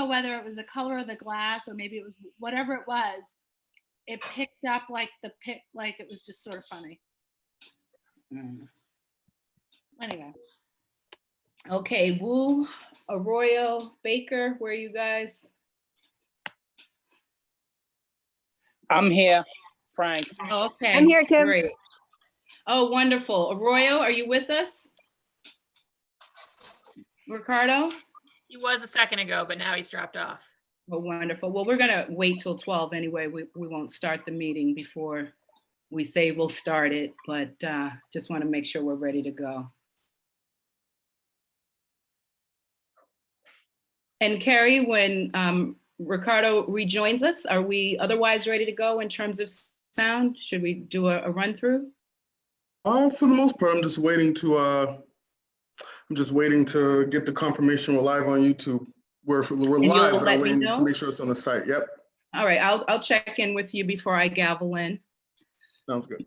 know whether it was the color of the glass or maybe it was whatever it was. It picked up like like it was just sort of funny. Anyway. Okay, Wu, Arroyo, Baker, where are you guys? I'm here, Frank. Oh, okay. I'm here, Kim. Great. Oh, wonderful. Arroyo, are you with us? Ricardo? He was a second ago, but now he's dropped off. Oh, wonderful. Well, we're gonna wait till 12 anyway. We won't start the meeting before we say we'll start it, but just want to make sure we're ready to go. And Carrie, when Ricardo rejoins us, are we otherwise ready to go in terms of sound? Should we do a run through? For the most part, I'm just waiting to get the confirmation we're live on YouTube. We're live, but I'm waiting to make sure it's on the site. Yep. All right, I'll check in with you before I gavel in. Sounds good.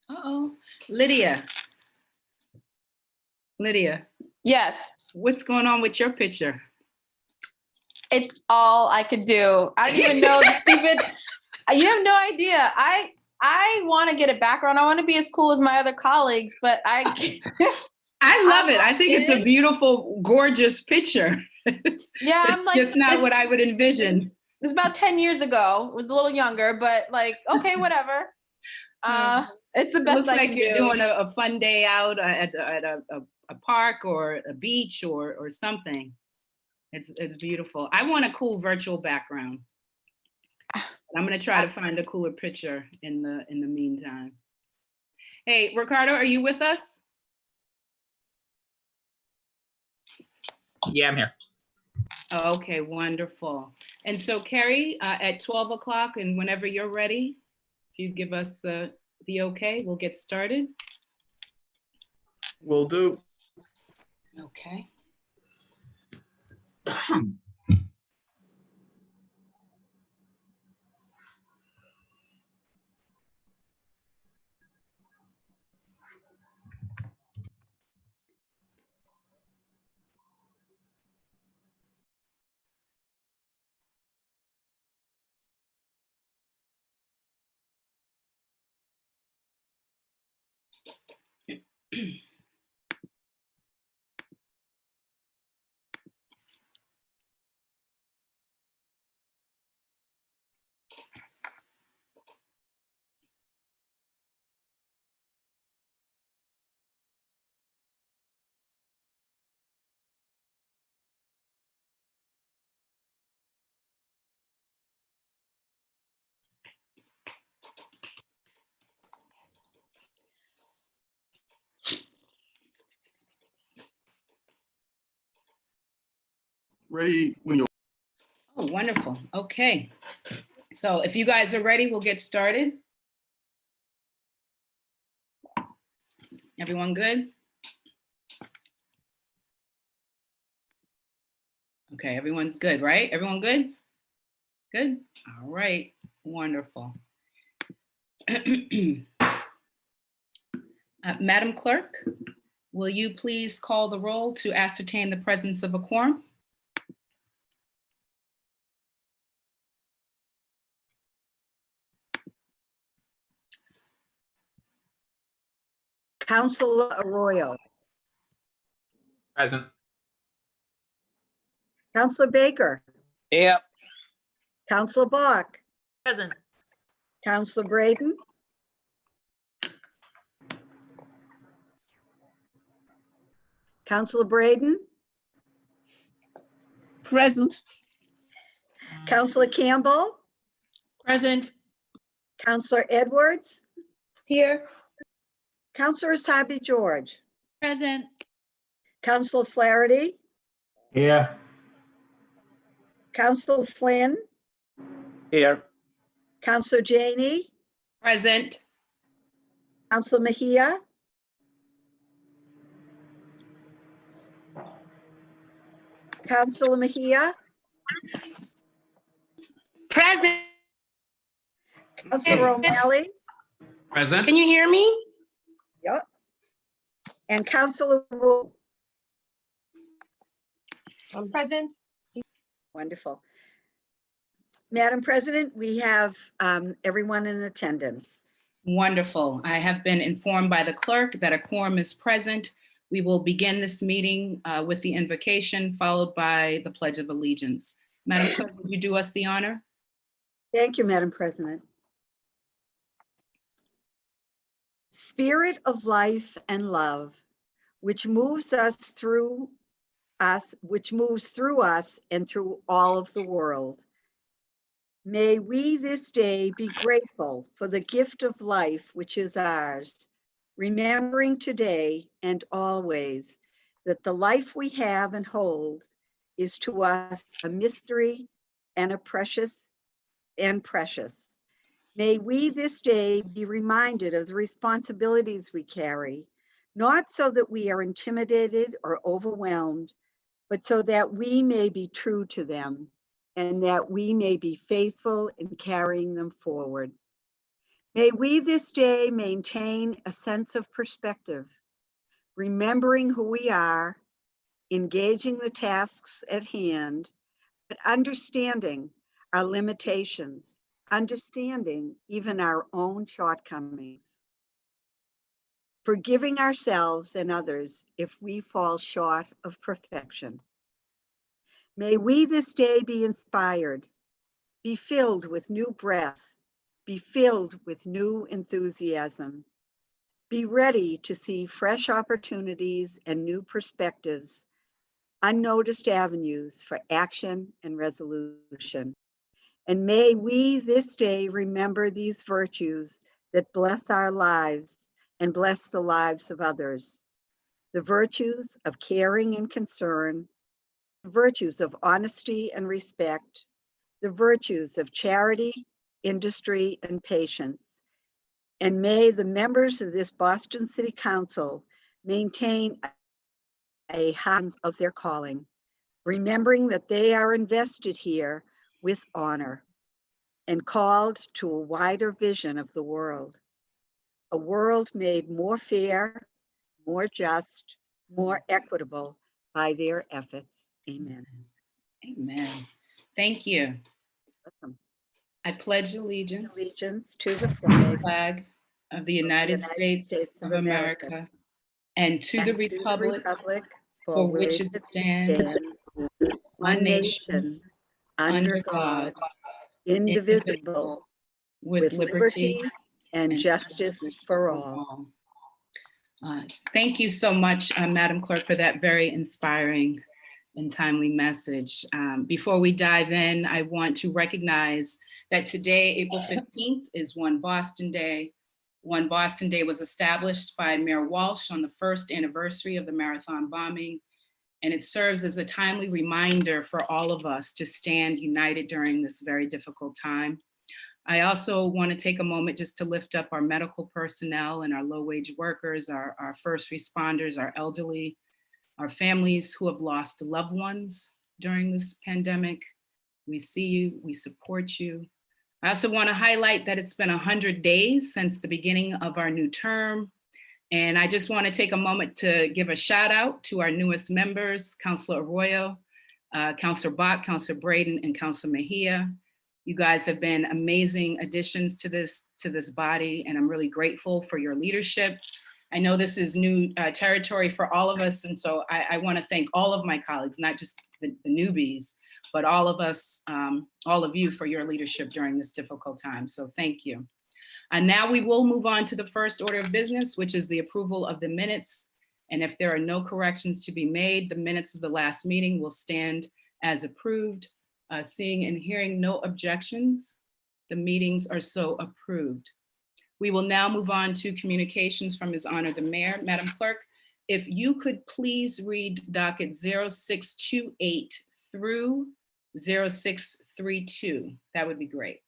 Uh-oh, Lydia. Lydia, Yes, what's going on with your picture? it's all I could do. I don't even know the stupid. You have no idea. I want to get a background. I want to be as cool as my other colleagues, but I love it. I think it's a beautiful, gorgeous picture. Yeah, I'm like, just not what I would envision. It's about 10 years ago. It was a little younger, but like, okay, whatever. It's the best Looks I like can you're do. doing a fun day out at a park or a beach or something. It's beautiful. I want a cool virtual background. I'm gonna try to find a cooler picture in the meantime. Hey, Ricardo, are you with us? Yeah, I'm here. Oh, okay, wonderful. And so Carrie, at 12 o'clock and whenever you're ready, if you give us the okay, we'll get started. Will do. Okay. Ready when you're. Oh, wonderful. Okay. So if you guys are ready, we'll get started. Everyone good? Okay, everyone's good, right? Everyone good? Good. All right. Wonderful. Madam Clerk, will you please call the roll to ascertain the presence of a quorum? Counselor Arroyo, Present. Counselor Baker, Yep. Counselor Bach, Present. Counselor Braden, Counselor Braden, Present. Counselor Campbell, Present. Counselor Edwards, Here. Counselor Asabi George, Present. Counselor Flaherty, Here. Counselor Flynn, Here. Counselor Janey, Present. Counselor Mejia, Counselor Mejia, Present. Counselor O'Malley, Present. Can you hear me? and Counselor Wu. I'm present. Wonderful. Madam President, we have everyone in attendance. Wonderful. I have been informed by the clerk that a quorum is present. We will begin this meeting with the invocation followed by the Pledge of Allegiance. Madam Clerk, would you do us the honor? Thank you, Madam President. Spirit of life and love, which moves through us and through all of the world. May we this day be grateful for the gift of life which is ours, remembering today and always that the life we have and hold is to us a mystery and a precious. May we this day be reminded of the responsibilities we carry, not so that we are intimidated or overwhelmed, but so that we may be true to them and that we may be faithful in carrying them forward. May we this day maintain a sense of perspective, remembering who we are, engaging the tasks at hand, but understanding our limitations, understanding even our own shortcomings. Forgiving ourselves and others if we fall short of perfection. May we this day be inspired, be filled with new breath, be filled with new enthusiasm, be ready to see fresh opportunities and new perspectives, unnoticed avenues for action and resolution. And may we this day remember these virtues that bless our lives and bless the lives of others. The virtues of caring and concern, the virtues of honesty and respect, the virtues of charity, industry, and patience. And may the members of this Boston City Council maintain a sense of their calling, remembering that they are invested here with honor and called to a wider vision of the world, a world made more fair, more just, more equitable by their efforts. Amen. Amen. Thank you. Welcome. I pledge allegiance Allegiance to the to the flag flag of the United States of America and to the and republic for which it stands, one nation, under God, indivisible, with liberty and justice for all. Thank you so much, Madam Clerk, for that very inspiring and timely message. Before we dive in, I want to recognize that today, April 15th, is One Boston Day. One Boston Day was established by Mayor Walsh on the first anniversary of the Marathon bombing, and it serves as a timely reminder for all of us to stand united during this very difficult time. I also want to take a moment just to lift up our medical personnel and our low-wage workers, our first responders, our elderly, our families who have lost loved ones during this pandemic, We see you, we support you. I also want to highlight that it's been 100 days since the beginning of our new term. And I just want to take a moment to give a shout out to our newest members, Councilor Arroyo, Councilor Bach, Councilor Braden, and Councilor Mejia. You guys have been amazing additions to this body, and I'm really grateful for your leadership. I know this is new territory for all of us, and so I want to thank all of my colleagues, not just the newbies, but all of us, all of you for your leadership during this difficult time. So thank you. And now we will move on to the first order of business, which is the approval of the minutes. And if there are no corrections to be made, the minutes of the last meeting will stand as approved. Seeing and hearing no objections, the meetings are so approved. We will now move on to communications from His Honor the Mayor. Madam Clerk, if you could please read docket 0628 through 0632, that would be great.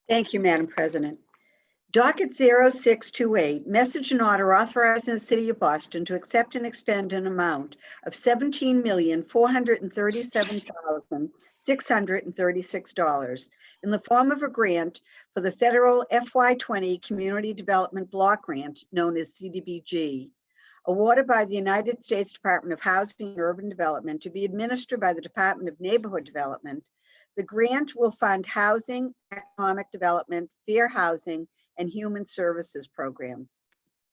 Thank you, Madam President. Docket 0628, message and order authorizing the City of Boston to accept and expend an amount of $17,437,636 in the form of a grant for the federal FY20 Community Development Block Grant, known as CDBG, awarded by the United States Department of Housing and Urban Development to be administered by the Department of Neighborhood Development. The grant will fund housing, economic development, fair housing, and human services programs.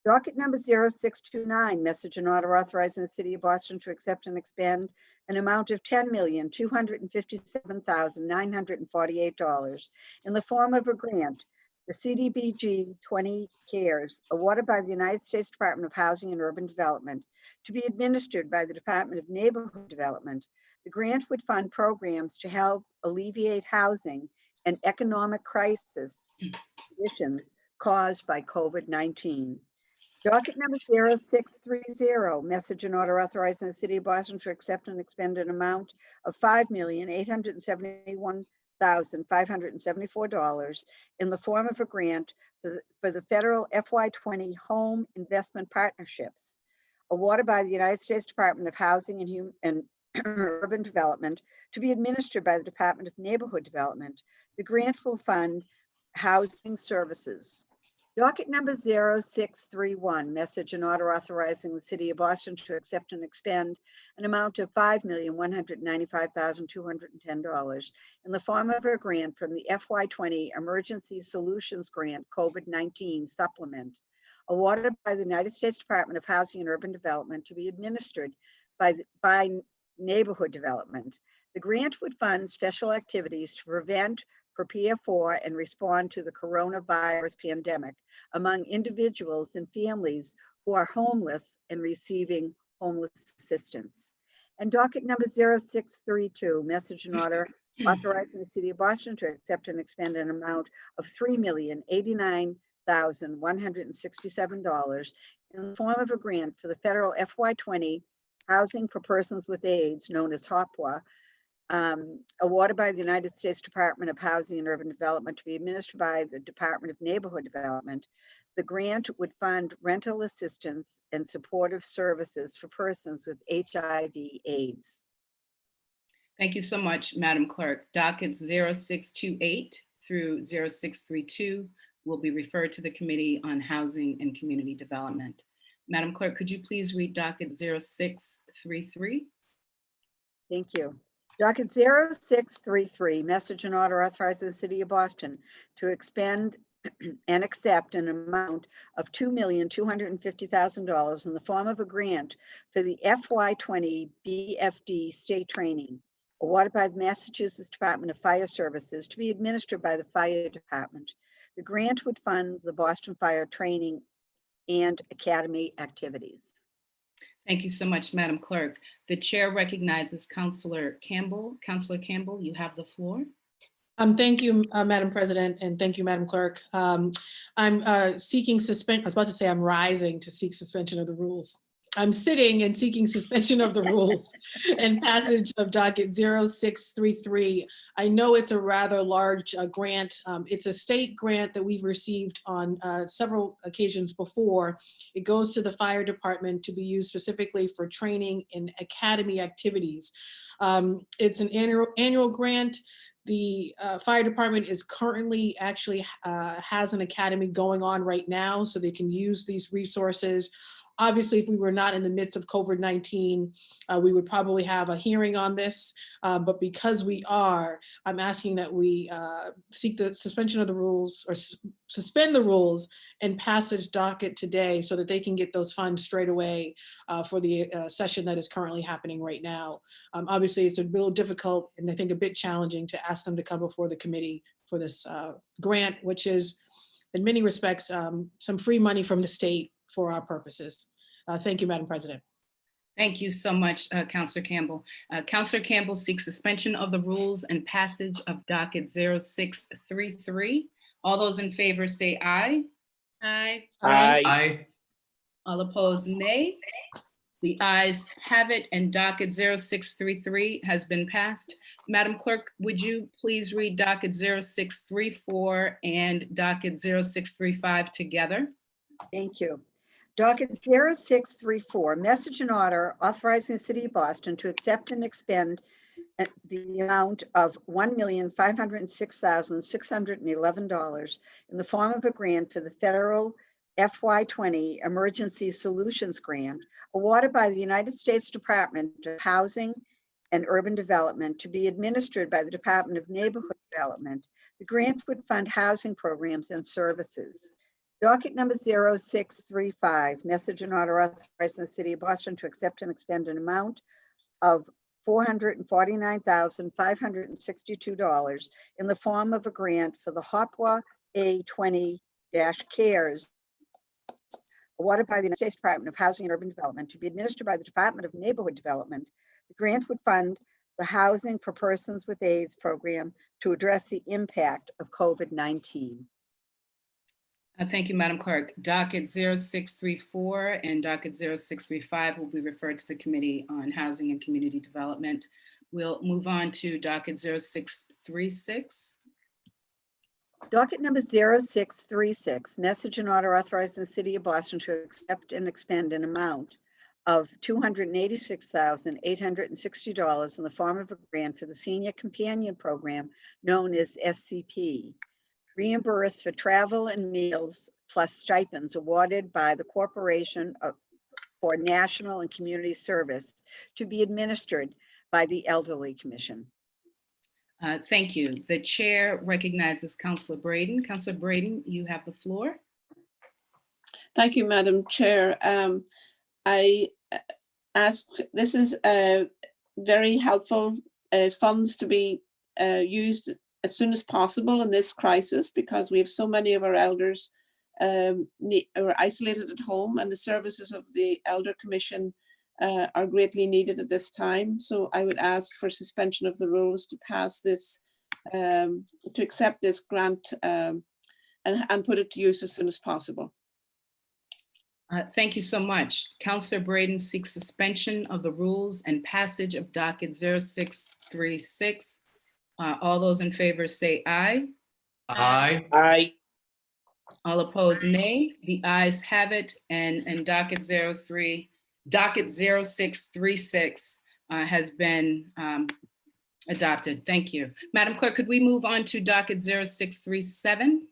Docket number 0629, message and order authorizing the City of Boston to accept and expend an amount of $10,257,948 in the form of a grant, the CDBG 20 CARES, awarded by the United States Department of Housing and Urban Development to be administered by the Department of Neighborhood Development. The grant would fund programs to help alleviate housing and economic crisis conditions caused by COVID-19. Docket number 0630, message and order authorizing the City of Boston to accept and expend an amount of $5,871,574 in the form of a grant for the federal FY20 Home Investment Partnerships, awarded by the United States Department of Housing and Urban Development to be administered by the Department of Neighborhood Development. The grant will fund housing services. Docket number 0631, message and order authorizing the City of Boston to accept and expend an amount of $5,195,210 in the form of a grant from the FY20 Emergency Solutions Grant COVID-19 Supplement, awarded by the United States Department of Housing and Urban Development to be administered by Neighborhood Development. The grant would fund special activities to prevent, prepare for, and respond to the coronavirus pandemic among individuals and families who are homeless and receiving homeless assistance. And docket number 0632, message and order authorizing the City of Boston to accept and expend an amount of $3,089,167 in the form of a grant for the federal FY20 Housing for Persons with AIDS, known as HOPWA, awarded by the United States Department of Housing and Urban Development to be administered by the Department of Neighborhood Development. The grant would fund rental assistance and supportive services for persons with HIV/AIDS. Thank you so much, Madam Clerk. Dockets 0628 through 0632 will be referred to the Committee on Housing and Community Development. Madam Clerk, could you please read docket 0633? Thank you. Docket 0633, message and order authorizing the City of Boston to expend and accept an amount of $2,250,000 in the form of a grant for the FY20 BFD state training, awarded by the Massachusetts Department of Fire Services to be administered by the Fire Department. The grant would fund the Boston Fire training and academy activities. Thank you so much, Madam Clerk. The chair recognizes Councilor Campbell. Councilor Campbell, you have the floor. Thank you, Madam President, and thank you, Madam Clerk. I'm seeking suspension. I was about to say I'm rising to seek suspension of the rules. I'm sitting and seeking suspension of the rules and passage of docket 0633. I know it's a rather large grant. It's a state grant that we've received on several occasions before. It goes to the fire department to be used specifically for training and academy activities. It's an annual grant. The fire department is currently actually has an academy going on right now, so they can use these resources. Obviously, if we were not in the midst of COVID-19, we would probably have a hearing on this. But because we are, I'm asking that we seek the suspension of the rules or suspend the rules and passage docket today so that they can get those funds straight away for the session that is currently happening right now. Obviously, it's a real difficult and I think a bit challenging to ask them to come before the committee for this grant, which is in many respects some free money from the state for our purposes. Thank you, Madam President. Thank you so much, Councillor Campbell. Councillor Campbell seeks suspension of the rules and passage of docket 0633. All those in favor say aye. Aye. Aye. All opposed, nay. The ayes have it and docket 0633 has been passed. Madam Clerk, would you please read docket 0634 and docket 0635 together? Thank you. Docket 0634, message and order authorizing the City of Boston to accept and expend the amount of $1,506,611 in the form of a grant for the federal FY20 Emergency Solutions Grant awarded by the United States Department of Housing and Urban Development to be administered by the Department of Neighborhood Development. The grant would fund housing programs and services. Docket number 0635, message and order authorizing the City of Boston to accept and expend an amount of $449,562 in the form of a grant for the HOPWA A20-CARES awarded by the United States Department of Housing and Urban Development to be administered by the Department of Neighborhood Development. The grant would fund the Housing for Persons with AIDS program to address the impact of COVID-19. Thank you, Madam Clerk. Docket 0634 and docket 0635 will be referred to the Committee on Housing and Community Development. We'll move on to docket 0636. Docket number 0636, message and order authorizing the City of Boston to accept and expend an amount of $286,860 in the form of a grant for the Senior Companion Program known as SCP. Reimbursed for travel and meals plus stipends awarded by the Corporation for National and Community Service to be administered by the Elderly Commission. Thank you. The chair recognizes Councillor Braden. Councillor Braden, you have the floor. Thank you, Madam Chair. I ask, this is very helpful funds to be used as soon as possible in this crisis because we have so many of our elders are isolated at home, and the services of the Elder Commission are greatly needed at this time. So I would ask for suspension of the rules to pass this, to accept this grant and put it to use as soon as possible. Thank you so much. Councillor Braden seeks suspension of the rules and passage of docket 0636. All those in favor say aye. Aye. Aye. All opposed, nay. The ayes have it, and docket 0636 has been adopted. Thank you. Madam Clerk, could we move on to docket 0637?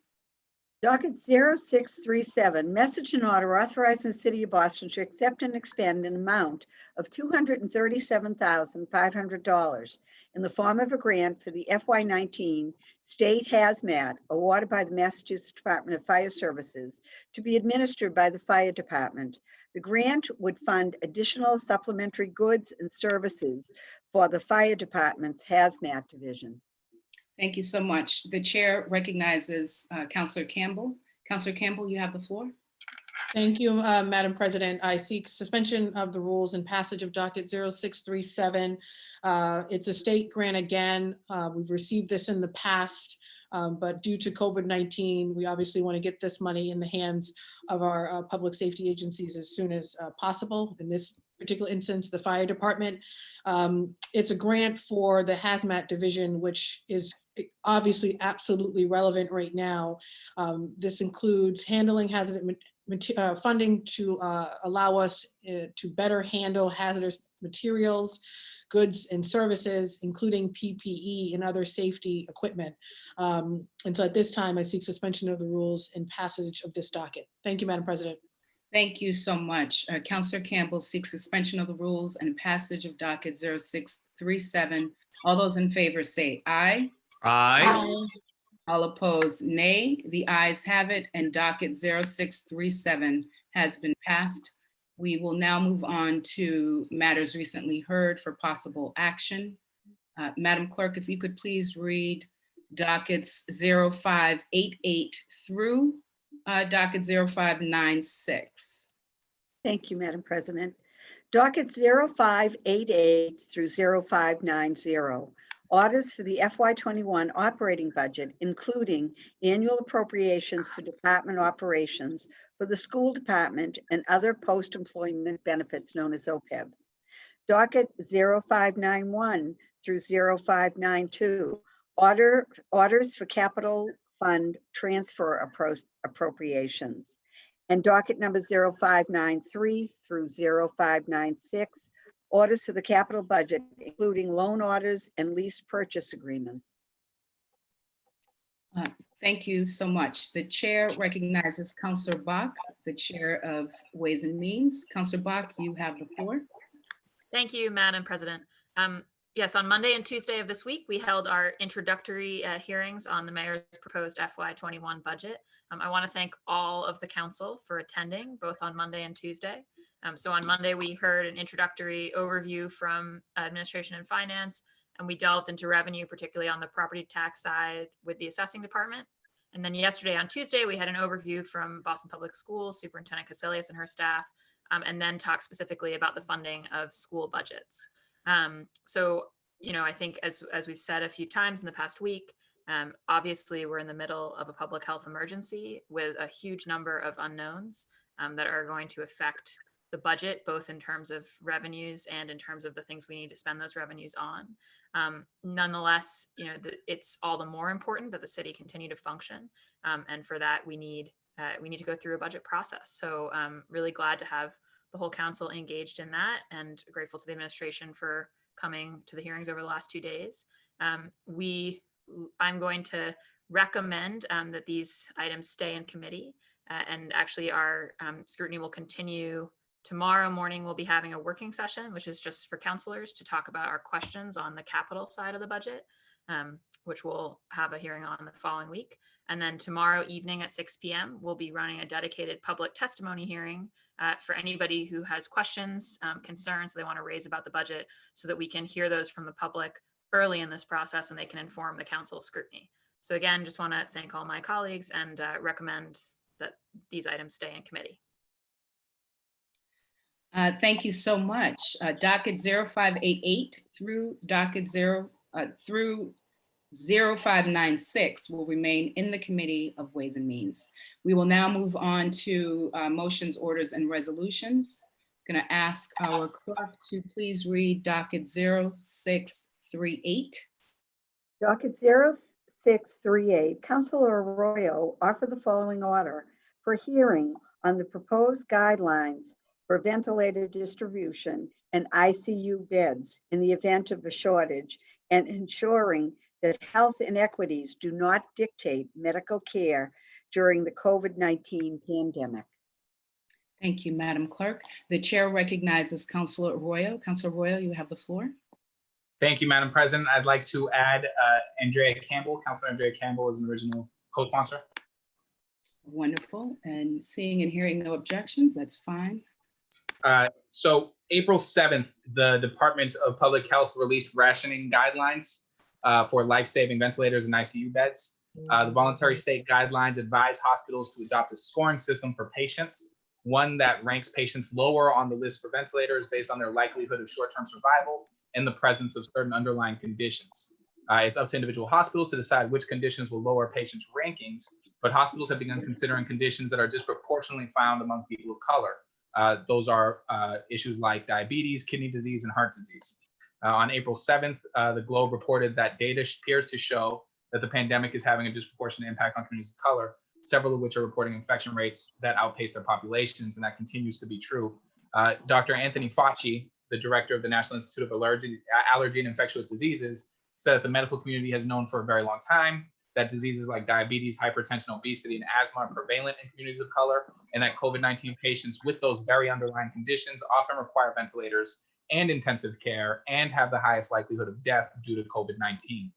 Docket 0637, message and order authorizing the City of Boston to accept and expend an amount of $237,500 in the form of a grant for the FY19 State Hazmat awarded by the Massachusetts Department of Fire Services to be administered by the Fire Department. The grant would fund additional supplementary goods and services for the Fire Department's Hazmat Division. Thank you so much. The chair recognizes Councillor Campbell. Councillor Campbell, you have the floor. Thank you, Madam President. I seek suspension of the rules and passage of docket 0637. It's a state grant again. We've received this in the past, but due to COVID-19, we obviously want to get this money in the hands of our public safety agencies as soon as possible. In this particular instance, the fire department. It's a grant for the hazmat division, which is obviously absolutely relevant right now. This includes handling hazardous funding to allow us to better handle hazardous materials, goods and services, including PPE and other safety equipment. And so at this time, I seek suspension of the rules and passage of this docket. Thank you, Madam President. Thank you so much. Councillor Campbell seeks suspension of the rules and passage of docket 0637. All those in favor say aye. Aye. All opposed, nay. The ayes have it, and docket 0637 has been passed. We will now move on to matters recently heard for possible action. Madam Clerk, if you could please read dockets 0588 through docket 0596. Thank you, Madam President. Docket 0588 through 0590. Orders for the FY21 operating budget, including annual appropriations for department operations for the school department and other post-employment benefits known as OPEB. Docket 0591 through 0592. Orders for capital fund transfer appropriations. And docket number 0593 through 0596. Orders for the capital budget, including loan orders and lease purchase agreements. Thank you so much. The chair recognizes Councillor Bach, the chair of Ways and Means. Councillor Bach, you have the floor. Thank you, Madam President. Yes, on Monday and Tuesday of this week, we held our introductory hearings on the mayor's proposed FY21 budget. I want to thank all of the council for attending, both on Monday and Tuesday. So on Monday, we heard an introductory overview from Administration and Finance, and we delved into revenue, particularly on the property tax side with the assessing department. And then yesterday on Tuesday, we had an overview from Boston Public Schools, Superintendent Casilius and her staff, and then talked specifically about the funding of school budgets. So, you know, I think as we've said a few times in the past week, obviously we're in the middle of a public health emergency with a huge number of unknowns that are going to affect the budget, both in terms of revenues and in terms of the things we need to spend those revenues on. Nonetheless, you know, it's all the more important that the city continue to function. And for that, we need to go through a budget process. So I'm really glad to have the whole council engaged in that, and grateful to the administration for coming to the hearings over the last 2 days. I'm going to recommend that these items stay in committee, and actually our scrutiny will continue. Tomorrow morning, we'll be having a working session, which is just for councilors to talk about our questions on the capital side of the budget, which we'll have a hearing on the following week. And then tomorrow evening at 6 p.m., we'll be running a dedicated public testimony hearing for anybody who has questions, concerns they want to raise about the budget, so that we can hear those from the public early in this process and they can inform the council's scrutiny. So again, just want to thank all my colleagues and recommend that these items stay in committee. Thank you so much. Docket 0588 through docket 0596 will remain in the Committee of Ways and Means. We will now move on to motions, orders, and resolutions. I'm going to ask our clerk to please read docket 0638. Docket 0638, Councilor Arroyo offer the following order for hearing on the proposed guidelines for ventilator distribution and ICU beds in the event of a shortage, and ensuring that health inequities do not dictate medical care during the COVID-19 pandemic. Thank you, Madam Clerk. The chair recognizes Councilor Arroyo. Councilor Arroyo, you have the floor. Thank you, Madam President. I'd like to add Andrea Campbell. Councilor Andrea Campbell is an original co-sponsor. Wonderful. And seeing and hearing no objections, that's fine. So April 7th, the Department of Public Health released rationing guidelines for life-saving ventilators and ICU beds. The voluntary state guidelines advise hospitals to adopt a scoring system for patients, one that ranks patients lower on the list for ventilators based on their likelihood of short-term survival in the presence of certain underlying conditions. It's up to individual hospitals to decide which conditions will lower patients' rankings, but hospitals have begun considering conditions that are disproportionately found among people of color. Those are issues like diabetes, kidney disease, and heart disease. On April 7th, the Globe reported that data appears to show that the pandemic is having a disproportionate impact on communities of color, several of which are reporting infection rates that outpace their populations, and that continues to be true. Dr. Anthony Fauci, the director of the National Institute of Allergy and Infectious Diseases, said that the medical community has known for a very long time that diseases like diabetes, hypertension, obesity, and asthma are prevalent in communities of color, and that COVID-19 patients with those very underlying conditions often require ventilators and intensive care and have the highest likelihood of death due to COVID-19.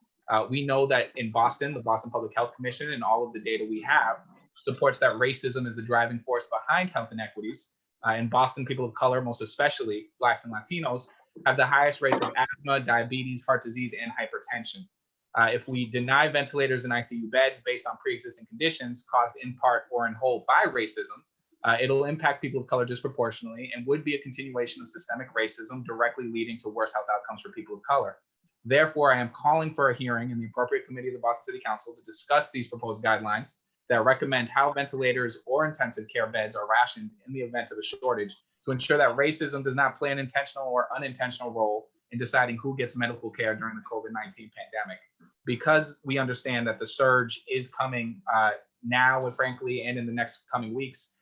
We know that in Boston, the Boston Public Health Commission and all of the data we have supports that racism is the driving force behind health inequities. In Boston, people of color, most especially Blacks and Latinos, have the highest rates of asthma, diabetes, heart disease, and hypertension. If we deny ventilators and ICU beds based on pre-existing conditions caused in part or in whole by racism, it'll impact people of color disproportionately and would be a continuation of systemic racism directly leading to worse health outcomes for people of color. Therefore, I am calling for a hearing in the appropriate committee of the Boston City Council to discuss these proposed guidelines that recommend how ventilators or intensive care beds are rationed in the event of a shortage to ensure that racism does not play an intentional or unintentional role in deciding who gets medical care during the COVID-19 pandemic. Because we understand that the surge is coming now, and frankly, and in the next coming weeks,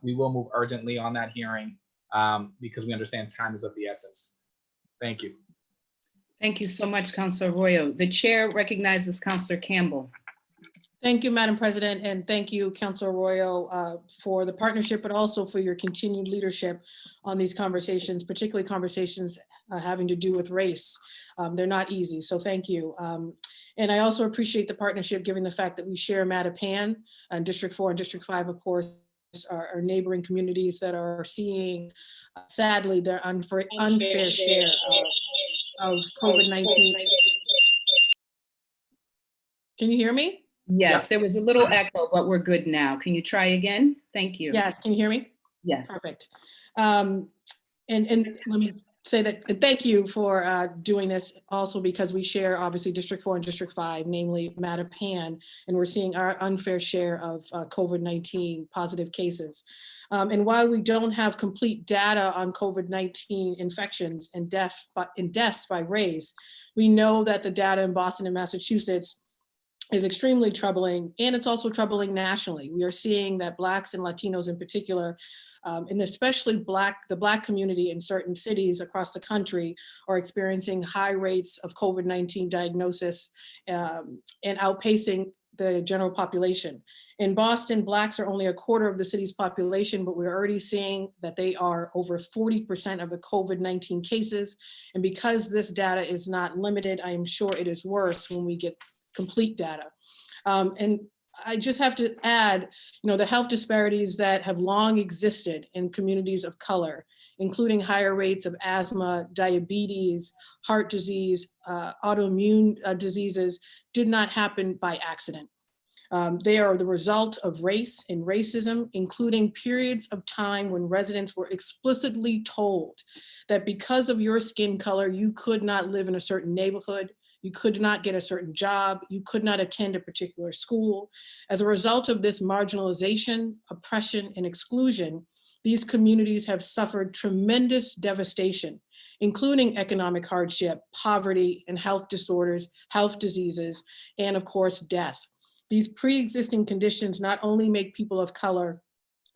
we will move urgently on that hearing because we understand time is of the essence. Thank you. Thank you so much, Councilor Arroyo. The chair recognizes Councilor Campbell. Thank you, Madam President, and thank you, Councilor Arroyo, for the partnership, but also for your continued leadership on these conversations, particularly conversations having to do with race. They're not easy, so thank you. And I also appreciate the partnership, given the fact that we share Mattapan and District 4 and District 5, of course, are neighboring communities that are seeing, sadly, their unfair share of COVID-19. Can you hear me? Yes, there was a little echo, but we're good now. Can you try again? Thank you. Yes, can you hear me? Yes. Perfect. And let me say that, and thank you for doing this also because we share obviously District 4 and District 5, namely Mattapan, and we're seeing our unfair share of COVID-19 positive cases. And while we don't have complete data on COVID-19 infections and deaths by race, we know that the data in Boston and Massachusetts is extremely troubling, and it's also troubling nationally. We are seeing that Blacks and Latinos in particular, and especially the Black community in certain cities across the country are experiencing high rates of COVID-19 diagnosis and outpacing the general population. In Boston, Blacks are only a quarter of the city's population, but we're already seeing that they are over 40% of the COVID-19 cases. And because this data is not limited, I am sure it is worse when we get complete data. And I just have to add, the health disparities that have long existed in communities of color, including higher rates of asthma, diabetes, heart disease, autoimmune diseases, did not happen by accident. They are the result of race and racism, including periods of time when residents were explicitly told that because of your skin color, you could not live in a certain neighborhood, you could not get a certain job, you could not attend a particular school. As a result of this marginalization, oppression, and exclusion, these communities have suffered tremendous devastation, including economic hardship, poverty, and health disorders, health diseases, and of course, death. These pre-existing conditions not only make people of color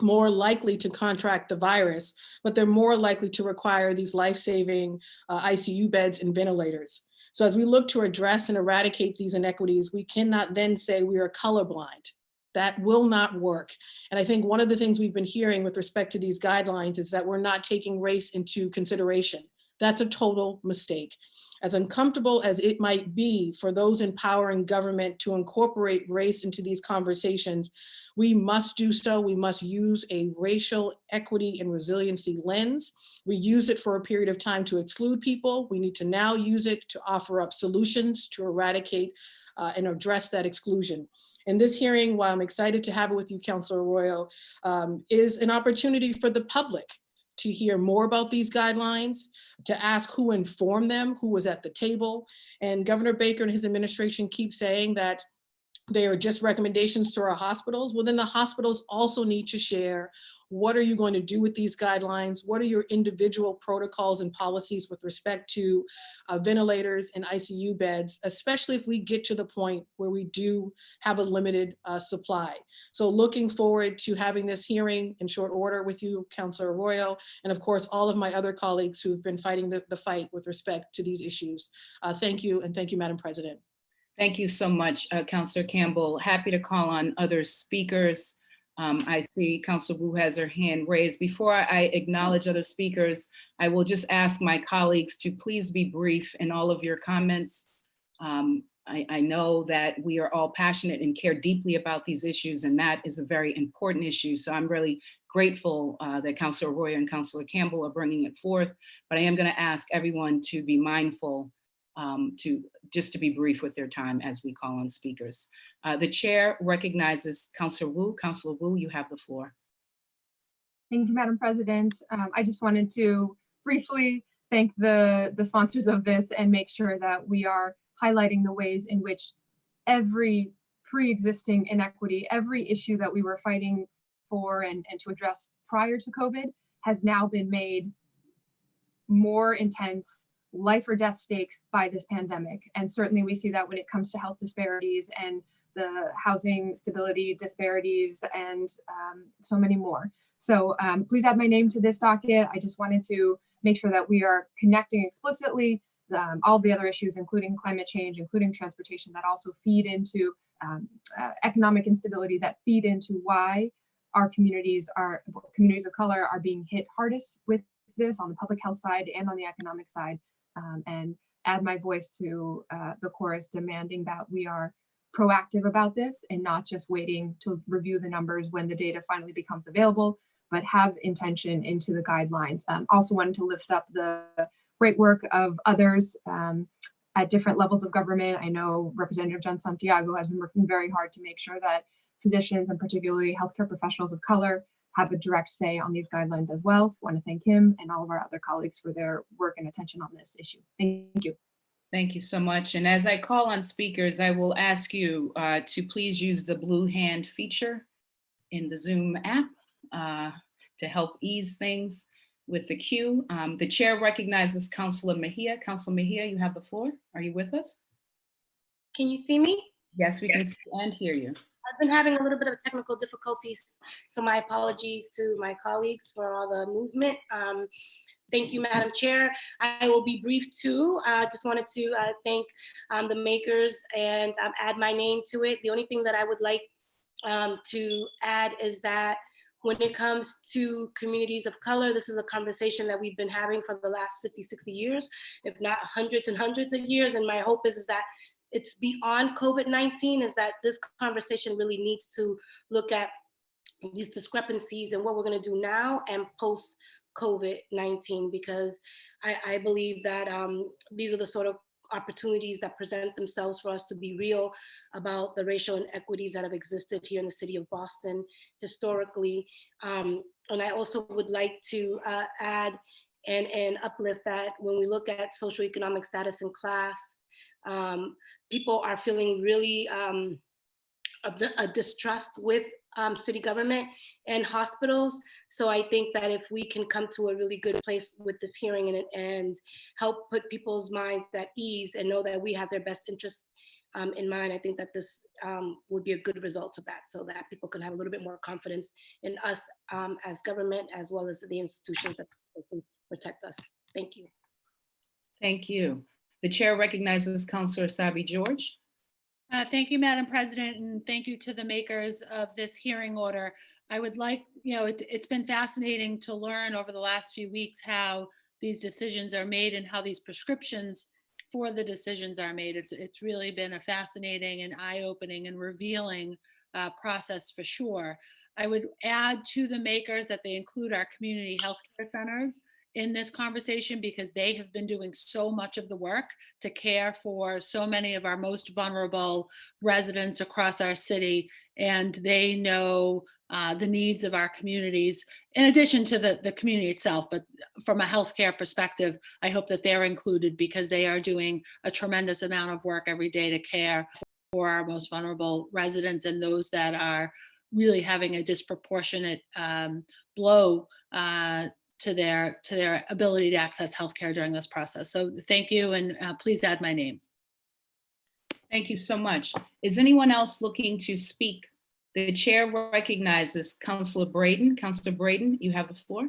more likely to contract the virus, but they're more likely to require these life-saving ICU beds and ventilators. So as we look to address and eradicate these inequities, we cannot then say we are colorblind. That will not work. And I think one of the things we've been hearing with respect to these guidelines is that we're not taking race into consideration. That's a total mistake. As uncomfortable as it might be for those in power and government to incorporate race into these conversations, we must do so. We must use a racial equity and resiliency lens. We use it for a period of time to exclude people. We need to now use it to offer up solutions to eradicate and address that exclusion. And this hearing, while I'm excited to have it with you, Councilor Arroyo, is an opportunity for the public to hear more about these guidelines, to ask who informed them, who was at the table. And Governor Baker and his administration keep saying that They are just recommendations to our hospitals. Well, then the hospitals also need to share, what are you going to do with these guidelines? What are your individual protocols and policies with respect to ventilators and ICU beds, especially if we get to the point where we do have a limited supply. So looking forward to having this hearing in short order with you, Councilor Arroyo, and of course, all of my other colleagues who've been fighting the fight with respect to these issues. Thank you, and thank you, Madam President. Thank you so much, Councilor Campbell. Happy to call on other speakers. I see Councilor Wu has her hand raised. Before I acknowledge other speakers, I will just ask my colleagues to please be brief in all of your comments. I know that we are all passionate and care deeply about these issues, and that is a very important issue. So I'm really grateful that Councilor Arroyo and Councilor Campbell are bringing it forth, but I am going to ask everyone to be mindful to be brief with their time as we call on speakers. The chair recognizes Councilor Wu. Councilor Wu, you have the floor. Thank you, Madam President. I just wanted to briefly thank the sponsors of this and make sure that we are highlighting the ways in which every pre-existing inequity, every issue that we were fighting for and to address prior to COVID has now been made more intense, life or death stakes by this pandemic. And certainly we see that when it comes to health disparities and the housing stability disparities and so many more. So please add my name to this docket. I just wanted to make sure that we are connecting explicitly all the other issues, including climate change, including transportation, that also feed into economic instability, that feed into why our communities of color are being hit hardest with this on the public health side and on the economic side. And add my voice to the chorus demanding that we are proactive about this and not just waiting to review the numbers when the data finally becomes available, but have intention into the guidelines. Also wanted to lift up the great work of others at different levels of government. I know Representative John Santiago has been working very hard to make sure that physicians and particularly healthcare professionals of color have a direct say on these guidelines as well. So I want to thank him and all of our other colleagues for their work and attention on this issue. Thank you. Thank you so much. And as I call on speakers, I will ask you to please use the blue hand feature in the Zoom app to help ease things with the queue. The chair recognizes Councilor Mejia. Councilor Mejia, you have the floor. Are you with us? Can you see me? Yes, we can see and hear you. I've been having a little bit of technical difficulties, so my apologies to my colleagues for all the movement. Thank you, Madam Chair. I will be brief too. Just wanted to thank the makers and add my name to it. The only thing that I would like to add is that when it comes to communities of color, this is a conversation that we've been having for the last 50, 60 years, if not hundreds and hundreds of years. And my hope is that it's beyond COVID-19, is that this conversation really needs to look at these discrepancies and what we're going to do now and post COVID-19, because I believe that these are the sort of opportunities that present themselves for us to be real about the racial inequities that have existed here in the city of Boston historically. And I also would like to add and uplift that when we look at socioeconomic status and class, people are feeling really a distrust with city government and hospitals. So I think that if we can come to a really good place with this hearing and help put people's minds at ease and know that we have their best interests in mind, I think that this would be a good result of that, so that people can have a little bit more confidence in us as government, as well as the institutions that can protect us. Thank you. Thank you. The chair recognizes Councilor Sabi George. Thank you, Madam President, and thank you to the makers of this hearing order. I would like, it's been fascinating to learn over the last few weeks how these decisions are made and how these prescriptions for the decisions are made. It's really been a fascinating and eye-opening and revealing process for sure. I would add to the makers that they include our community healthcare centers in this conversation, because they have been doing so much of the work to care for so many of our most vulnerable residents across our city. And they know the needs of our communities, in addition to the community itself. But from a healthcare perspective, I hope that they're included, because they are doing a tremendous amount of work every day to care for our most vulnerable residents and those that are really having a disproportionate blow to their ability to access healthcare during this process. So thank you, and please add my name. Thank you so much. Is anyone else looking to speak? The chair recognizes Councillor Braden. Councillor Braden, you have the floor.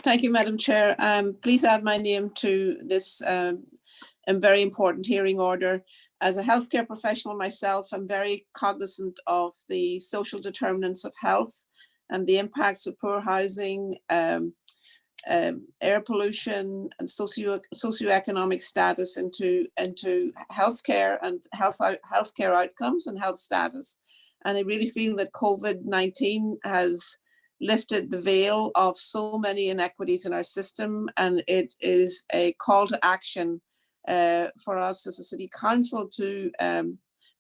Thank you, Madam Chair. Please add my name to this very important hearing order. As a healthcare professional myself, I'm very cognizant of the social determinants of health and the impacts of poor housing, air pollution, and socioeconomic status into healthcare and healthcare outcomes and health status. And I really feel that COVID-19 has lifted the veil of so many inequities in our system, and it is a call to action for us as a city council to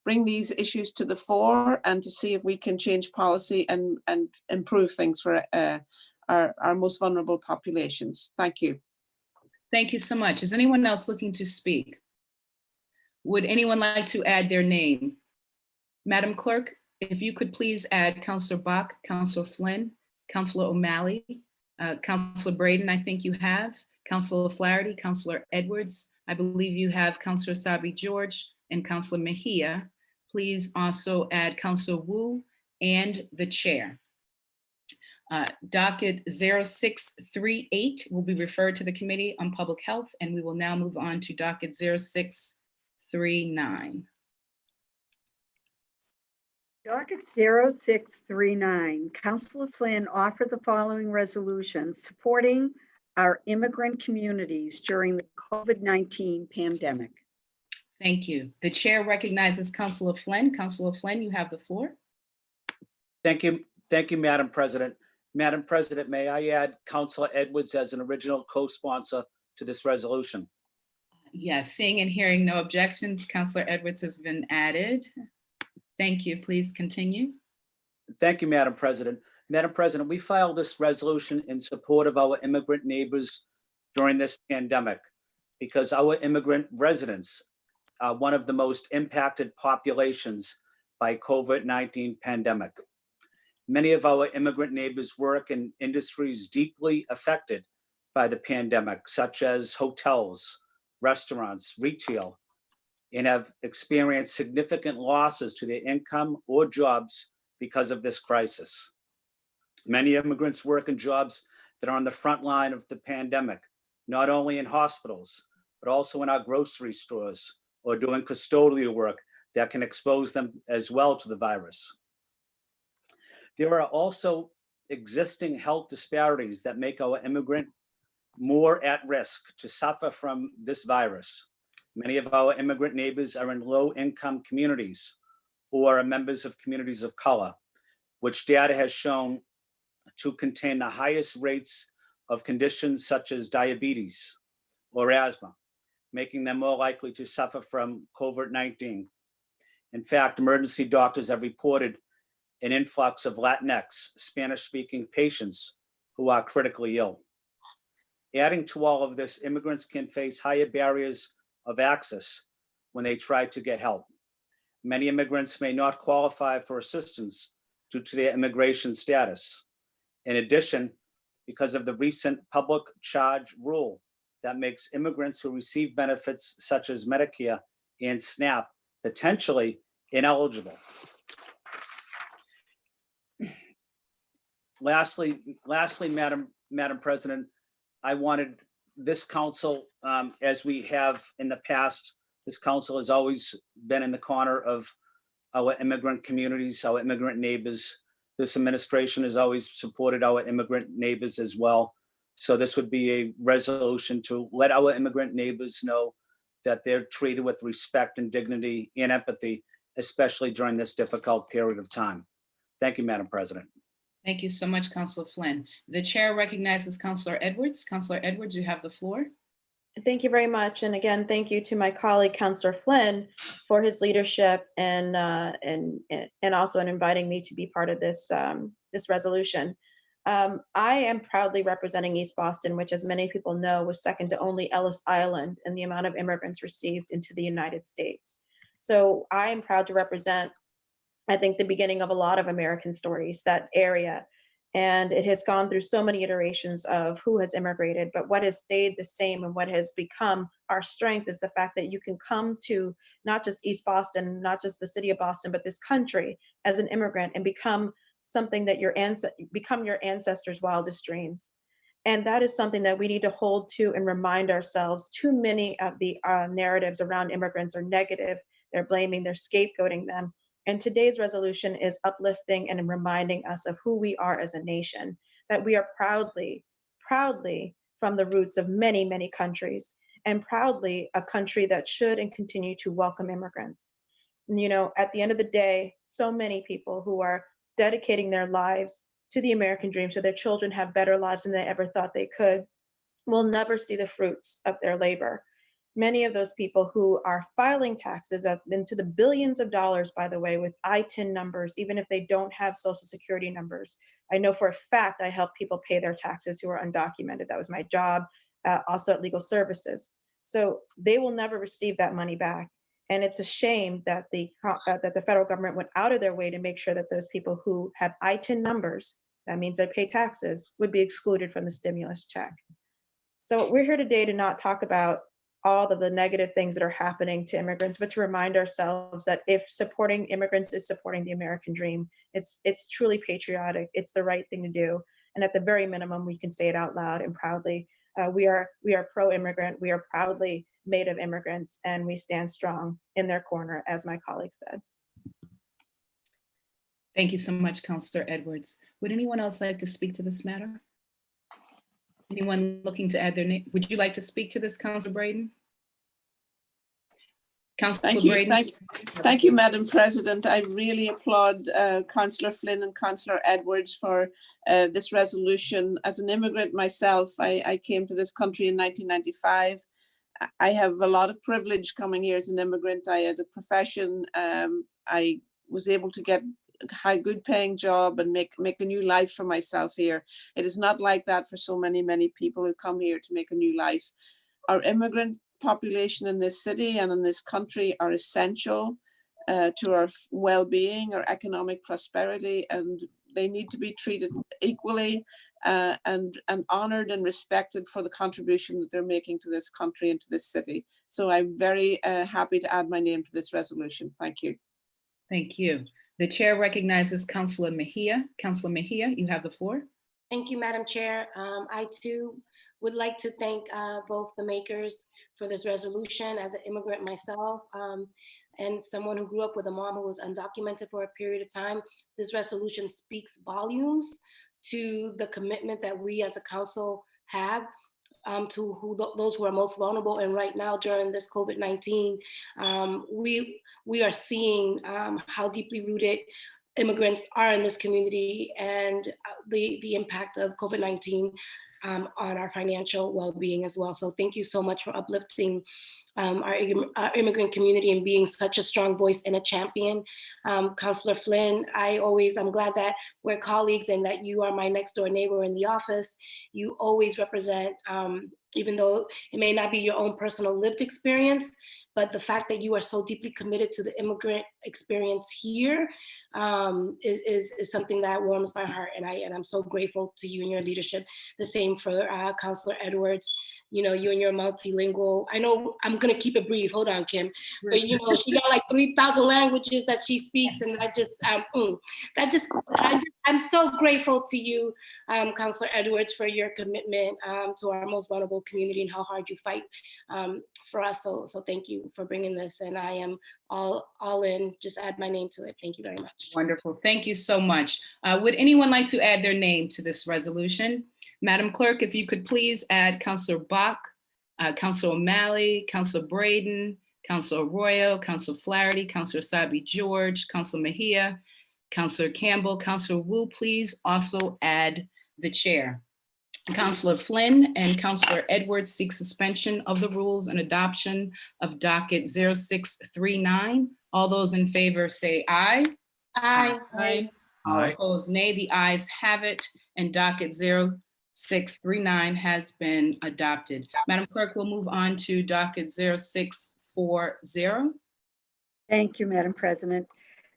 bring these issues to the fore and to see if we can change policy and improve things for our most vulnerable populations. Thank you. Thank you so much. Is anyone else looking to speak? Would anyone like to add their name? Madam Clerk, if you could please add Councillor Bach, Councillor Flynn, Councillor O'Malley, Councillor Braden, I think you have, Councillor Flaherty, Councillor Edwards, I believe you have Councillor Sabi George and Councillor Mejia. Please also add Councillor Wu and the chair. Docket 0638 will be referred to the Committee on Public Health, and we will now move on to docket 0639. Docket 0639, Councilor Flynn offered the following resolution supporting our immigrant communities during the COVID-19 pandemic. Thank you. The chair recognizes Councilor Flynn. Councilor Flynn, you have the floor. Thank you, Madam President. Madam President, may I add Councilor Edwards as an original co-sponsor to this resolution? Yes, seeing and hearing no objections, Councilor Edwards has been added. Thank you. Please continue. Thank you, Madam President. Madam President, we filed this resolution in support of our immigrant neighbors during this pandemic because our immigrant residents are one of the most impacted populations by COVID-19 pandemic. Many of our immigrant neighbors work in industries deeply affected by the pandemic, such as hotels, restaurants, retail, and have experienced significant losses to their income or jobs because of this crisis. Many immigrants work in jobs that are on the front line of the pandemic, not only in hospitals, but also in our grocery stores or doing custodial work that can expose them as well to the virus. There are also existing health disparities that make our immigrant more at risk to suffer from this virus. Many of our immigrant neighbors are in low-income communities or are members of communities of color, which data has shown to contain the highest rates of conditions such as diabetes or asthma, making them more likely to suffer from COVID-19. In fact, emergency doctors have reported an influx of Latinx, Spanish-speaking patients who are critically ill. Adding to all of this, immigrants can face higher barriers of access when they try to get help. Many immigrants may not qualify for assistance due to their immigration status. In addition, because of the recent public charge rule that makes immigrants who receive benefits such as Medicare and SNAP potentially ineligible. Lastly, Madam President, I wanted this council, as we have in the past, this council has always been in the corner of our immigrant communities, our immigrant neighbors. This administration has always supported our immigrant neighbors as well. So this would be a resolution to let our immigrant neighbors know that they're treated with respect and dignity and empathy, especially during this difficult period of time. Thank you, Madam President. Thank you so much, Councilor Flynn. The chair recognizes Councilor Edwards. Councilor Edwards, you have the floor. Thank you very much. And again, thank you to my colleague, Councillor Flynn, for his leadership and also in inviting me to be part of this, this resolution. I am proudly representing East Boston, which, as many people know, was second to only Ellis Island in the amount of immigrants received into the United States. So I am proud to represent, I think, the beginning of a lot of American stories, that area. And it has gone through so many iterations of who has immigrated, but what has stayed the same and what has become our strength is the fact that you can come to not just East Boston, not just the city of Boston, but this country as an immigrant and become something that become your ancestors' wildest dreams. And that is something that we need to hold to and remind ourselves. Too many of the narratives around immigrants are negative. They're blaming, they're scapegoating them. And today's resolution is uplifting and reminding us of who we are as a nation, that we are proudly from the roots of many, many countries, and proudly a country that should and continue to welcome immigrants. And, you know, at the end of the day, so many people who are dedicating their lives to the American dream so their children have better lives than they ever thought they could will never see the fruits of their labor. Many of those people who are filing taxes up into the billions of dollars, by the way, with ITIN numbers, even if they don't have Social Security numbers. I know for a fact I help people pay their taxes who are undocumented. That was my job, also at Legal Services. So they will never receive that money back. And it's a shame that the federal government went out of their way to make sure that those people who have ITIN numbers, that means they pay taxes, would be excluded from the stimulus check. So we're here today to not talk about all of the negative things that are happening to immigrants, but to remind ourselves that if supporting immigrants is supporting the American dream, it's truly patriotic, it's the right thing to do. And at the very minimum, we can say it out loud and proudly. We are pro-immigrant, we are proudly made of immigrants, and we stand strong in their corner, as my colleague said. Thank you so much, Councillor Edwards. Would anyone else like to speak to this matter? Anyone looking to add their name? Would you like to speak to this, Councillor Braden? Councillor Thank you, Braden? thank you, Madam President. I really applaud Councillor Flynn and Councillor Edwards for this resolution. As an immigrant myself, I came to this country in 1995. I have a lot of privilege coming here as an immigrant. I had a profession. I was able to get a good paying job and make a new life for myself here. It is not like that for so many people who come here to make a new life. Our immigrant population in this city and in this country are essential to our well-being, our economic prosperity, and they need to be treated equally and honored and respected for the contribution that they're making to this country and to this city. So I'm very happy to add my name to this resolution. Thank you. Thank you. The chair recognizes Councillor Mejia. Councillor Mejia, you have the floor. Thank you, Madam Chair. I too would like to thank both the makers for this resolution. As an immigrant myself, and someone who grew up with a mom who was undocumented for a period of time, this resolution speaks volumes to the commitment that we as a council have to those who are most vulnerable. And right now during this COVID-19, we are seeing how deeply rooted immigrants are in this community and the impact of COVID-19 on our financial well-being as well. So thank you so much for uplifting our immigrant community and being such a strong voice and a champion. Councillor Flynn, I'm glad that we're colleagues and that you are my next door neighbor in the office. You always represent, even though it may not be your own personal lived experience, but the fact that you are so deeply committed to the immigrant experience here is something that warms my heart, and I'm so grateful to you and your leadership. The same for Councillor Edwards. You know, you and your multilingual. I know I'm gonna keep it brief. Hold on, Kim. But you know, she got like 3,000 languages that she speaks, and I'm so grateful to you, Councillor Edwards, for your commitment to our most vulnerable community and how hard you fight for us. So thank you for bringing this, and I am all in. Just add my name to it. Thank you very much. Wonderful. Thank you so much. Would anyone like to add their name to this resolution? Madam Clerk, if you could please add Councillor Bach, Councillor O'Malley, Councillor Braden, Councillor Arroyo, Councillor Flaherty, Councillor Sabi George, Councillor Mejia, Councillor Campbell, Councillor Wu, please also add the chair. Councillor Flynn and Councillor Edwards seek suspension of the rules and adoption of docket 0639. All those in favor say aye. Aye. Aye. Opposed, nay. The ayes have it, and docket 0639 has been adopted. Madam Clerk, we'll move on to docket 0640. Thank you, Madam President.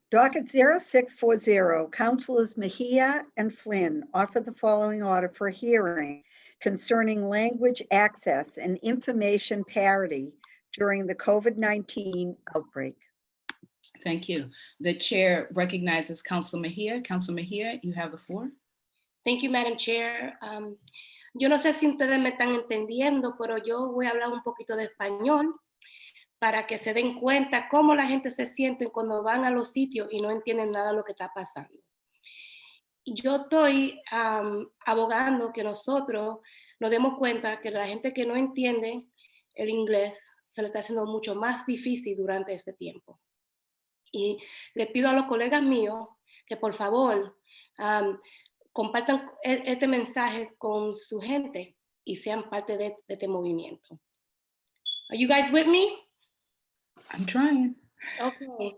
Docket 0640, Councilors Mejia and Flynn offer the following order for hearing concerning language access and information parity during the COVID-19 outbreak. Thank you. The chair recognizes Councilor Mejia. Councilor Mejia, you have the floor. Thank you, Madam Chair. Yo no sé si ustedes me están entendiendo, pero yo voy a hablar un poquito de español para que se den cuenta cómo la gente se siente cuando van a los sitios y no entienden nada de lo que está pasando. Yo estoy abogando que nosotros nos demos cuenta que la gente que no entiende el inglés se le está haciendo mucho más difícil durante este tiempo. Y le pido a los colegas míos que por favor compartan este mensaje con su gente y sean parte de este movimiento. Are you guys with me? I'm trying. Okay.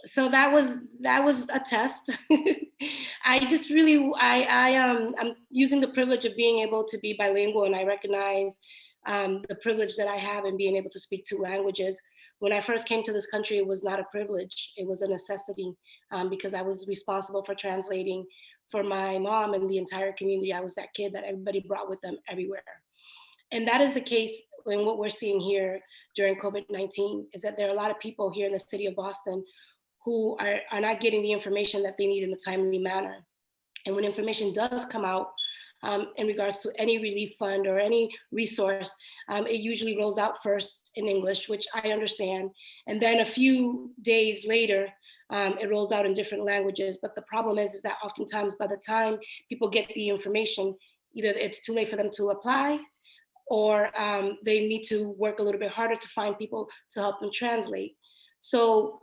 So that was a test. I just really, I'm using the privilege of being able to be bilingual, and I recognize the privilege that I have in being able to speak two languages. When I first came to this country, it was not a privilege. It was a necessity because I was responsible for translating for my mom and the entire community. I was that kid that everybody brought with them everywhere. And that is the case in what we're seeing here during COVID-19, is that there are a lot of people here in the city of Boston who are not getting the information that they need in a timely manner. And when information does come out in regards to any relief fund or any resource, it usually rolls out first in English, which I understand. And then a few days later, it rolls out in different languages. But the problem is that oftentimes by the time people get the information, either it's too late for them to apply, or they need to work a little bit harder to find people to help them translate. So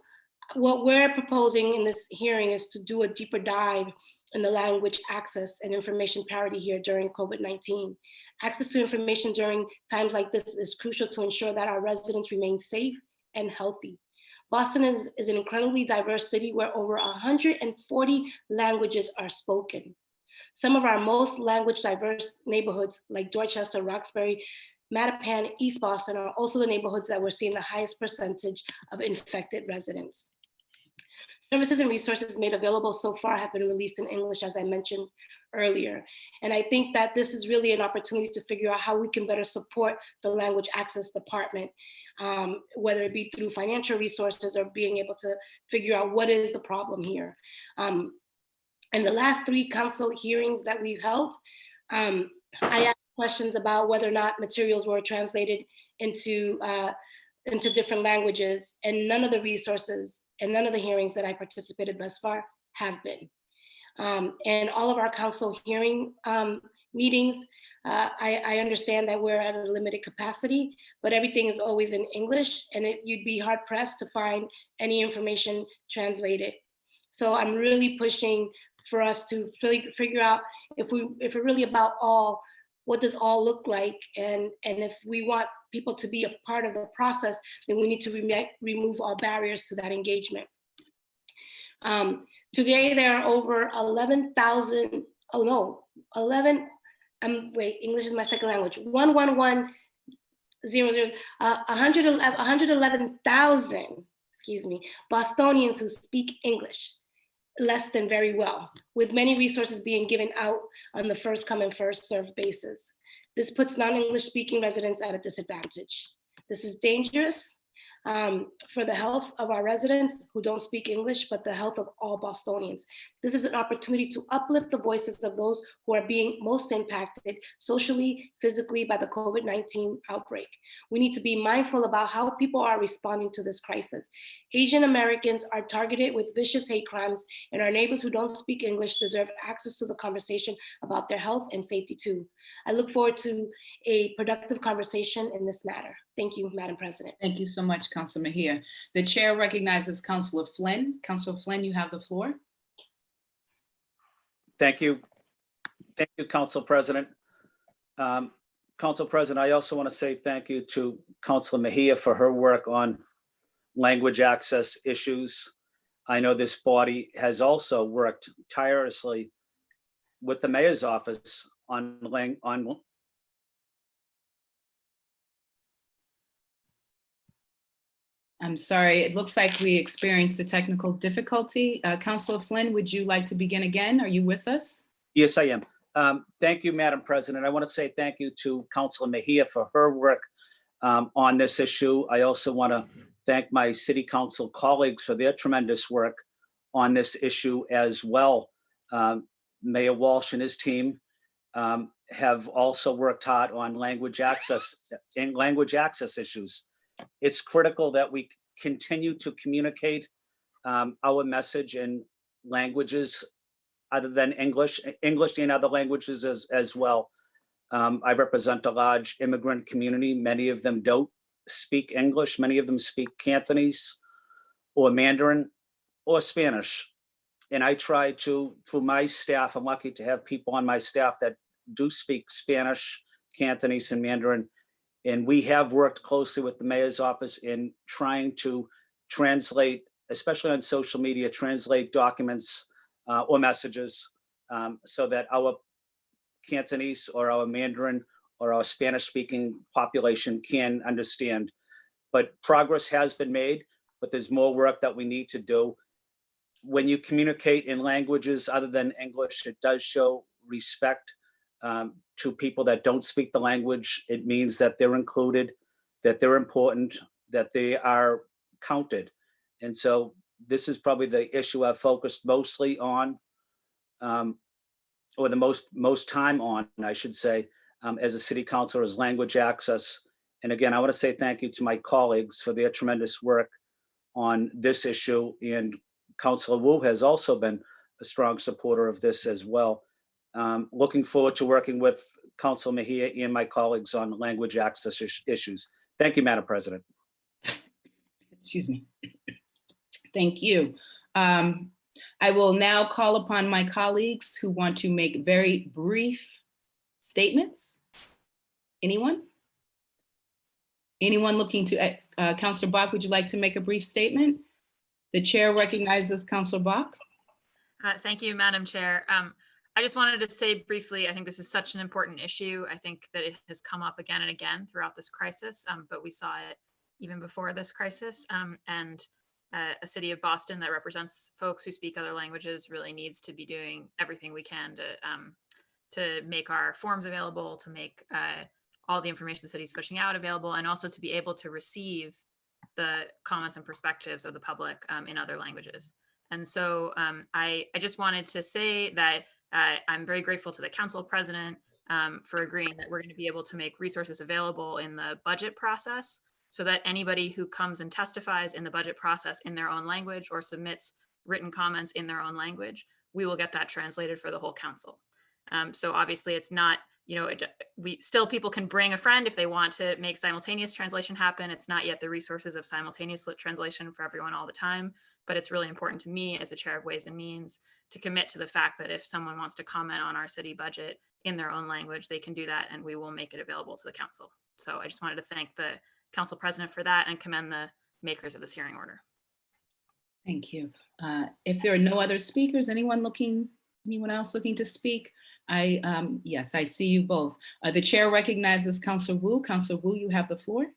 what we're proposing in this hearing is to do a deeper dive in the language access and information parity here during COVID-19. Access to information during times like this is crucial to ensure that our residents remain safe and healthy. Boston is an incredibly diverse city where over 140 languages are spoken. Some of our most language diverse neighborhoods like Dorchester, Roxbury, Mattapan, East Boston are also the neighborhoods that we're seeing the highest percentage of infected residents. Services and resources made available so far have been released in English, as I mentioned earlier. And I think that this is really an opportunity to figure out how we can better support the language access department, whether it be through financial resources or being able to figure out what is the problem here. In the last 3 council hearings that we've held, I asked questions about whether or not materials were translated into different languages, and none of the resources and none of the hearings that I participated thus far have been. And all of our council hearing meetings, I understand that we're at a limited capacity, but everything is always in English, and you'd be hard pressed to find any information translated. So I'm really pushing for us to figure out if we're really about all, what does all look like? And if we want people to be a part of the process, then we need to remove all barriers to that engagement. Today, there are over 11,000, wait, English is my second language, 111,000, excuse me, Bostonians who speak English less than very well, with many resources being given out on the first come and first served basis. This puts non-English speaking residents at a disadvantage. This is dangerous for the health of our residents who don't speak English, but the health of all Bostonians. This is an opportunity to uplift the voices of those who are being most impacted socially, physically by the COVID-19 outbreak. We need to be mindful about how people are responding to this crisis. Asian Americans are targeted with vicious hate crimes, and our neighbors who don't speak English deserve access to the conversation about their health and safety too. I look forward to a productive conversation in this matter. Thank you, Madam President. Thank you so much, Councilor Mejia. The chair recognizes Councilor Flynn. Councilor Flynn, you have the floor. Thank you. Thank you, Council President. Council President, I also want to say thank you to Councilor Mejia for her work on language access issues. I know this body has also worked tirelessly with the mayor's office on I'm sorry, it looks like we experienced a technical difficulty. Councilor Flynn, would you like to begin again? Are you with us? Yes, I am. Thank you, Madam President. I want to say thank you to Councilor Mejia for her work on this issue. I also want to thank my city council colleagues for their tremendous work on this issue as well. Mayor Walsh and his team have also worked hard on language access issues. It's critical that we continue to communicate our message in languages other than English and other languages as well. I represent a large immigrant community. Many of them don't speak English. Many of them speak Cantonese or Mandarin or Spanish. And I try to, through my staff, I'm lucky to have people on my staff that do speak Spanish, Cantonese, and Mandarin. And we have worked closely with the mayor's office in trying to translate, especially on social media, translate documents or messages so that our Cantonese or our Mandarin or our Spanish-speaking population can understand. But progress has been made, but there's more work that we need to do. When you communicate in languages other than English, it does show respect to people that don't speak the language. It means that they're included, that they're important, that they are counted. And so this is probably the issue I've focused mostly on, or the most time on, I should say, as a city councilor, is language access. And again, I want to say thank you to my colleagues for their tremendous work on this issue. And Councilor Wu has also been a strong supporter of this as well. Looking forward to working with Councilor Mejia and my colleagues on language access issues. Thank you, Madam President. Excuse me. Thank you. I will now call upon my colleagues who want to make very brief statements. Anyone? Anyone looking to, Councilor Bach, would you like to make a brief statement? The chair recognizes Councilor Bach. Thank you, Madam Chair. I just wanted to say briefly, I think this is such an important issue. I think that it has come up again and again throughout this crisis, but we saw it even before this crisis. And a city of Boston that represents folks who speak other languages really needs to be doing everything we can to make our forms available, to make all the information the city's pushing out available, and also to be able to receive the comments and perspectives of the public in other languages. And so I just wanted to say that I'm very grateful to the council president for agreeing that we're going to be able to make resources available in the budget process, so that anybody who comes and testifies in the budget process in their own language or submits written comments in their own language, we will get that translated for the whole council. So obviously it's not, people can bring a friend if they want to make simultaneous translation happen. It's not yet the resources of simultaneous translation for everyone all the time, but it's really important to me as the chair of Ways and Means to commit to the fact that if someone wants to comment on our city budget in their own language, they can do that and we will make it available to the council. So I just wanted to thank the council president for that and commend the makers of this hearing order. Thank you. If there are no other speakers, anyone else looking to speak? Yes, I see you both. The chair recognizes Councilor Wu. Councilor Wu, you have the floor.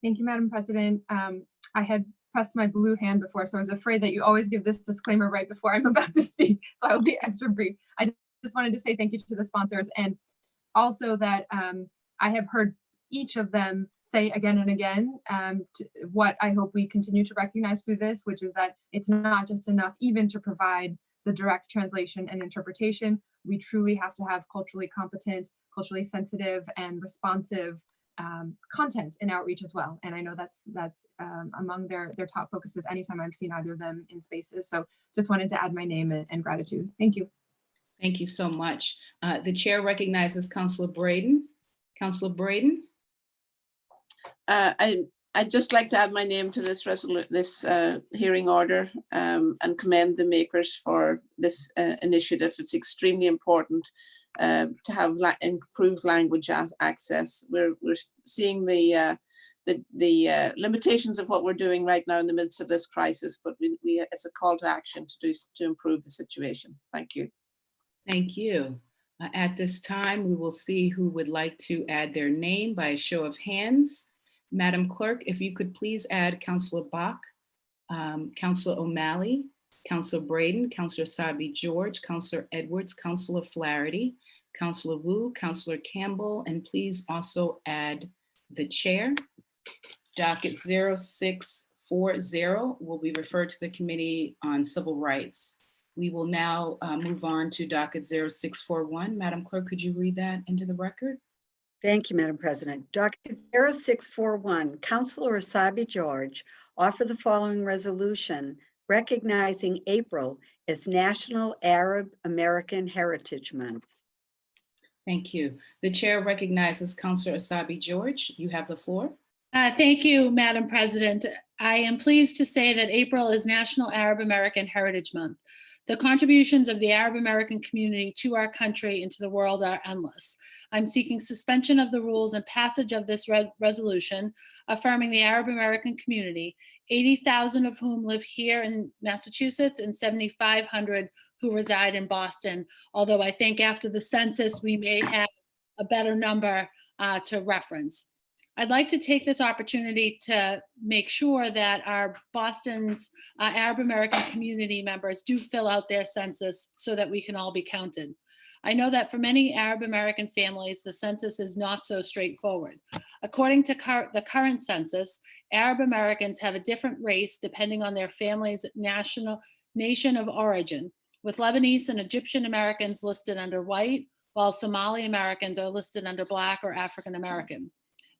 Thank you, Madam President. I had pressed my blue hand before, so I was afraid that you always give this disclaimer right before I'm about to speak. So I will be extra brief. I just wanted to say thank you to the sponsors, and also that I have heard each of them say again and again what I hope we continue to recognize through this, which is that it's not just enough even to provide the direct translation and interpretation. We truly have to have culturally competent, culturally sensitive, and responsive content in outreach as well. And I know that's among their top focuses anytime I've seen either of them in spaces. So just wanted to add my name and gratitude. Thank you. Thank you so much. The chair recognizes Councilor Braden. Councilor Braden. I'd just like to add my name to this hearing order and commend the makers for this initiative. It's extremely important to have improved language access. We're seeing the limitations of what we're doing right now in the midst of this crisis, but it's a call to action to improve the situation. Thank you. Thank you. At this time, we will see who would like to add their name by a show of hands. Madam Clerk, if you could please add Councilor Bach, Councilor O'Malley, Councilor Braden, Councilor Sabi George, Councilor Edwards, Councilor Flaherty, Councilor Wu, Councilor Campbell, and please also add the chair. Docket 0640 will be referred to the Committee on Civil Rights. We will now move on to docket 0641. Madam Clerk, could you read that into the record? Thank you, Madam President. Docket 0641, Councilor Asabi George offer the following resolution recognizing April as National Arab American Heritage Month. Thank you. The chair recognizes Councilor Asabi George. You have the floor. Thank you, Madam President. I am pleased to say that April is National Arab American Heritage Month. The contributions of the Arab American community to our country and to the world are endless. I'm seeking suspension of the rules and passage of this resolution, affirming the Arab American community, 80,000 of whom live here in Massachusetts and 7,500 who reside in Boston. Although I think after the census, we may have a better number to reference. I'd like to take this opportunity to make sure that our Boston's Arab American community members do fill out their census so that we can all be counted. I know that for many Arab American families, the census is not so straightforward. According to the current census, Arab Americans have a different race depending on their family's nation of origin, with Lebanese and Egyptian Americans listed under white, while Somali Americans are listed under Black or African American.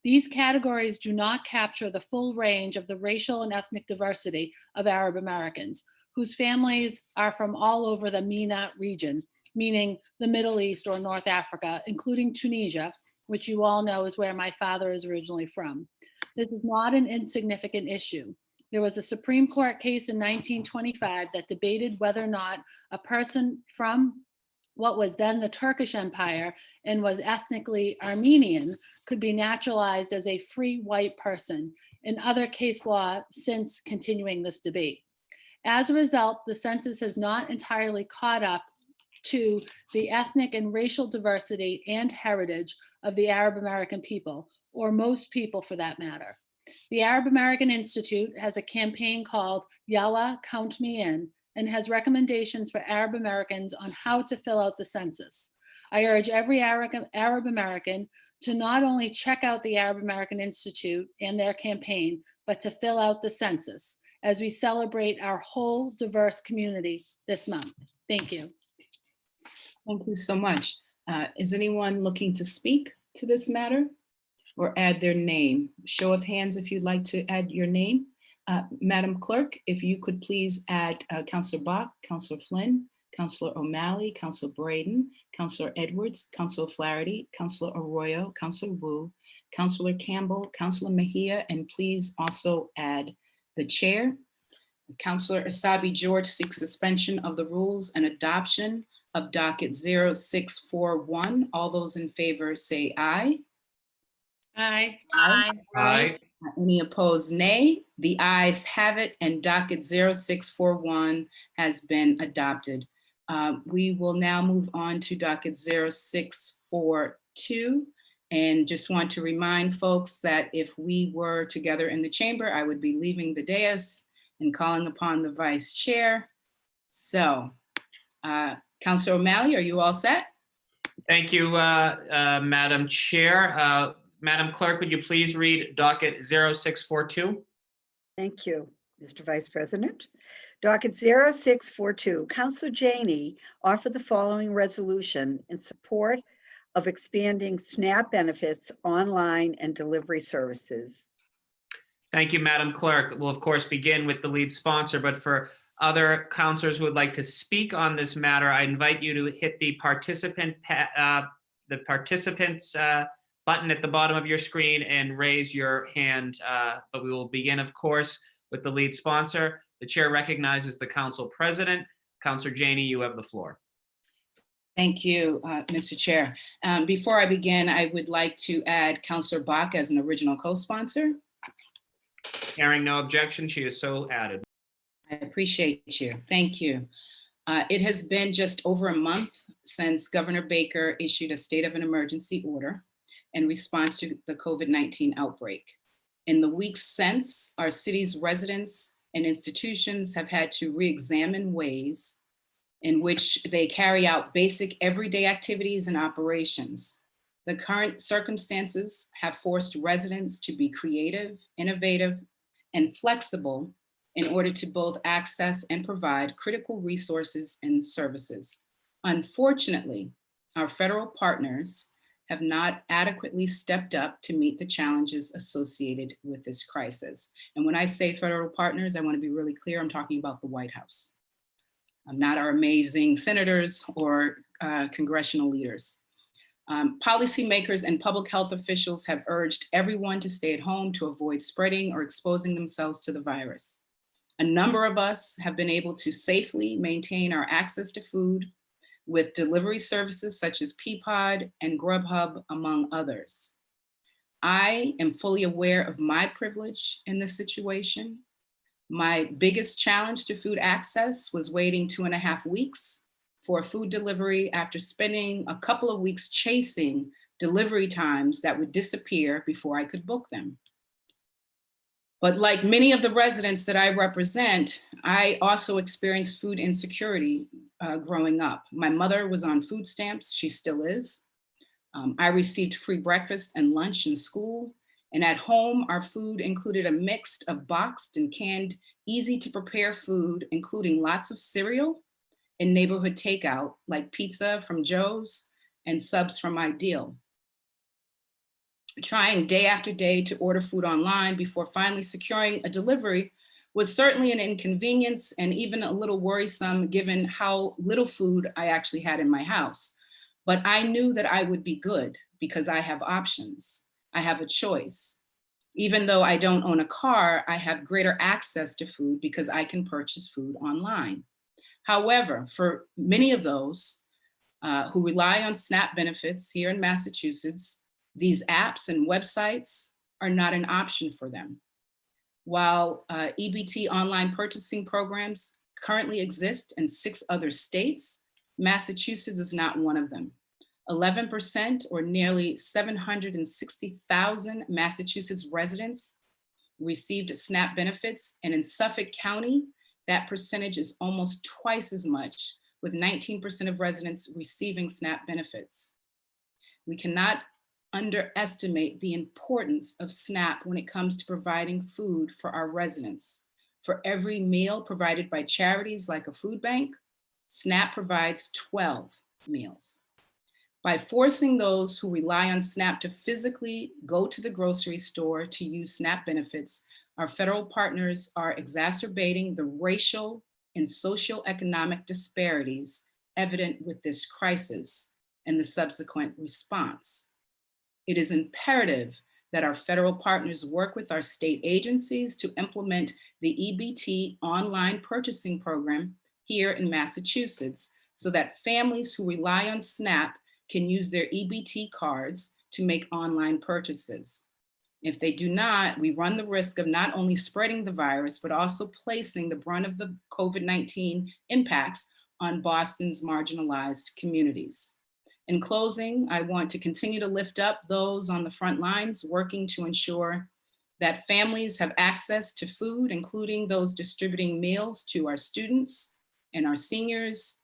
These categories do not capture the full range of the racial and ethnic diversity of Arab Americans, whose families are from all over the MENA region, meaning the Middle East or North Africa, including Tunisia, which you all know is where my father is originally from. This is not an insignificant issue. There was a Supreme Court case in 1925 that debated whether or not a person from what was then the Turkish Empire and was ethnically Armenian could be naturalized as a free white person, and other case law since continuing this debate. As a result, the census has not entirely caught up to the ethnic and racial diversity and heritage of the Arab American people, or most people for that matter. The Arab American Institute has a campaign called Yalla, Count Me In, and has recommendations for Arab Americans on how to fill out the census. I urge every Arab American to not only check out the Arab American Institute and their campaign, but to fill out the census as we celebrate our whole diverse community this month. Thank you. Thank you so much. Is anyone looking to speak to this matter or add their name? Show of hands if you'd like to add your name. Madam Clerk, if you could please add Councilor Bach, Councilor Flynn, Councilor O'Malley, Councilor Braden, Councilor Edwards, Councilor Flaherty, Councilor Arroyo, Councilor Wu, Councilor Campbell, Councilor Mejia, and please also add the chair. Councilor Asabi George seeks suspension of the rules and adoption of docket 0641. All those in favor say aye. Aye. Aye. Aye. Any opposed, nay? The ayes have it, and docket 0641 has been adopted. We will now move on to docket 0642. And just want to remind folks that if we were together in the chamber, I would be leaving the dais and calling upon the vice chair. So, Councilor O'Malley, are you all set? Thank you, Madam Chair. Madam Clerk, would you please read docket 0642? Thank you, Mr. Vice President. Docket 0642, Councilor Janey offered the following resolution in support of expanding SNAP benefits online and delivery services. Thank you, Madam Clerk. We'll of course begin with the lead sponsor, but for other councilors who would like to speak on this matter, I invite you to hit the participants button at the bottom of your screen and raise your hand. But we will begin, of course, with the lead sponsor. The chair recognizes the council president. Councilor Janey, you have the floor. Thank you, Mr. Chair. Before I begin, I would like to add Councilor Bach as an original co-sponsor. Hearing no objection, she is so added. I appreciate you. Thank you. It has been just over a month since Governor Baker issued a state of an emergency order in response to the COVID-19 outbreak. In the weeks since, our city's residents and institutions have had to re-examine ways in which they carry out basic everyday activities and operations. The current circumstances have forced residents to be creative, innovative, and flexible in order to both access and provide critical resources and services. Unfortunately, our federal partners have not adequately stepped up to meet the challenges associated with this crisis. And when I say federal partners, I want to be really clear, I'm talking about the White House. Not our amazing senators or congressional leaders. Policymakers and public health officials have urged everyone to stay at home to avoid spreading or exposing themselves to the virus. A number of us have been able to safely maintain our access to food with delivery services such as Peapod and Grubhub, among others. I am fully aware of my privilege in this situation. My biggest challenge to food access was waiting 2.5 weeks for food delivery after spending a couple of weeks chasing delivery times that would disappear before I could book them. But like many of the residents that I represent, I also experienced food insecurity growing up. My mother was on food stamps, she still is. I received free breakfast and lunch in school. And at home, our food included a mix of boxed and canned, easy to prepare food, including lots of cereal and neighborhood takeout, like pizza from Joe's and subs from Ideal. Trying day after day to order food online before finally securing a delivery was certainly an inconvenience and even a little worrisome given how little food I actually had in my house. But I knew that I would be good because I have options. I have a choice. Even though I don't own a car, I have greater access to food because I can purchase food online. However, for many of those who rely on SNAP benefits here in Massachusetts, these apps and websites are not an option for them. While EBT online purchasing programs currently exist in 6 other states, Massachusetts is not one of them. 11%, or nearly 760,000 Massachusetts residents received SNAP benefits, and in Suffolk County, that percentage is almost twice as much, with 19% of residents receiving SNAP benefits. We cannot underestimate the importance of SNAP when it comes to providing food for our residents. For every meal provided by charities like a food bank, SNAP provides 12 meals. By forcing those who rely on SNAP to physically go to the grocery store to use SNAP benefits, our federal partners are exacerbating the racial and socioeconomic disparities evident with this crisis and the subsequent response. It is imperative that our federal partners work with our state agencies to implement the EBT online purchasing program here in Massachusetts so that families who rely on SNAP can use their EBT cards to make online purchases. If they do not, we run the risk of not only spreading the virus, but also placing the brunt of the COVID-19 impacts on Boston's marginalized communities. In closing, I want to continue to lift up those on the front lines working to ensure that families have access to food, including those distributing meals to our students and our seniors.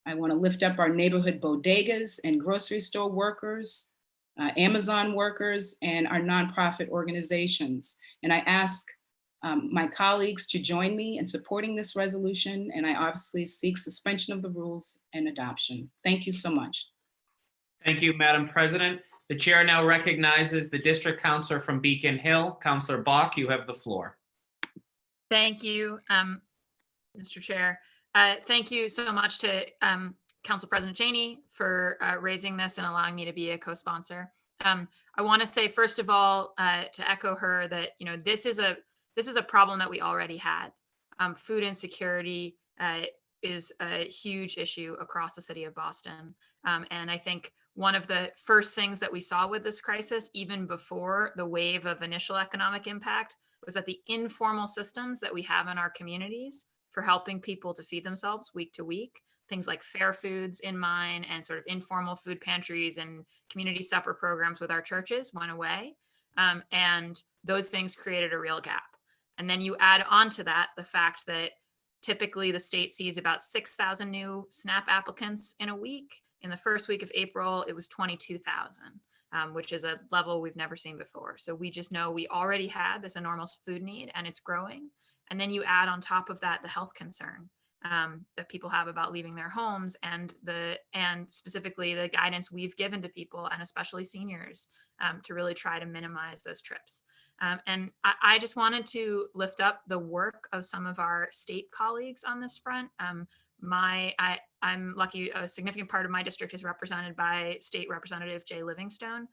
I want to lift up our neighborhood bodegas and grocery store workers, Amazon workers, and our nonprofit organizations. And I ask my colleagues to join me in supporting this resolution, and I obviously seek suspension of the rules and adoption. Thank you so much. Thank you, Madam President. The chair now recognizes the district counselor from Beacon Hill, Counselor Bach. You have the floor. Thank you, Mr. Chair. Thank you so much to Council President Janey for raising this and allowing me to be a co-sponsor. I want to say, first of all, to echo her that this is a problem that we already had. Food insecurity is a huge issue across the city of Boston, and I think one of the first things that we saw with this crisis, even before the wave of initial economic impact, was that the informal systems that we have in our communities for helping people to feed themselves week to week, things like Fair Foods in mine and sort of informal food pantries and community supper programs with our churches went away. And those things created a real gap. And then you add on to that the fact that typically the state sees about 6,000 new SNAP applicants in a week. In the first week of April, it was 22,000, which is a level we've never seen before. So we just know we already had this enormous food need and it's growing. And then you add on top of that the health concern that people have about leaving their homes, and specifically the guidance we've given to people, and especially seniors, to really try to minimize those trips. And I just wanted to lift up the work of some of our state colleagues on this front. I'm lucky a significant part of my district is represented by State Representative Jay Livingstone.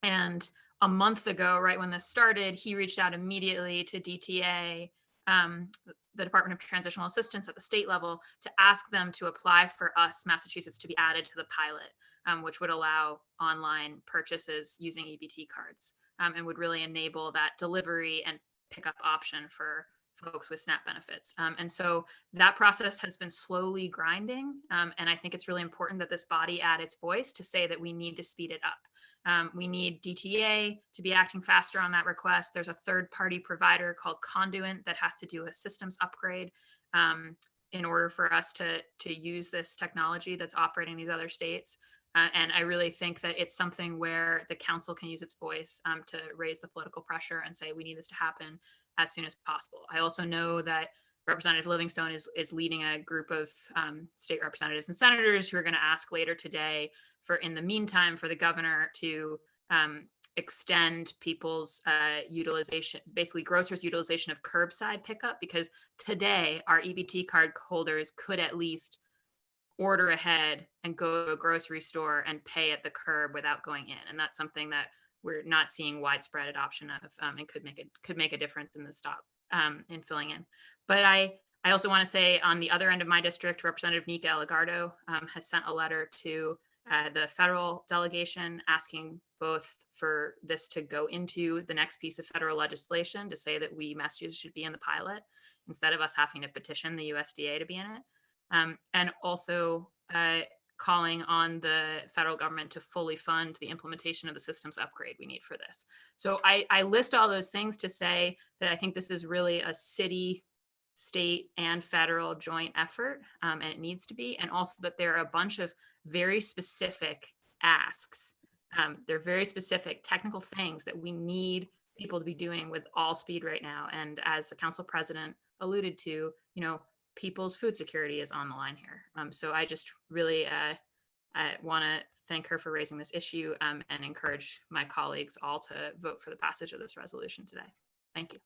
And a month ago, right when this started, he reached out immediately to DTA, the Department of Transitional Assistance at the state level, to ask them to apply for us, Massachusetts, to be added to the pilot, which would allow online purchases using EBT cards, and would really enable that delivery and pickup option for folks with SNAP benefits. And so that process has been slowly grinding. And I think it's really important that this body add its voice to say that we need to speed it up. We need DTA to be acting faster on that request. There's a third-party provider called Conduent that has to do a systems upgrade in order for us to use this technology that's operating in these other states. And I really think that it's something where the council can use its voice to raise the political pressure and say, we need this to happen as soon as possible. I also know that Representative Livingstone is leading a group of state representatives and senators who are going to ask later today for, in the meantime, for the governor to extend people's utilization, basically grocers' utilization of curbside pickup, because today our EBT card holders could at least order ahead and go to a grocery store and pay at the curb without going in. And that's something that we're not seeing widespread adoption of, and could make a difference in the stop in filling in. But I also want to say, on the other end of my district, Representative Nika Elagardo has sent a letter to the federal delegation asking both for this to go into the next piece of federal legislation to say that we, Massachusetts, should be in the pilot instead of us having to petition the USDA to be in it. And also calling on the federal government to fully fund the implementation of the systems upgrade we need for this. So I list all those things to say that I think this is really a city, state, and federal joint effort, and it needs to be, and also that there are a bunch of very specific asks. They're very specific technical things that we need people to be doing with all speed right now. And as the council president alluded to, people's food security is on the line here. So I just really want to thank her for raising this issue, and encourage my colleagues all to vote for the passage of this resolution today. Thank you.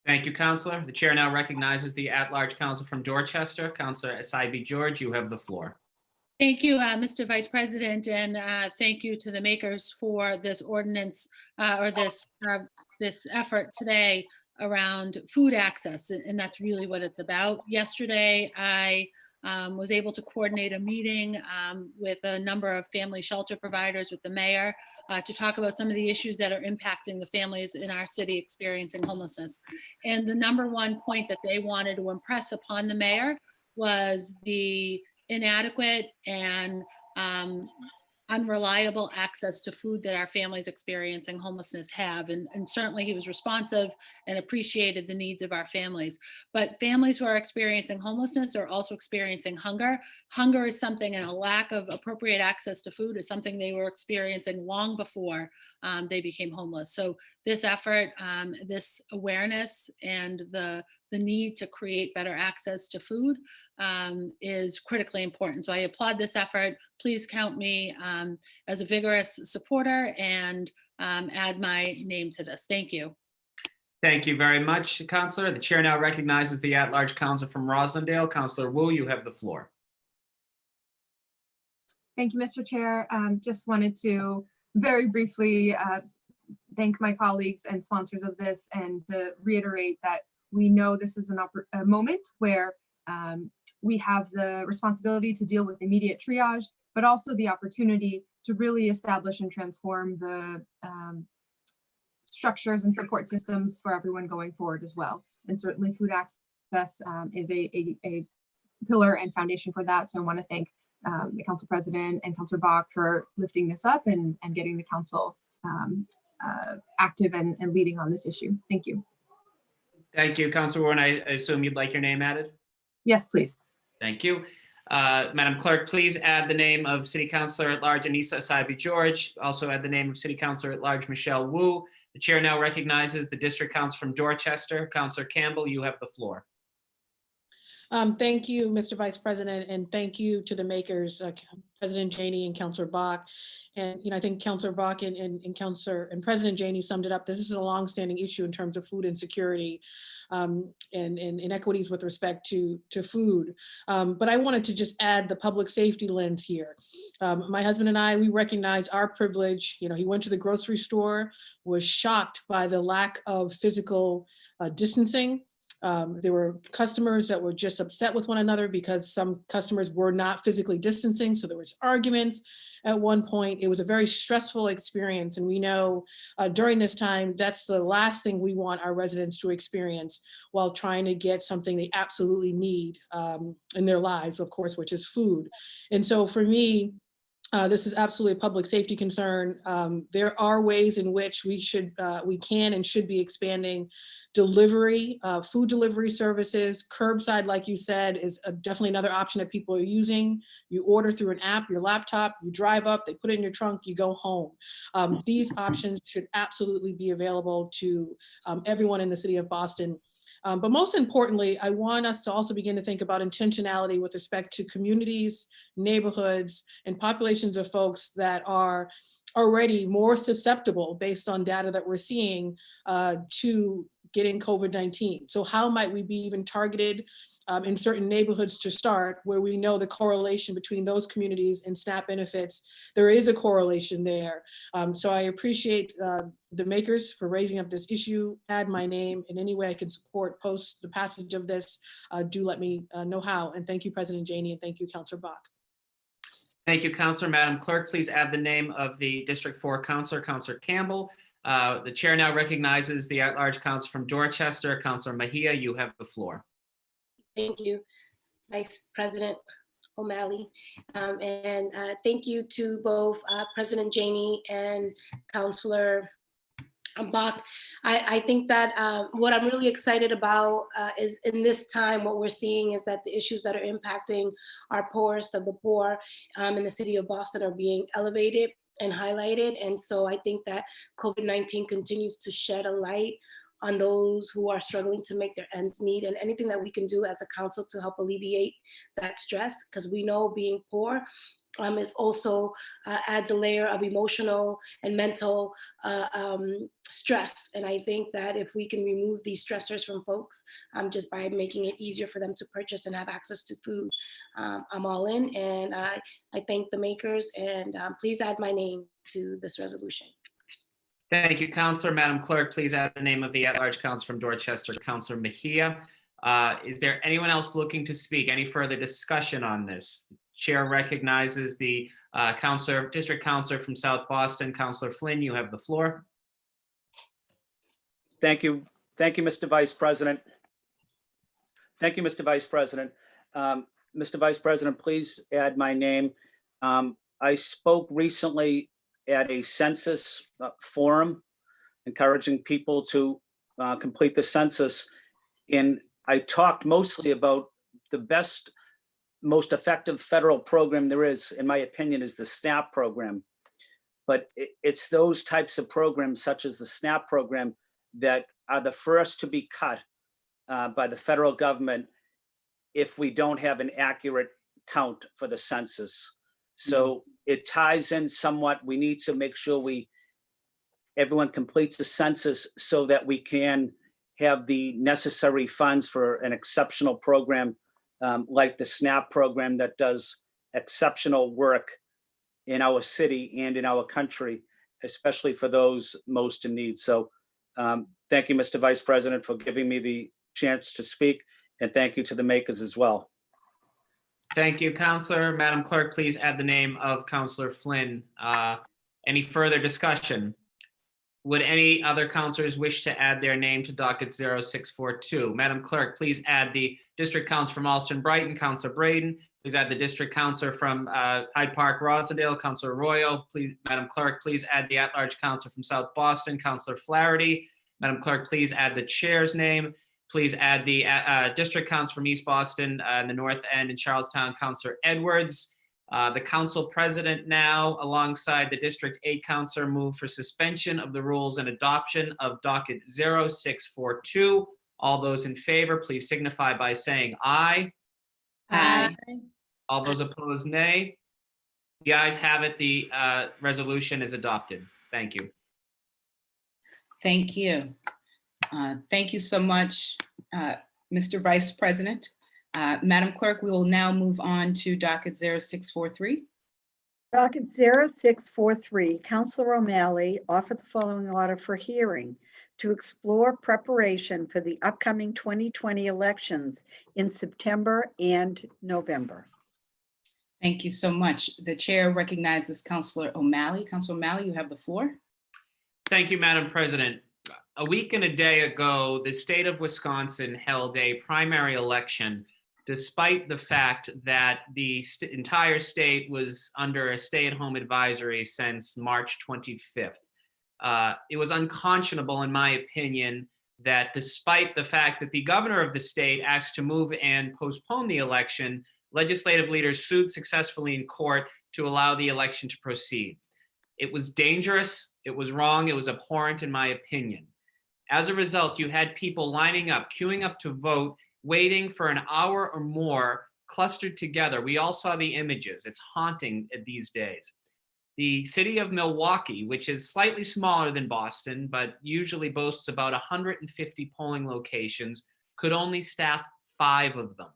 Thank you, Councilor. The chair now recognizes the at-large council from Dorchester, Councilor Asaibi George. You have the floor. Thank you, Mr. Vice President, and thank you to the makers for this ordinance or this effort today around food access, and that's really what it's about. Yesterday, I was able to coordinate a meeting with a number of family shelter providers with the mayor to talk about some of the issues that are impacting the families in our city experiencing homelessness. And the number one point that they wanted to impress upon the mayor was the inadequate and unreliable access to food that our families experiencing homelessness have. And certainly he was responsive and appreciated the needs of our families. But families who are experiencing homelessness are also experiencing hunger. Hunger is something, and a lack of appropriate access to food is something they were experiencing long before they became homeless. So this effort, this awareness, and the need to create better access to food is critically important. So I applaud this effort. Please count me as a vigorous supporter and add my name to this. Thank you. Thank you very much, Councilor. The chair now recognizes the at-large council from Roslindale. Councilor Wu, you have the floor. Thank you, Mr. Chair. Just wanted to very briefly thank my colleagues and sponsors of this, and to reiterate that we know this is a moment where we have the responsibility to deal with immediate triage, but also the opportunity to really establish and transform the structures and support systems for everyone going forward as well. And certainly food access is a pillar and foundation for that. So I want to thank the council president and Councilor Bach for lifting this up and getting the council active and leading on this issue. Thank you. Thank you, Councilor Warren. I assume you'd like your name added? Yes, please. Thank you. Madam Clerk, please add the name of City Councilor at Large Anissa Asaibi George. Also add the name of City Councilor at Large Michelle Wu. The chair now recognizes the District Council from Dorchester. Councilor Campbell, you have the floor. Thank you, Mr. Vice President, and thank you to the makers, President Janey and Councilor Bach. And I think Councilor Bach and President Janey summed it up. This is a longstanding issue in terms of food insecurity and inequities with respect to food. But I wanted to just add the public safety lens here. My husband and I, we recognize our privilege. He went to the grocery store, was shocked by the lack of physical distancing. There were customers that were just upset with one another because some customers were not physically distancing. So there was arguments at one point. It was a very stressful experience. And we know during this time, that's the last thing we want our residents to experience while trying to get something they absolutely need in their lives, of course, which is food. And so for me, this is absolutely a public safety concern. There are ways in which we can and should be expanding delivery, food delivery services. Curbside, like you said, is definitely another option that people are using. You order through an app, your laptop, you drive up, they put it in your trunk, you go home. These options should absolutely be available to everyone in the city of Boston. But most importantly, I want us to also begin to think about intentionality with respect to communities, neighborhoods, and populations of folks that are already more susceptible based on data that we're seeing to getting COVID-19. So how might we be even targeted in certain neighborhoods to start, where we know the correlation between those communities and SNAP benefits? There is a correlation there. So I appreciate the makers for raising up this issue. Add my name in any way I can support post the passage of this. Do let me know how. And thank you, President Janey, and thank you, Councilor Bach. Thank you, Councilor. Madam Clerk, please add the name of the District 4 Councilor, Councilor Campbell. The chair now recognizes the at-large council from Dorchester, Councilor Mejia. You have the floor. Thank you, Vice President O'Malley. And thank you to both President Janey and Councilor Bach. I think that what I'm really excited about is in this time, what we're seeing is that the issues that are impacting our poorest of the poor in the city of Boston are being elevated and highlighted. And so I think that COVID-19 continues to shed a light on those who are struggling to make their ends meet, and anything that we can do as a council to help alleviate that stress, because we know being poor is also adds a layer of emotional and mental stress. And I think that if we can remove these stressors from folks just by making it easier for them to purchase and have access to food, I'm all in. And I thank the makers, and please add my name to this resolution. Thank you, Councilor. Madam Clerk, please add the name of the at-large council from Dorchester, Councilor Mejia. Is there anyone else looking to speak? Any further discussion on this? Chair recognizes the District Councilor from South Boston, Councilor Flynn. You have the floor. Thank you. Thank you, Mr. Vice President. Thank you, Mr. Vice President. Mr. Vice President, please add my name. I spoke recently at a census forum, encouraging people to complete the census. And I talked mostly about the best, most effective federal program there is, in my opinion, is the SNAP program. But it's those types of programs, such as the SNAP program, that are the first to be cut by the federal government if we don't have an accurate count for the census. So it ties in somewhat. We need to make sure everyone completes the census so that we can have the necessary funds for an exceptional program like the SNAP program that does exceptional work in our city and in our country, especially for those most in need. So thank you, Mr. Vice President, for giving me the chance to speak, and thank you to the makers as well. Thank you, Councilor. Madam Clerk, please add the name of Councilor Flynn. Any further discussion? Would any other councilors wish to add their name to docket 0642? Madam Clerk, please add the District Council from Alston Brighton, Councilor Braden, Please add the district counselor from Hyde Park, Rosedale, Counselor Arroyo. Please, Madam Clerk, please add the at-large counselor from South Boston, Counselor Flaherty. Madam Clerk, please add the chair's name. Please add the district counselor from East Boston in the North End in Charlestown, Counselor Edwards. The council president now, alongside the District 8 counselor, move for suspension of the rules and adoption of docket 0642. All those in favor, please signify by saying aye. Aye. All those opposed, nay. The ayes have it. The resolution is adopted. Thank you. Thank you. Thank you so much, Mr. Vice President. Madam Clerk, we will now move on to docket 0643. Docket 0643, Counselor O'Malley offered the following order for hearing to explore preparation for the upcoming 2020 elections in September and November. Thank you so much. The chair recognizes Counselor O'Malley. Counselor O'Malley, you have the floor. Thank you, Madam President. A week and a day ago, the state of Wisconsin held a primary election despite the fact that the entire state was under a stay-at-home advisory since March 25th. It was unconscionable, in my opinion, that despite the fact that the governor of the state asked to move and postpone the election, legislative leaders sued successfully in court to allow the election to proceed. It was dangerous, it was wrong, it was abhorrent, in my opinion. As a result, you had people lining up, queuing up to vote, waiting for an hour or more, clustered together. We all saw the images. It's haunting these days. The city of Milwaukee, which is slightly smaller than Boston, but usually boasts about 150 polling locations, could only staff 5 of them.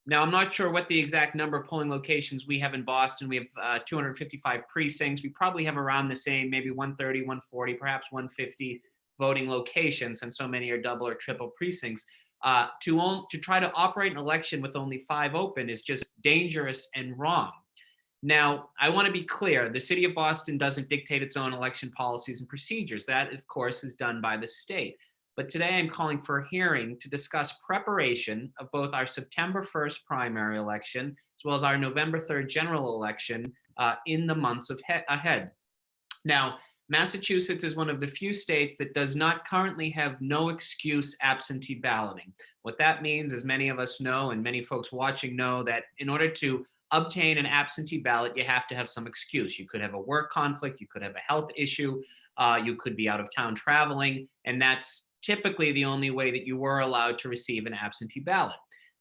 Now, I'm not sure what the exact number of polling locations we have in Boston. We have 255 precincts. We probably have around the same, maybe 130, 140, perhaps 150 voting locations, and so many are double or triple precincts. To try to operate an election with only 5 open is just dangerous and wrong. Now, I want to be clear, the city of Boston doesn't dictate its own election policies and procedures. That, of course, is done by the state. But today I'm calling for a hearing to discuss preparation of both our September 1st primary election, as well as our November 3rd general election in the months ahead. Now, Massachusetts is one of the few states that does not currently have no excuse absentee balloting. What that means, as many of us know, and many folks watching know, that in order to obtain an absentee ballot, you have to have some excuse. You could have a work conflict, you could have a health issue, you could be out of town traveling, and that's typically the only way that you were allowed to receive an absentee ballot.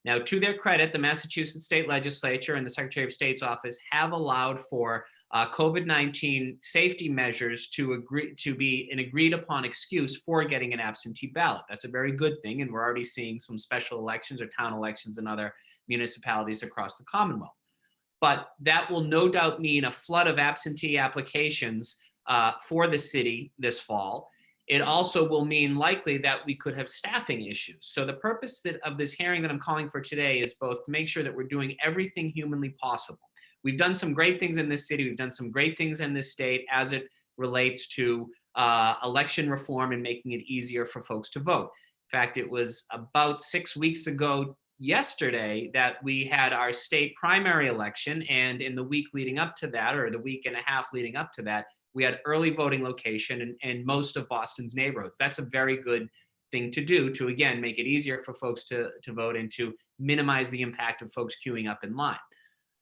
Now, to their credit, the Massachusetts State Legislature and the Secretary of State's office have allowed for COVID-19 safety measures to be an agreed upon excuse for getting an absentee ballot. That's a very good thing, and we're already seeing some special elections or town elections in other municipalities across the Commonwealth. But that will no doubt mean a flood of absentee applications for the city this fall. It also will mean likely that we could have staffing issues. So the purpose of this hearing that I'm calling for today is both to make sure that we're doing everything humanly possible. We've done some great things in this city. We've done some great things in this state as it relates to election reform and making it easier for folks to vote. In fact, it was about 6 weeks ago yesterday that we had our state primary election. And in the week leading up to that, or the week and a half leading up to that, we had early voting location in most of Boston's neighborhoods. That's a very good thing to do to, again, make it easier for folks to vote and to minimize the impact of folks queuing up in line.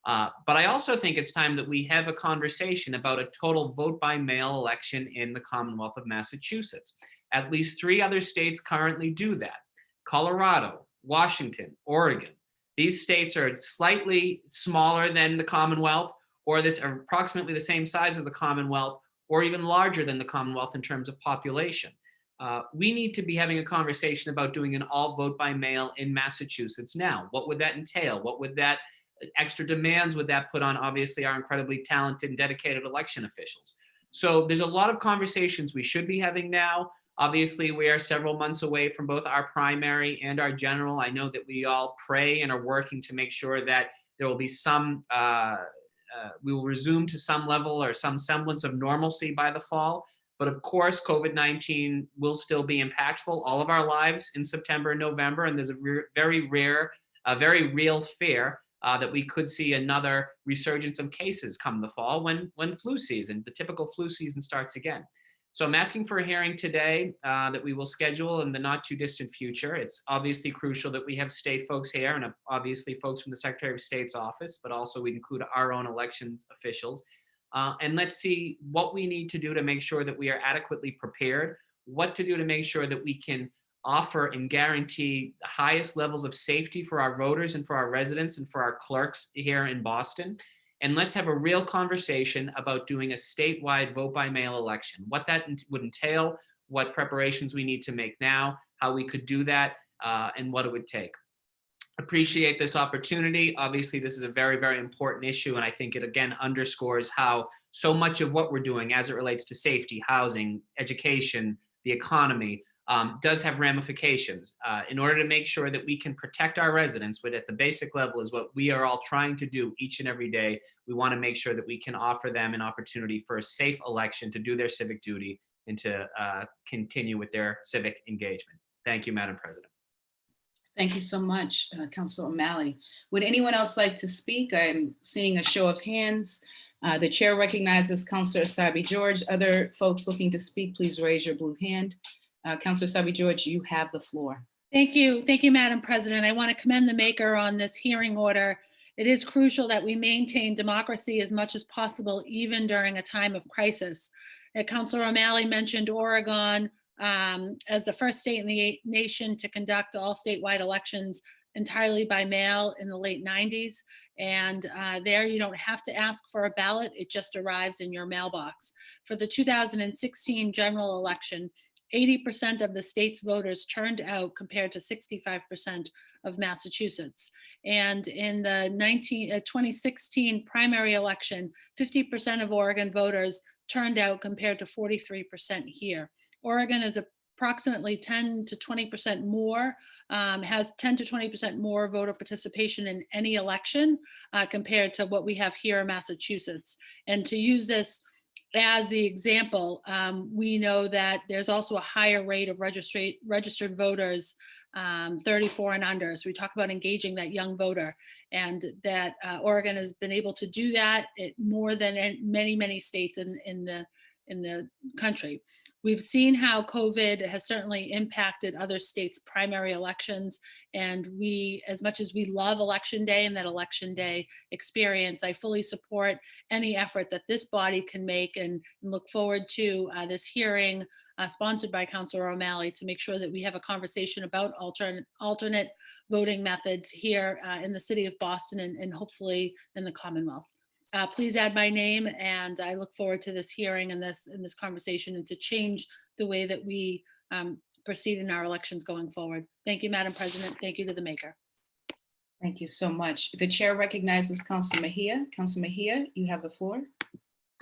But I also think it's time that we have a conversation about a total vote by mail election in the Commonwealth of Massachusetts. At least 3 other states currently do that: Colorado, Washington, Oregon. These states are slightly smaller than the Commonwealth, or are approximately the same size of the Commonwealth, or even larger than the Commonwealth in terms of population. We need to be having a conversation about doing an all vote by mail in Massachusetts now. What would that entail? What would that extra demands would that put on, obviously, our incredibly talented and dedicated election officials? So there's a lot of conversations we should be having now. Obviously, we are several months away from both our primary and our general. I know that we all pray and are working to make sure that there will be some, we will resume to some level or some semblance of normalcy by the fall. But of course, COVID-19 will still be impactful all of our lives in September and November. And there's a very real fear that we could see another resurgence of cases come the fall when flu season, the typical flu season, starts again. So I'm asking for a hearing today that we will schedule in the not too distant future. It's obviously crucial that we have state folks here and obviously folks from the Secretary of State's office, but also we include our own elections officials. And let's see what we need to do to make sure that we are adequately prepared, what to do to make sure that we can offer and guarantee the highest levels of safety for our voters and for our residents and for our clerks here in Boston. And let's have a real conversation about doing a statewide vote by mail election, what that would entail, what preparations we need to make now, how we could do that, and what it would take. Appreciate this opportunity. Obviously, this is a very, very important issue, and I think it again underscores how so much of what we're doing as it relates to safety, housing, education, the economy, does have ramifications. In order to make sure that we can protect our residents, which at the basic level is what we are all trying to do each and every day, we want to make sure that we can offer them an opportunity for a safe election to do their civic duty and to continue with their civic engagement. Thank you, Madam President. Thank you so much, Councilor O'Malley. Would anyone else like to speak? I'm seeing a show of hands. The chair recognizes Councilor Asabi-George. Other folks looking to speak, please raise your blue hand. Councilor Asabi-George, you have the floor. Thank you. Thank you, Madam President. I want to commend the maker on this hearing order. It is crucial that we maintain democracy as much as possible, even during a time of crisis. Councilor O'Malley mentioned Oregon as the first state in the nation to conduct all statewide elections entirely by mail in the late 90s. And there you don't have to ask for a ballot. It just arrives in your mailbox. For the 2016 general election, 80% of the state's voters turned out compared to 65% of Massachusetts. And in the 2016 primary election, 50% of Oregon voters turned out compared to 43% here. Oregon is approximately 10 to 20% more, has 10 to 20% more voter participation in any election compared to what we have here in Massachusetts. And to use this as the example, we know that there's also a higher rate of registered voters, 34 and under. So we talk about engaging that young voter, and that Oregon has been able to do that more than many, many states in the country. We've seen how COVID has certainly impacted other states' primary elections, and we, as much as we love Election Day and that Election Day experience, I fully support any effort that this body can make, and look forward to this hearing sponsored by Councilor O'Malley to make sure that we have a conversation about alternate voting methods here in the city of Boston and hopefully in the Commonwealth. Please add my name, and I look forward to this hearing and this conversation, and to change the way that we proceed in our elections going forward. Thank you, Madam President. Thank you to the maker. Thank you so much. The chair recognizes Councilor Mejia. Councilor Mejia, you have the floor.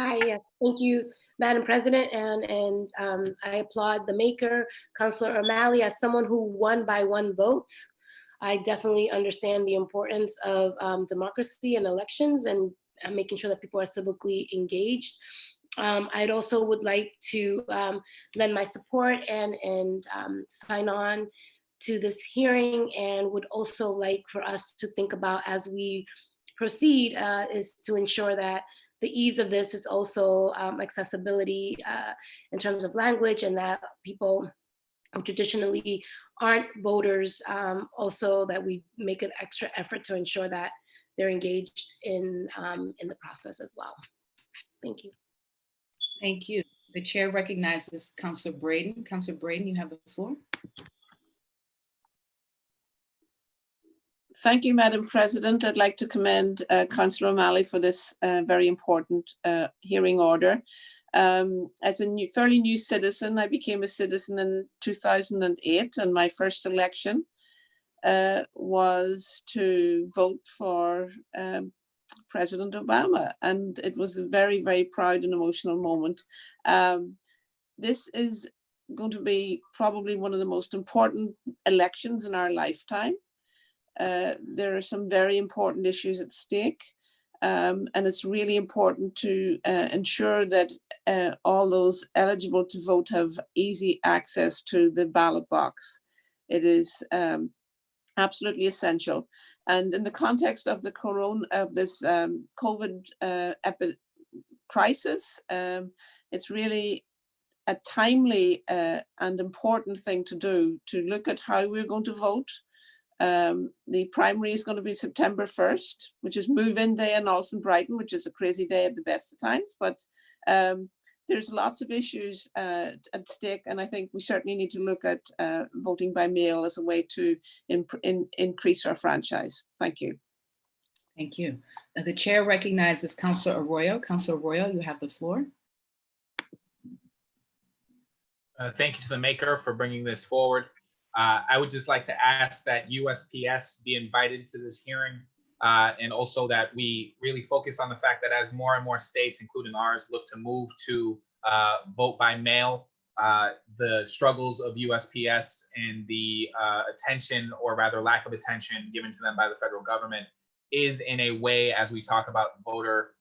Hi, yes, thank you, Madam President, and I applaud the maker, Councilor O'Malley. As someone who won by one vote, I definitely understand the importance of democracy and elections, and making sure that people are civically engaged. I'd also would like to lend my support and sign on to this hearing, and would also like for us to think about as we proceed is to ensure that the ease of this is also accessibility in terms of language, and that people who traditionally aren't voters, also that we make an extra effort to ensure that they're engaged in the process as well. Thank you. Thank you. The chair recognizes Councilor Braden. Councilor Braden, you have the floor. Thank you, Madam President. I'd like to commend Councillor O'Malley for this very important hearing order. As a fairly new citizen, I became a citizen in 2008, and my first election was to vote for President Obama, and it was a very, very proud and emotional moment. This is going to be probably one of the most important elections in our lifetime. There are some very important issues at stake, and it's really important to ensure that all those eligible to vote have easy access to the ballot box. It is absolutely essential. And in the context of the COVID crisis, it's really a timely and important thing to do, to look at how we're going to vote. The primary is going to be September 1st, which is move-in day in Alston Brighton, which is a crazy day at the best of times. But there's lots of issues at stake, and I think we certainly need to look at voting by mail as a way to increase our franchise. Thank you. Thank you. The chair recognizes Councillor Arroyo. Councillor Arroyo, you have the floor. Thank you to the maker for bringing this forward. I would just like to ask that USPS be invited to this hearing, and also that we really focus on the fact that as more and more states, including ours, look to move to vote by mail, the struggles of USPS and the attention, or rather lack of attention, given to them by the federal government is in a way, as we talk about voter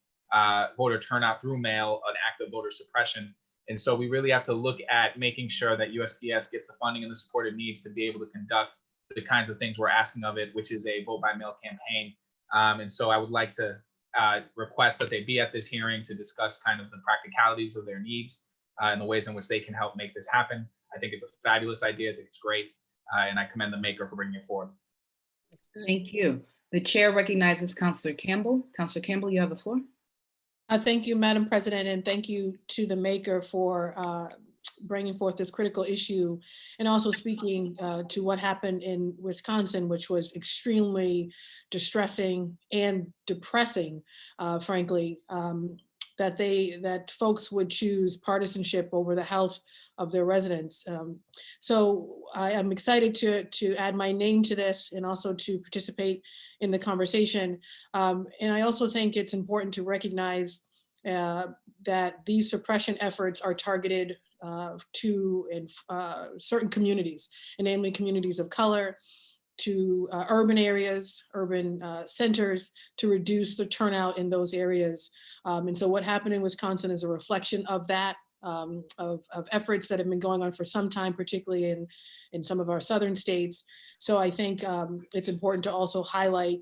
turnout through mail, an act of voter suppression. And so we really have to look at making sure that USPS gets the funding and the support it needs to be able to conduct the kinds of things we're asking of it, which is a vote by mail campaign. And so I would like to request that they be at this hearing to discuss kind of the practicalities of their needs and the ways in which they can help make this happen. I think it's a fabulous idea. I think it's great. And I commend the maker for bringing it forward. Thank you. The chair recognizes Councillor Campbell. Councillor Campbell, you have the floor. Thank you, Madam President, and thank you to the maker for bringing forth this critical issue, and also speaking to what happened in Wisconsin, which was extremely distressing and depressing, frankly, that folks would choose partisanship over the health of their residents. So I am excited to add my name to this and also to participate in the conversation. And I also think it's important to recognize that these suppression efforts are targeted to certain communities, and namely communities of color, to urban areas, urban centers, to reduce the turnout in those areas. And so what happened in Wisconsin is a reflection of that, of efforts that have been going on for some time, particularly in some of our southern states. So I think it's important to also highlight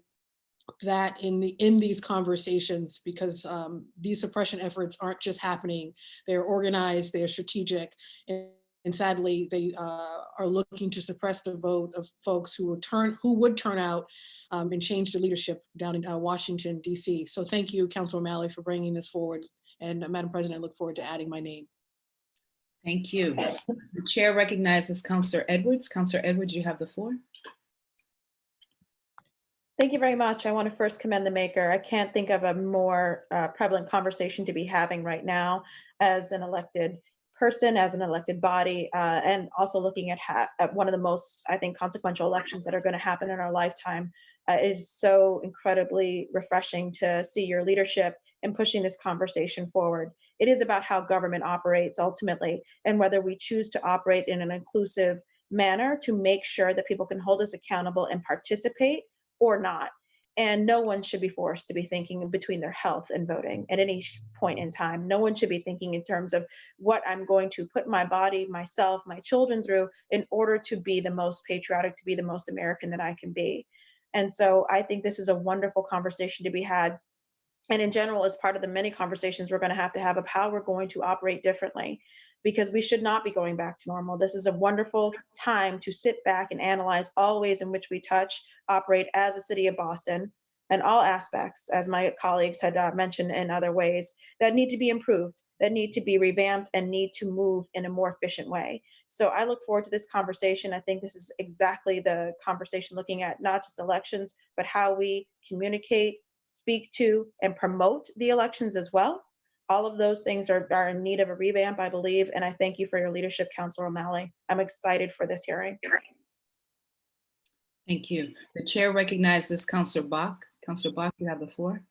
that in these conversations, because these suppression efforts aren't just happening, they're organized, they're strategic, and sadly, they are looking to suppress the vote of folks who would turn out and change the leadership down in Washington, D.C. So thank you, Councilor O'Malley, for bringing this forward. And Madam President, I look forward to adding my name. Thank you. The chair recognizes Councillor Edwards. Councillor Edwards, you have the floor. Thank you very much. I want to first commend the maker. I can't think of a more prevalent conversation to be having right now as an elected person, as an elected body, and also looking at one of the most, I think, consequential elections that are going to happen in our lifetime. It is so incredibly refreshing to see your leadership in pushing this conversation forward. It is about how government operates ultimately, and whether we choose to operate in an inclusive manner to make sure that people can hold us accountable and participate or not. And no one should be forced to be thinking between their health and voting at any point in time. No one should be thinking in terms of what I'm going to put my body, myself, my children through in order to be the most patriotic, to be the most American that I can be. And so I think this is a wonderful conversation to be had. And in general, as part of the many conversations we're going to have of how we're going to operate differently, because we should not be going back to normal. This is a wonderful time to sit back and analyze all ways in which we operate as a city of Boston, and all aspects, as my colleagues had mentioned in other ways, that need to be improved, that need to be revamped, and need to move in a more efficient way. So I look forward to this conversation. I think this is exactly the conversation looking at not just elections, but how we communicate, speak to, and promote the elections as well. All of those things are in need of a revamp, I believe, and I thank you for your leadership, Councilor O'Malley. I'm excited for this hearing. Thank you. The chair recognizes Councilor Bach. Councilor Bach, you have the floor.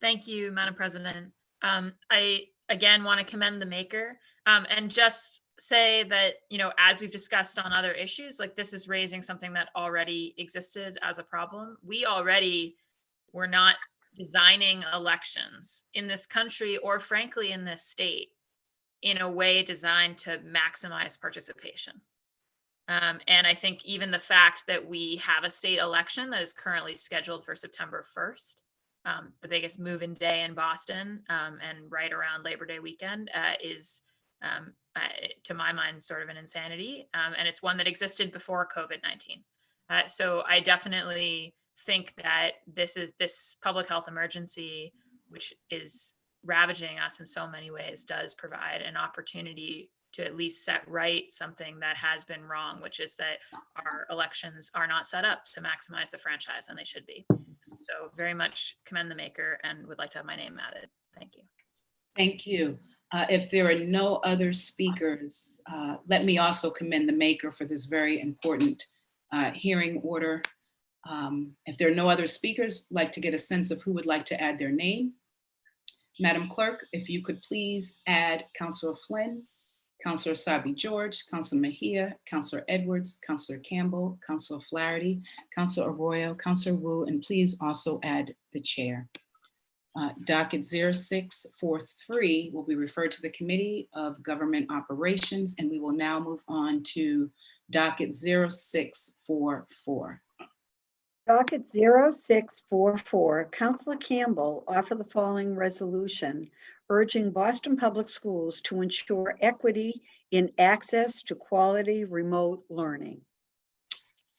Thank you, Madam President. I again want to commend the maker and just say that, as we've discussed on other issues, like this is raising something that already existed as a problem. We already were not designing elections in this country, or frankly in this state, in a way designed to maximize participation. And I think even the fact that we have a state election that is currently scheduled for September 1st, the biggest move-in day in Boston, and right around Labor Day weekend, is, to my mind, sort of an insanity. And it's one that existed before COVID-19. So I definitely think that this public health emergency, which is ravaging us in so many ways, does provide an opportunity to at least set right something that has been wrong, which is that our elections are not set up to maximize the franchise, and they should be. So very much commend the maker and would like to have my name added. Thank you. Thank you. If there are no other speakers, let me also commend the maker for this very important hearing order. If there are no other speakers, I'd like to get a sense of who would like to add their name. Madam Clerk, if you could please add Councilor Flynn, Councilor Asabi George, Councilor Mejia, Councilor Edwards, Councilor Campbell, Councilor Flaherty, Councilor Arroyo, Councilor Wu, and please also add the chair. Docket 0643 will be referred to the Committee of Government Operations, and we will now move on to docket 0644. Docket 0644, Councilor Campbell offer the following resolution urging Boston Public Schools to ensure equity in access to quality remote learning.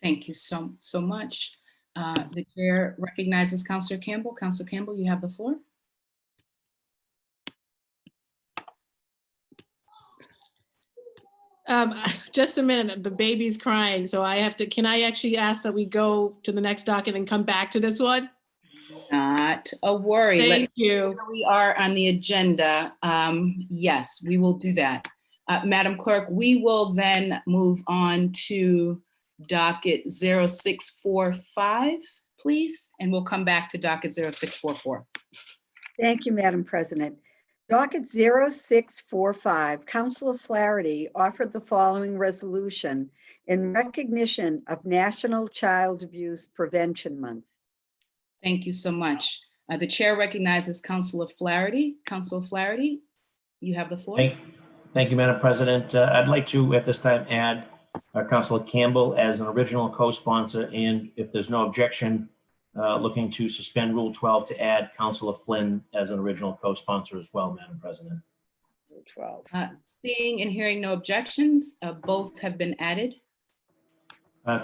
Thank you so much. The chair recognizes Councilor Campbell. Councilor Campbell, you have the floor. Just a minute, the baby's crying, so can I actually ask that we go to the next docket and come back to this one? Not a worry. Thank Let's see you. where we are on the agenda. Yes, we will do that. Madam Clerk, we will then move on to docket 0645, please, and we'll come back to docket 0644. Thank you, Madam President. Docket 0645, Councilor Flaherty offered the following resolution in recognition of National Child Abuse Prevention Month. Thank you so much. The chair recognizes Councilor Flaherty. Councilor Flaherty, you have the floor. Thank you, Madam President. I'd like to, at this time, add Councilor Campbell as an original co-sponsor, and if there's no objection, looking to suspend Rule 12 to add Councilor Flynn as an original co-sponsor as well, Madam President. Rule 12. Seeing and hearing no objections, both have been added.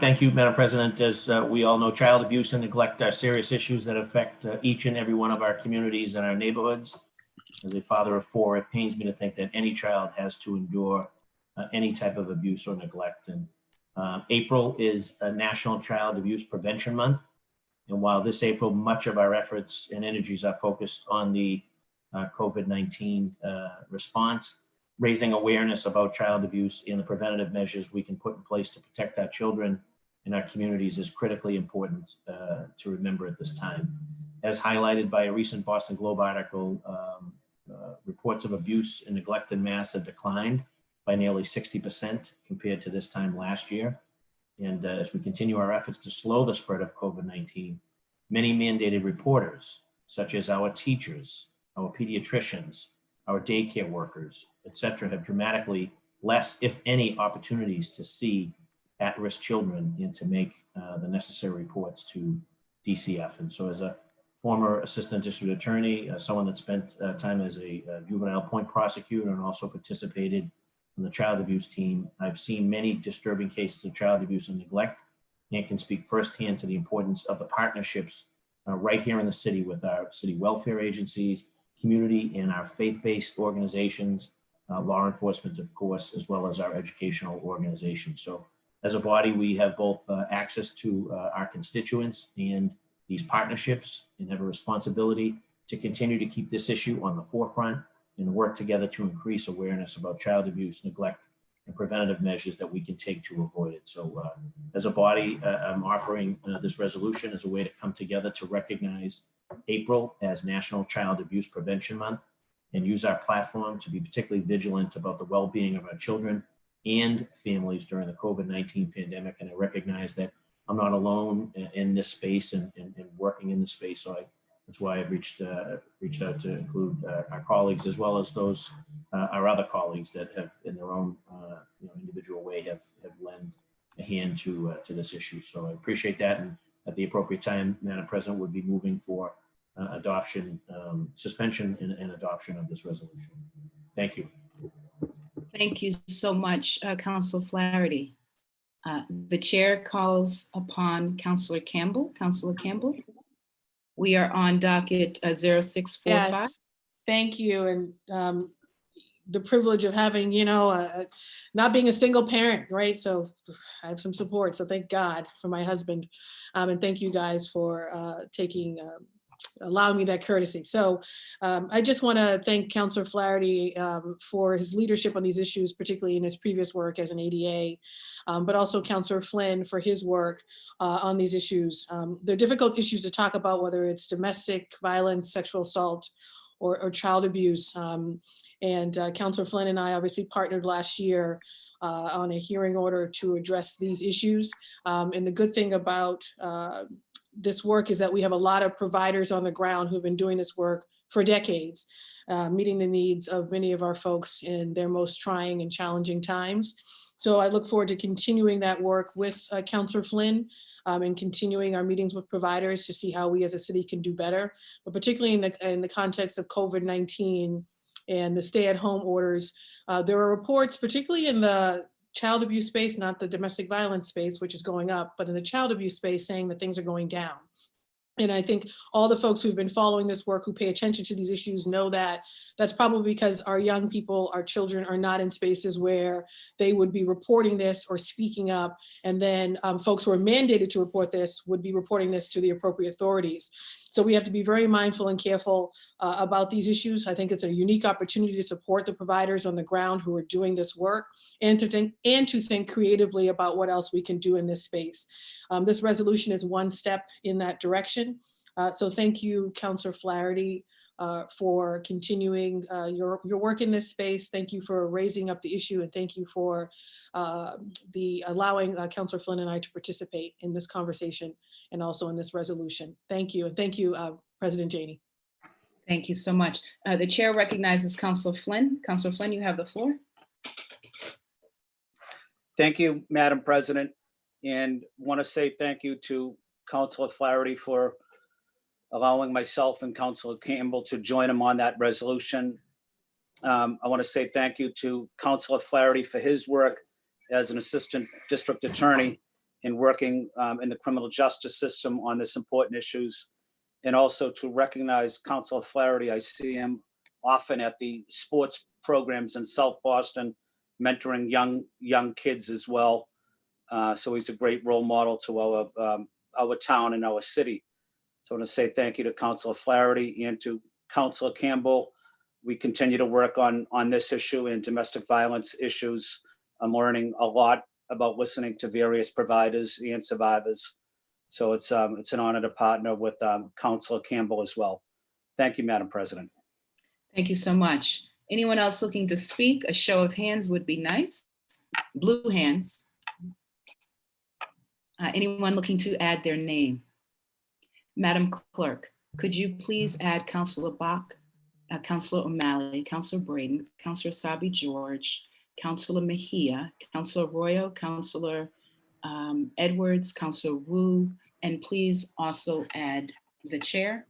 Thank you, Madam President. As we all know, child abuse and neglect are serious issues that affect each and every one of our communities and our neighborhoods. As a father of 4, it pains me to think that any child has to endure any type of abuse or neglect. And April is a National Child Abuse Prevention Month. And while this April, much of our efforts and energies are focused on the COVID-19 response, raising awareness about child abuse and the preventative measures we can put in place to protect our children and our communities is critically important to remember at this time. As highlighted by a recent Boston Globe article, reports of abuse and neglect en masse have declined by nearly 60% compared to this time last year. And as we continue our efforts to slow the spread of COVID-19, many mandated reporters, such as our teachers, our pediatricians, our daycare workers, et cetera, have dramatically less, if any, opportunities to see at-risk children and to make the necessary reports to DCF. And so as a former assistant district attorney, someone that spent time as a juvenile point prosecutor and also participated in the child abuse team, I've seen many disturbing cases of child abuse and neglect and can speak firsthand to the importance of the partnerships right here in the city with our city welfare agencies, community and our faith-based organizations, law enforcement, of course, as well as our educational organizations. So as a body, we have both access to our constituents and these partnerships and have a responsibility to continue to keep this issue on the forefront and work together to increase awareness about child abuse, neglect, and preventative measures that we can take to avoid it. So as a body, I'm offering this resolution as a way to come together to recognize April as National Child Abuse Prevention Month and use our platform to be particularly vigilant about the well-being of our children and families during the COVID-19 pandemic. And I recognize that I'm not alone in this space and working in this space. So that's why I've reached out to include our colleagues as well as those our other colleagues that have in their own individual way have lent a hand to this issue. So I appreciate that. And at the appropriate time, Madam President, would be moving for adoption, suspension and adoption of this resolution. Thank you. Thank you so much, Councilor Flaherty. The chair calls upon Councilor Campbell. Councilor Campbell, we are on docket 0645. Yes, thank you. And the privilege of having, not being a single parent, right? So I have some support. So thank God for my husband. And thank you guys for allowing me that courtesy. So I just want to thank Councilor Flaherty for his leadership on these issues, particularly in his previous work as an ADA, but also Councilor Flynn for his work on these issues. They're difficult issues to talk about, whether it's domestic violence, sexual assault, or child abuse. And Councilor Flynn and I obviously partnered last year on a hearing order to address these issues. And the good thing about this work is that we have a lot of providers on the ground who've been doing this work for decades, meeting the needs of many of our folks in their most trying and challenging times. So I look forward to continuing that work with Councilor Flynn and continuing our meetings with providers to see how we as a city can do better, but particularly in the context of COVID-19 and the stay-at-home orders. There are reports, particularly in the child abuse space, not the domestic violence space, which is going up, but in the child abuse space, saying that things are going down. And I think all the folks who've been following this work, who pay attention to these issues, know that that's probably because our young people, our children, are not in spaces where they would be reporting this or speaking up. And then folks who are mandated to report this would be reporting this to the appropriate authorities. So we have to be very mindful and careful about these issues. I think it's a unique opportunity to support the providers on the ground who are doing this work, and to think creatively about what else we can do in this space. This resolution is one step in that direction. So thank you, Councilor Flaherty, for continuing your work in this space. Thank you for raising up the issue, and thank you for allowing Councilor Flynn and I to participate in this conversation and also in this resolution. Thank you, and thank you, President Janey. Thank you so much. The chair recognizes Councilor Flynn. Councilor Flynn, you have the floor. Thank you, Madam President, and want to say thank you to Councilor Flaherty for allowing myself and Councilor Campbell to join him on that resolution. I want to say thank you to Councilor Flaherty for his work as an assistant district attorney in working in the criminal justice system on this important issues, and also to recognize Councilor Flaherty. I see him often at the sports programs in South Boston, mentoring young kids as well. So he's a great role model to our town and our city. So I want to say thank you to Councilor Flaherty and to Councilor Campbell. We continue to work on this issue and domestic violence issues. I'm learning a lot about listening to various providers and survivors. So it's an honor to partner with Councilor Campbell as well. Thank you, Madam President. Thank you so much. Anyone else looking to speak? A show of hands would be nice. Blue hands. Anyone looking to add their name? Madam Clerk, could you please add Councilor Bach, Councilor O'Malley, Councilor Braden, Councilor Sabi George, Councilor Mejia, Councilor Arroyo, Councilor Edwards, Councilor Wu, and please also add the chair.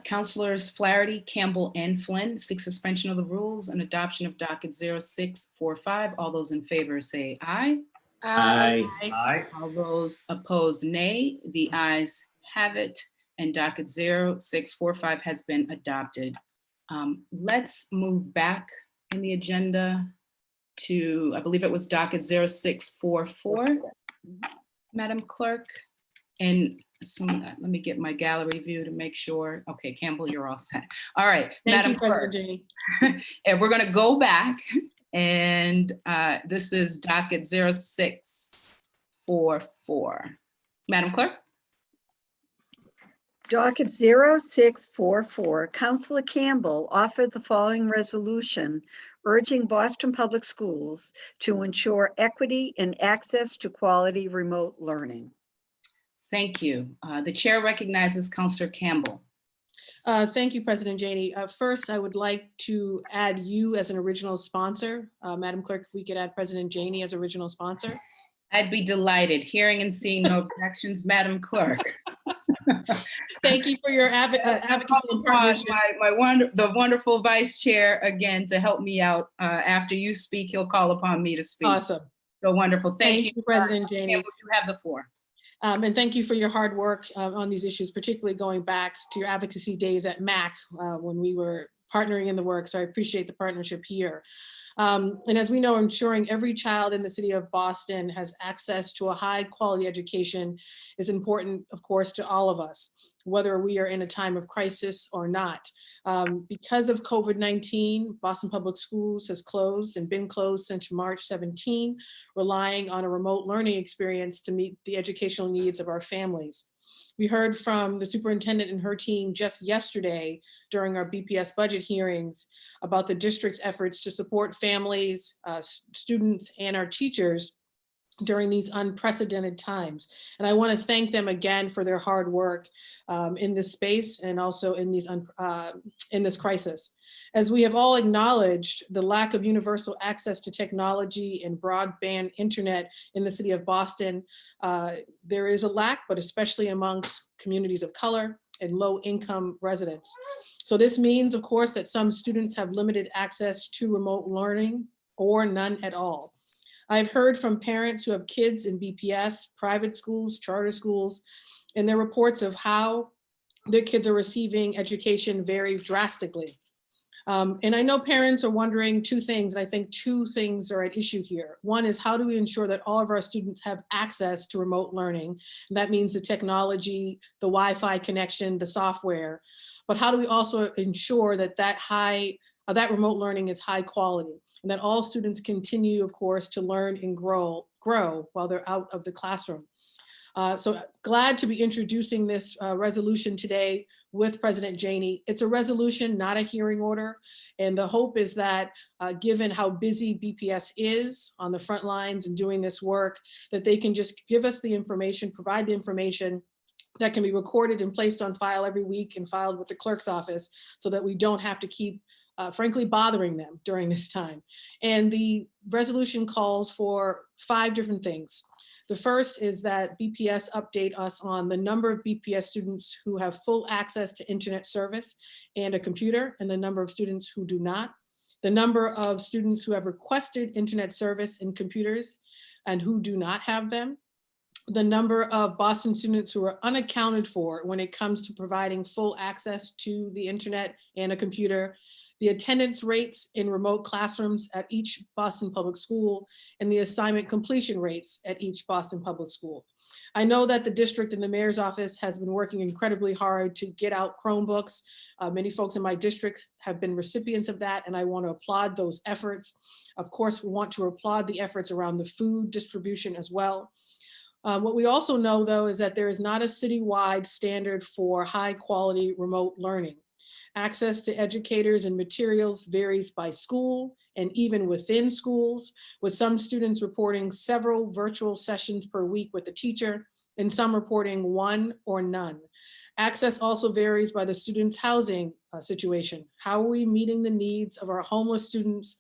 Councilors Flaherty, Campbell, and Flynn seek suspension of the rules and adoption of docket 0645. All those in favor say aye. Aye. Aye. All those opposed, nay. The ayes have it, and docket 0645 has been adopted. Let's move back in the agenda to, I believe it was docket 0644, Madam Clerk. And so let me get my gallery view to make sure. Okay, Campbell, you're all set. All right, Madam Clerk. And we're going to go back, and this is docket 0644. Madam Clerk. Docket 0644, Councilor Campbell offered the following resolution urging Boston Public Schools to ensure equity and access to quality remote learning. Thank you. The chair recognizes Councilor Campbell. Thank you, President Janey. First, I would like to add you as an original sponsor. Madam Clerk, if we could add President Janey as original sponsor. I'd be delighted. Hearing and seeing no objections, Madam Clerk. Thank you for your advocacy and partnership. The wonderful vice chair again to help me out. After you speak, he'll call upon me to speak. Awesome. So wonderful. Thank you, President Janey. You have the floor. And thank you for your hard work on these issues, particularly going back to your advocacy days at MAC when we were partnering in the work. So I appreciate the partnership here. And as we know, ensuring every child in the city of Boston has access to a high quality education is important, of course, to all of us, whether we are in a time of crisis or not. Because of COVID-19, Boston Public Schools has closed and been closed since March 17, relying on a remote learning experience to meet the educational needs of our families. We heard from the superintendent and her team just yesterday during our BPS budget hearings about the district's efforts to support families, students, and our teachers during these unprecedented times. And I want to thank them again for their hard work in this space and also in this crisis. As we have all acknowledged, the lack of universal access to technology and broadband internet in the city of Boston, there is a lack, but especially amongst communities of color and low-income residents. So this means, of course, that some students have limited access to remote learning or none at all. I've heard from parents who have kids in BPS, private schools, charter schools, and their reports of how their kids are receiving education vary drastically. And I know parents are wondering two things, and I think two things are at issue here. One is, how do we ensure that all of our students have access to remote learning? And that means the technology, the Wi-Fi connection, the software. But how do we also ensure that that remote learning is high quality, and that all students continue, of course, to learn and grow while they're out of the classroom? So glad to be introducing this resolution today with President Janey. It's a resolution, not a hearing order. And the hope is that given how busy BPS is on the front lines and doing this work, that they can just give us the information, provide the information that can be recorded and placed on file every week and filed with the clerk's office so that we don't have to keep frankly bothering them during this time. And the resolution calls for 5 different things. The first is that BPS update us on the number of BPS students who have full access to internet service and a computer, and the number of students who do not, the number of students who have requested internet service and computers and who do not have them, the number of Boston students who are unaccounted for when it comes to providing full access to the internet and a computer, the attendance rates in remote classrooms at each Boston Public School, and the assignment completion rates at each Boston Public School. I know that the district and the mayor's office has been working incredibly hard to get out Chromebooks. Many folks in my district have been recipients of that, and I want to applaud those efforts. Of course, we want to applaud the efforts around the food distribution as well. What we also know, though, is that there is not a citywide standard for high quality remote learning. Access to educators and materials varies by school and even within schools, with some students reporting several virtual sessions per week with the teacher and some reporting 1 or none. Access also varies by the student's housing situation. How are we meeting the needs of our homeless students,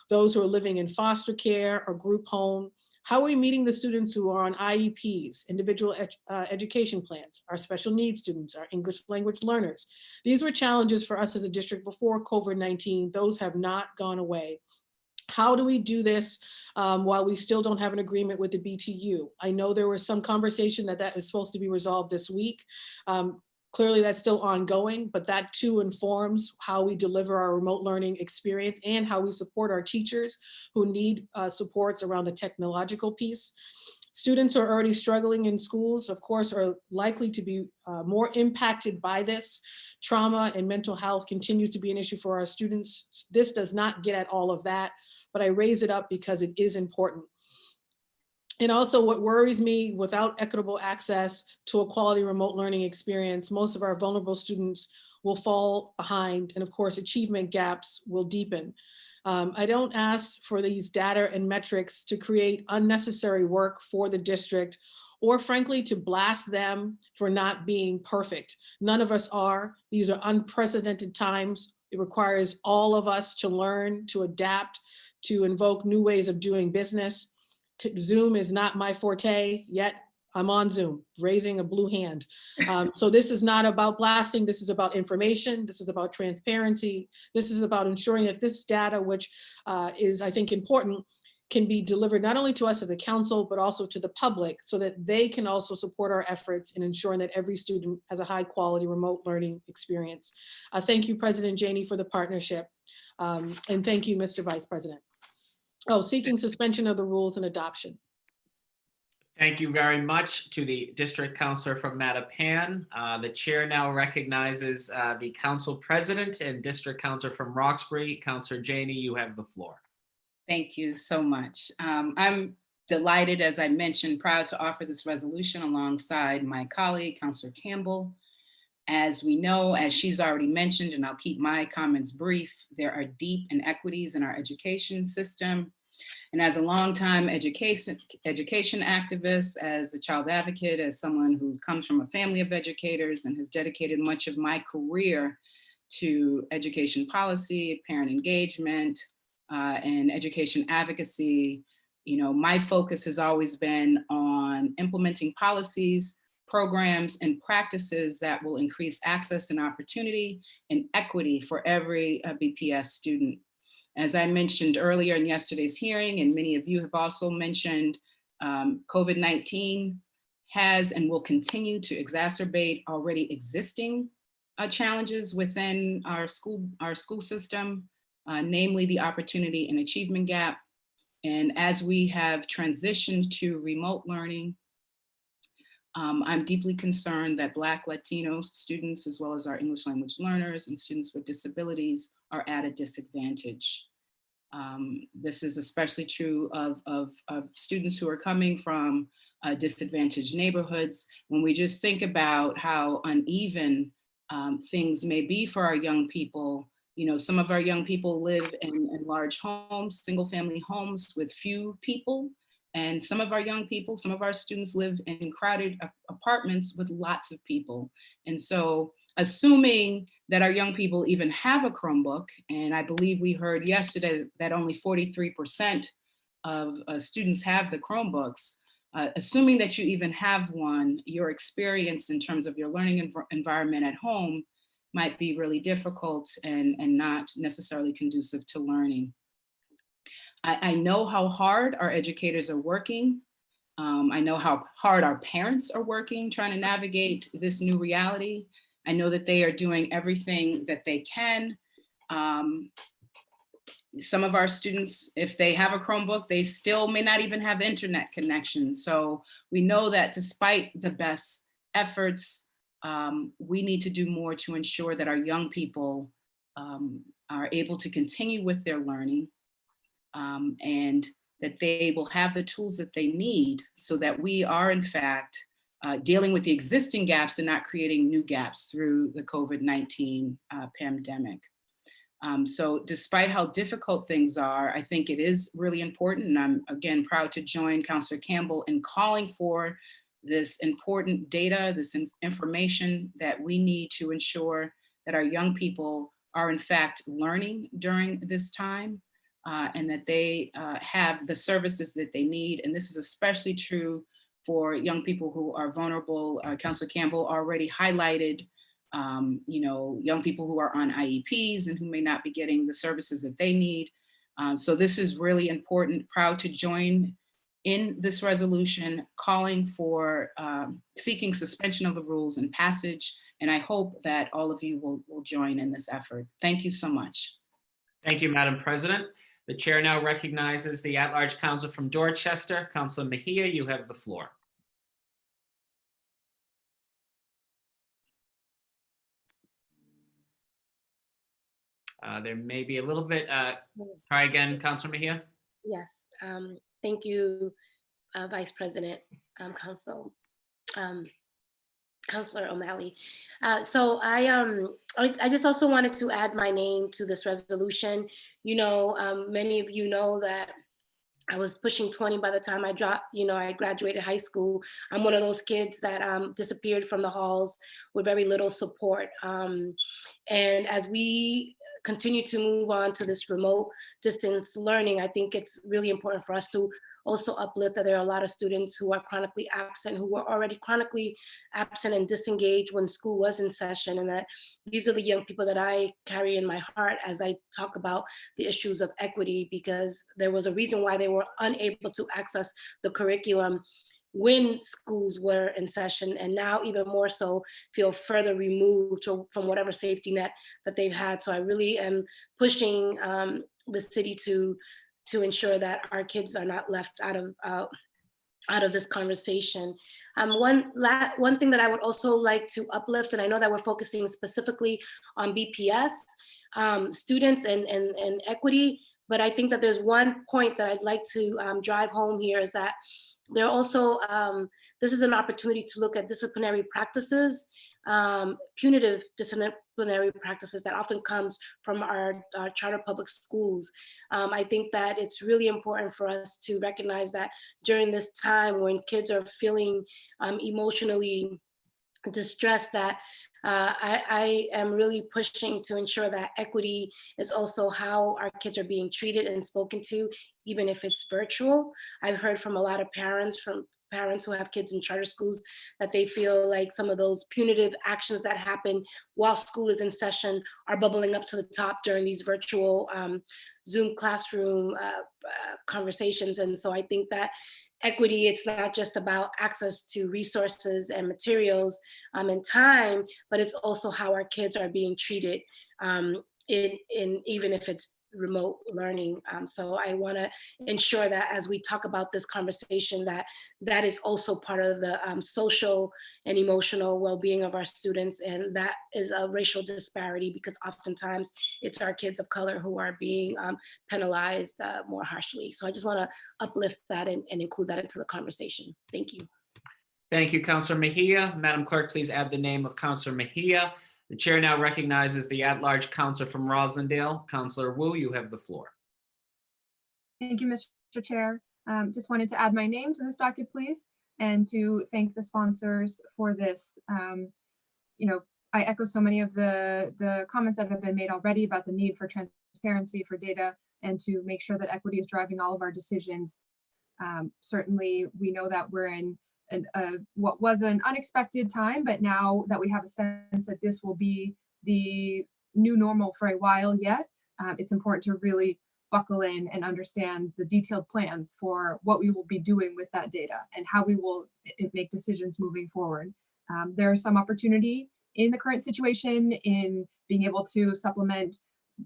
those who are living in foster care or group home? How are we meeting the students who are on IEPs, individual education plans, our special needs students, our English language learners? These were challenges for us as a district before COVID-19. Those have not gone away. How do we do this while we still don't have an agreement with the BTU? I know there was some conversation that is supposed to be resolved this week. Clearly that's still ongoing, but that too informs how we deliver our remote learning experience and how we support our teachers who need supports around the technological piece. Students who are already struggling in schools, of course, are likely to be more impacted by this. Trauma and mental health continues to be an issue for our students. This does not get at all of that, but I raise it up because it is important. And also what worries me, without equitable access to a quality remote learning experience, most of our vulnerable students will fall behind, and of course, achievement gaps will deepen. I don't ask for these data and metrics to create unnecessary work for the district or frankly, to blast them for not being perfect. None of us are. These are unprecedented times. It requires all of us to learn, to adapt, to invoke new ways of doing business. Zoom is not my forte, yet I'm on Zoom, raising a blue hand. So this is not about blasting, this is about information, this is about transparency, this is about ensuring that this data, which is, I think, important, can be delivered not only to us as a council, but also to the public so that they can also support our efforts in ensuring that every student has a high quality remote learning experience. Thank you, President Janey, for the partnership. And thank you, Mr. Vice President. Oh, seeking suspension of the rules and adoption. Thank you very much to the district counselor from Mattapan. The chair now recognizes the council president and district counselor from Roxbury. Counselor Janey, you have the floor. Thank you so much. I'm delighted, as I mentioned, proud to offer this resolution alongside my colleague, Counselor Campbell. As we know, as she's already mentioned, and I'll keep my comments brief, there are deep inequities in our education system. And as a longtime education activist, as a child advocate, as someone who comes from a family of educators and has dedicated much of my career to education policy, parent engagement, and education advocacy, you know, my focus has always been on implementing policies, programs, and practices that will increase access and opportunity and equity for every BPS student. As I mentioned earlier in yesterday's hearing, and many of you have also mentioned, COVID-19 has and will continue to exacerbate already existing challenges within our school system, namely the opportunity and achievement gap. And as we have transitioned to remote learning, I'm deeply concerned that Black, Latino students, as well as our English language learners and students with disabilities, are at a disadvantage. This is especially true of students who are coming from disadvantaged neighborhoods. When we just think about how uneven things may be for our young people, you know, some of our young people live in large homes, single family homes with few people. And some of our young people, some of our students live in crowded apartments with lots of people. And so assuming that our young people even have a Chromebook, and I believe we heard yesterday that only 43% of students have the Chromebooks, assuming that you even have one, your experience in terms of your learning environment at home might be really difficult and not necessarily conducive to learning. I know how hard our educators are working. I know how hard our parents are working trying to navigate this new reality. I know that they are doing everything that they can. Some of our students, if they have a Chromebook, they still may not even have internet connection. So we know that despite the best efforts, we need to do more to ensure that our young people are able to continue with their learning. And that they will have the tools that they need so that we are in fact dealing with the existing gaps and not creating new gaps through the COVID-19 pandemic. So despite how difficult things are, I think it is really important, and I'm again proud to join Councillor Campbell in calling for this important data, this information that we need to ensure that our young people are in fact learning during this time. And that they have the services that they need. And this is especially true for young people who are vulnerable. Councillor Campbell already highlighted, you know, young people who are on IEPs and who may not be getting the services that they need. So this is really important. Proud to join in this resolution, calling for seeking suspension of the rules and passage. And I hope that all of you will join in this effort. Thank you so much. Thank you, Madam President. The chair now recognizes the at-large council from Dorchester. Councilor Mejia, you have the floor. There may be a little bit, try again, Councilor Mejia. Yes, thank you, Vice President, Councilor O'Malley. So I just also wanted to add my name to this resolution. You know, many of you know that I was pushing 20 by the time I graduated high school. I'm one of those kids that disappeared from the halls with very little support. And as we continue to move on to this remote distance learning, I think it's really important for us to also uplift that there are a lot of students who are chronically absent, who were already chronically absent and disengaged when school was in session, and that these are the young people that I carry in my heart as I talk about the issues of equity, because there was a reason why they were unable to access the curriculum when schools were in session, and now even more so feel further removed from whatever safety net that they've had. So I really am pushing the city to ensure that our kids are not left out of this conversation. One thing that I would also like to uplift, and I know that we're focusing specifically on BPS students and equity, but I think that there's one point that I'd like to drive home here, is that there also, this is an opportunity to look at disciplinary practices, punitive disciplinary practices that often comes from our charter public schools. I think that it's really important for us to recognize that during this time when kids are feeling emotionally distressed, that I am really pushing to ensure that equity is also how our kids are being treated and spoken to, even if it's virtual. I've heard from a lot of parents who have kids in charter schools that they feel like some of those punitive actions that happen while school is in session are bubbling up to the top during these virtual Zoom classroom conversations. And so I think that equity, it's not just about access to resources and materials and time, but it's also how our kids are being treated in even if it's remote learning. So I want to ensure that as we talk about this conversation, that is also part of the social and emotional well-being of our students. And that is a racial disparity, because oftentimes it's our kids of color who are being penalized more harshly. So I just want to uplift that and include that into the conversation. Thank you. Thank you, Councilor Mejia. Madam Clerk, please add the name of Councilor Mejia. The chair now recognizes the at-large councilor from Roslindale. Councilor Wu, you have the floor. Thank you, Mr. Chair. Just wanted to add my name to this docket, please, and to thank the sponsors for this. I echo so many of the comments that have been made already about the need for transparency, for data, and to make sure that equity is driving all of our decisions. Certainly, we know that we're in what was an unexpected time, but now that we have a sense that this will be the new normal for a while yet, it's important to really buckle in and understand the detailed plans for what we will be doing with that data and how we will make decisions moving forward. There's some opportunity in the current situation in being able to supplement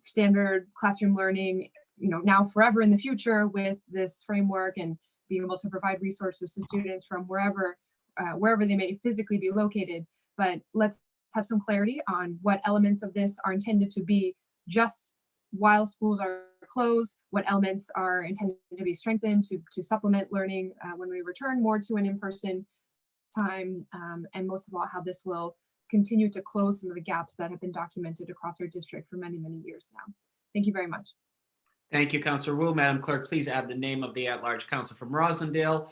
standard classroom learning, now forever in the future with this framework, and being able to provide resources to students from wherever they may physically be located. But let's have some clarity on what elements of this are intended to be just while schools are closed, what elements are intended to be strengthened to supplement learning when we return more to an in-person time, and most of all, how this will continue to close some of the gaps that have been documented across our district for many, many years now. Thank you very much. Thank you, Councilor Wu. Madam Clerk, please add the name of the at-large council from Roslindale.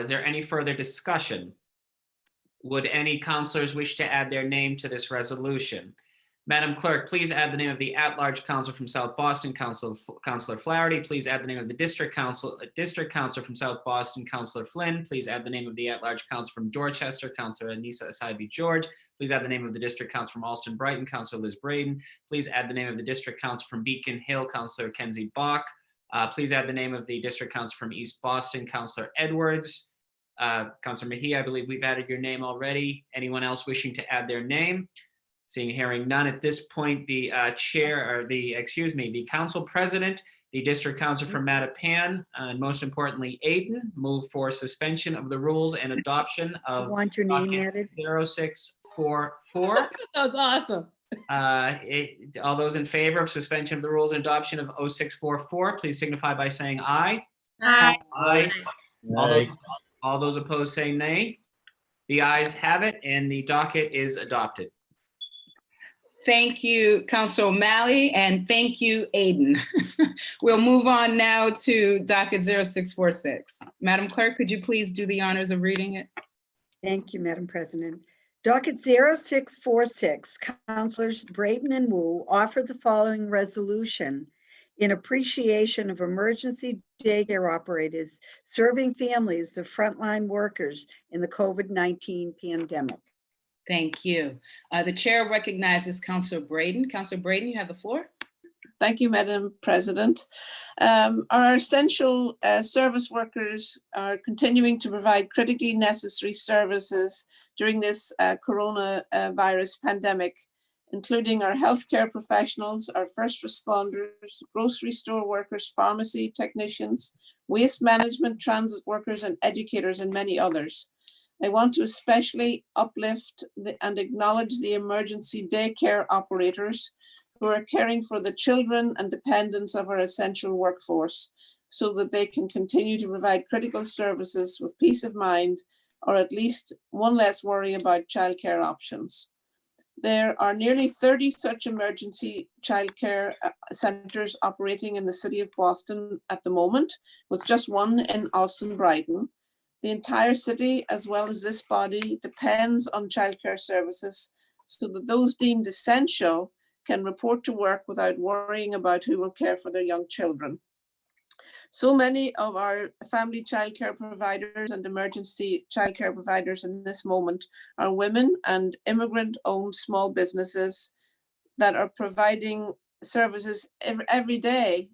Is there any further discussion? Would any councilors wish to add their name to this resolution? Madam Clerk, please add the name of the at-large council from South Boston, Councilor Flaherty. Please add the name of the district council from South Boston, Councilor Flynn. Please add the name of the at-large council from Dorchester, Councilor Anissa Asaibi George. Please add the name of the district council from Alston Brighton, Councilor Liz Braden. Please add the name of the district council from Beacon Hill, Councilor Kenzie Bach. Please add the name of the district council from East Boston, Councilor Edwards. Councilor Mejia, I believe we've added your name already. Anyone else wishing to add their name? Seeing, hearing none at this point, the council president, the district council from Mattapan, and most importantly, Aiden, move for suspension of the rules and adoption of Want your name docket added? 0644. That's awesome. All those in favor of suspension of the rules and adoption of 0644, please signify by saying aye. Aye. Aye. All those opposed say nay. The ayes have it, and the docket is adopted. Thank you, Councilor O'Malley, and thank you, Aiden. We'll move on now to docket 0646. Madam Clerk, could you please do the honors of reading it? Thank you, Madam President. Docket 0646, Councilors Braden and Wu offer the following resolution in appreciation of emergency daycare operators serving families of frontline workers in the COVID-19 pandemic. Thank you. The chair recognizes Councilor Braden. Councilor Braden, you have the floor. Thank you, Madam President. Our essential service workers are continuing to provide critically necessary services during this coronavirus pandemic, including our healthcare professionals, our first responders, grocery store workers, pharmacy technicians, waste management, transit workers, and educators, and many others. I want to especially uplift and acknowledge the emergency daycare operators who are caring for the children and dependents of our essential workforce so that they can continue to provide critical services with peace of mind, or at least one less worry about childcare options. There are nearly 30 such emergency childcare centres operating in the city of Boston at the moment, with just one in Alston Brighton. The entire city, as well as this body, depends on childcare services so that those deemed essential can report to work without worrying about who will care for their young children. So many of our family childcare providers and emergency childcare providers in this moment are women and immigrant-owned small businesses that are providing services every day,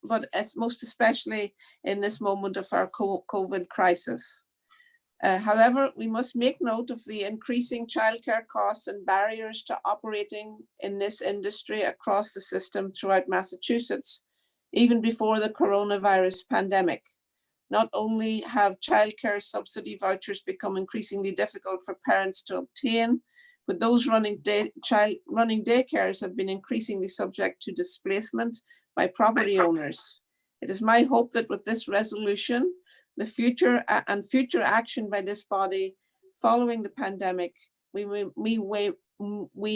but most especially in this moment of our COVID crisis. However, we must make note of the increasing childcare costs and barriers to operating in this industry across the system throughout Massachusetts, even before the coronavirus pandemic. Not only have childcare subsidy vouchers become increasingly difficult for parents to obtain, but those running daycares have been increasingly subject to displacement by property owners. It is my hope that with this resolution, the future action by this body following the pandemic, we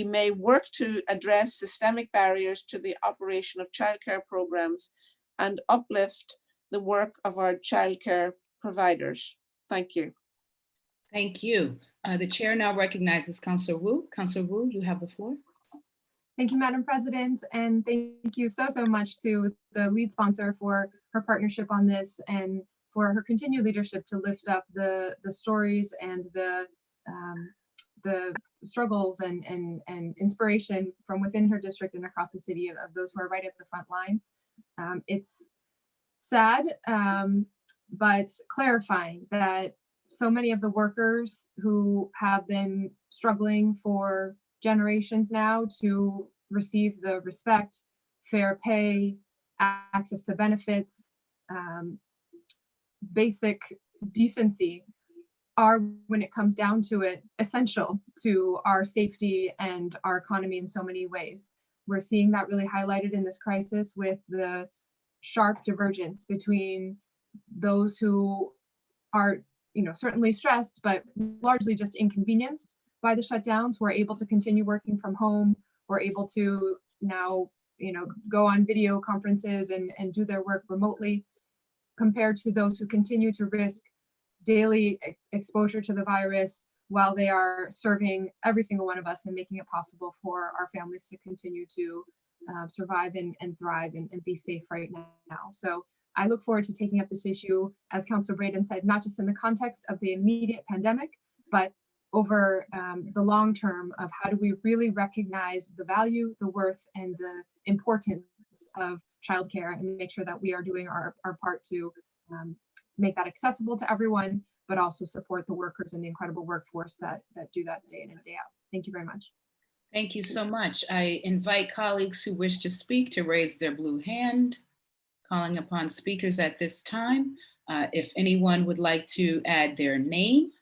may work to address systemic barriers to the operation of childcare programs and uplift the work of our childcare providers. Thank you. Thank you. The chair now recognizes Councilor Wu. Councilor Wu, you have the floor. Thank you, Madam President, and thank you so much to the lead sponsor for her partnership on this and for her continued leadership to lift up the stories and the struggles and inspiration from within her district and across the city of those who are right at the front lines. It's sad, but clarifying that so many of the workers who have been struggling for generations now to receive the respect, fair pay, access to benefits, basic decency are, when it comes down to it, essential to our safety and our economy in so many ways. We're seeing that really highlighted in this crisis with the sharp divergence between those who are, certainly stressed, but largely just inconvenienced by the shutdowns, who are able to continue working from home, who are able to now, go on video conferences and do their work remotely, compared to those who continue to risk daily exposure to the virus while they are serving every single one of us and making it possible for our families to continue to survive and thrive and be safe right now. So I look forward to taking up this issue, as Councilor Braden said, not just in the context of the immediate pandemic, but over the long term of how do we really recognize the value, the worth, and the importance of childcare and make sure that we are doing our part to make that accessible to everyone, but also support the workers and the incredible workforce that do that day in and day out. Thank you very much. Thank you so much. I invite colleagues who wish to speak to raise their blue hand, calling upon speakers at this time. If anyone would like to add their name,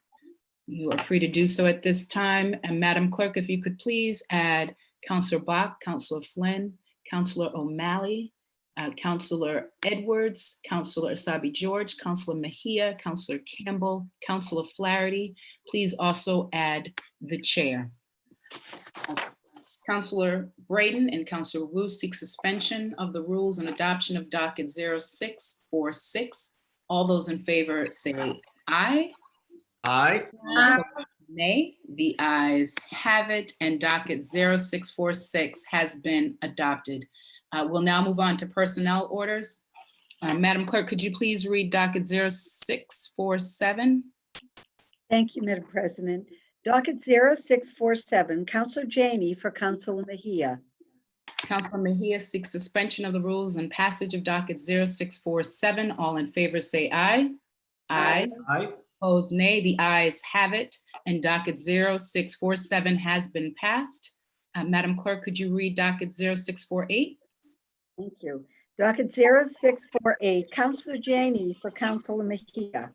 you are free to do so at this time. And Madam Clerk, if you could please add Councilor Bach, Councilor Flynn, Councilor O'Malley, Councilor Edwards, Councilor Asabi George, Councilor Mejia, Councilor Campbell, Councilor Flaherty. Please also add the chair. Counselor Braden and Counselor Wu seek suspension of the rules and adoption of docket 0646. All those in favor say aye. Aye. Nay, the ayes have it, and docket 0646 has been adopted. We'll now move on to personnel orders. Madam Clerk, could you please read docket 0647? Thank you, Madam President. Docket 0647, Counselor Janey for Counselor Mejia. Counselor Mejia seeks suspension of the rules and passage of docket 0647. All in favor say aye. Aye. Aye. Opposed, nay. The ayes have it, and docket 0647 has been passed. Madam Clerk, could you read docket 0648? Thank you. Docket 0648, Counselor Janey for Counselor Mejia.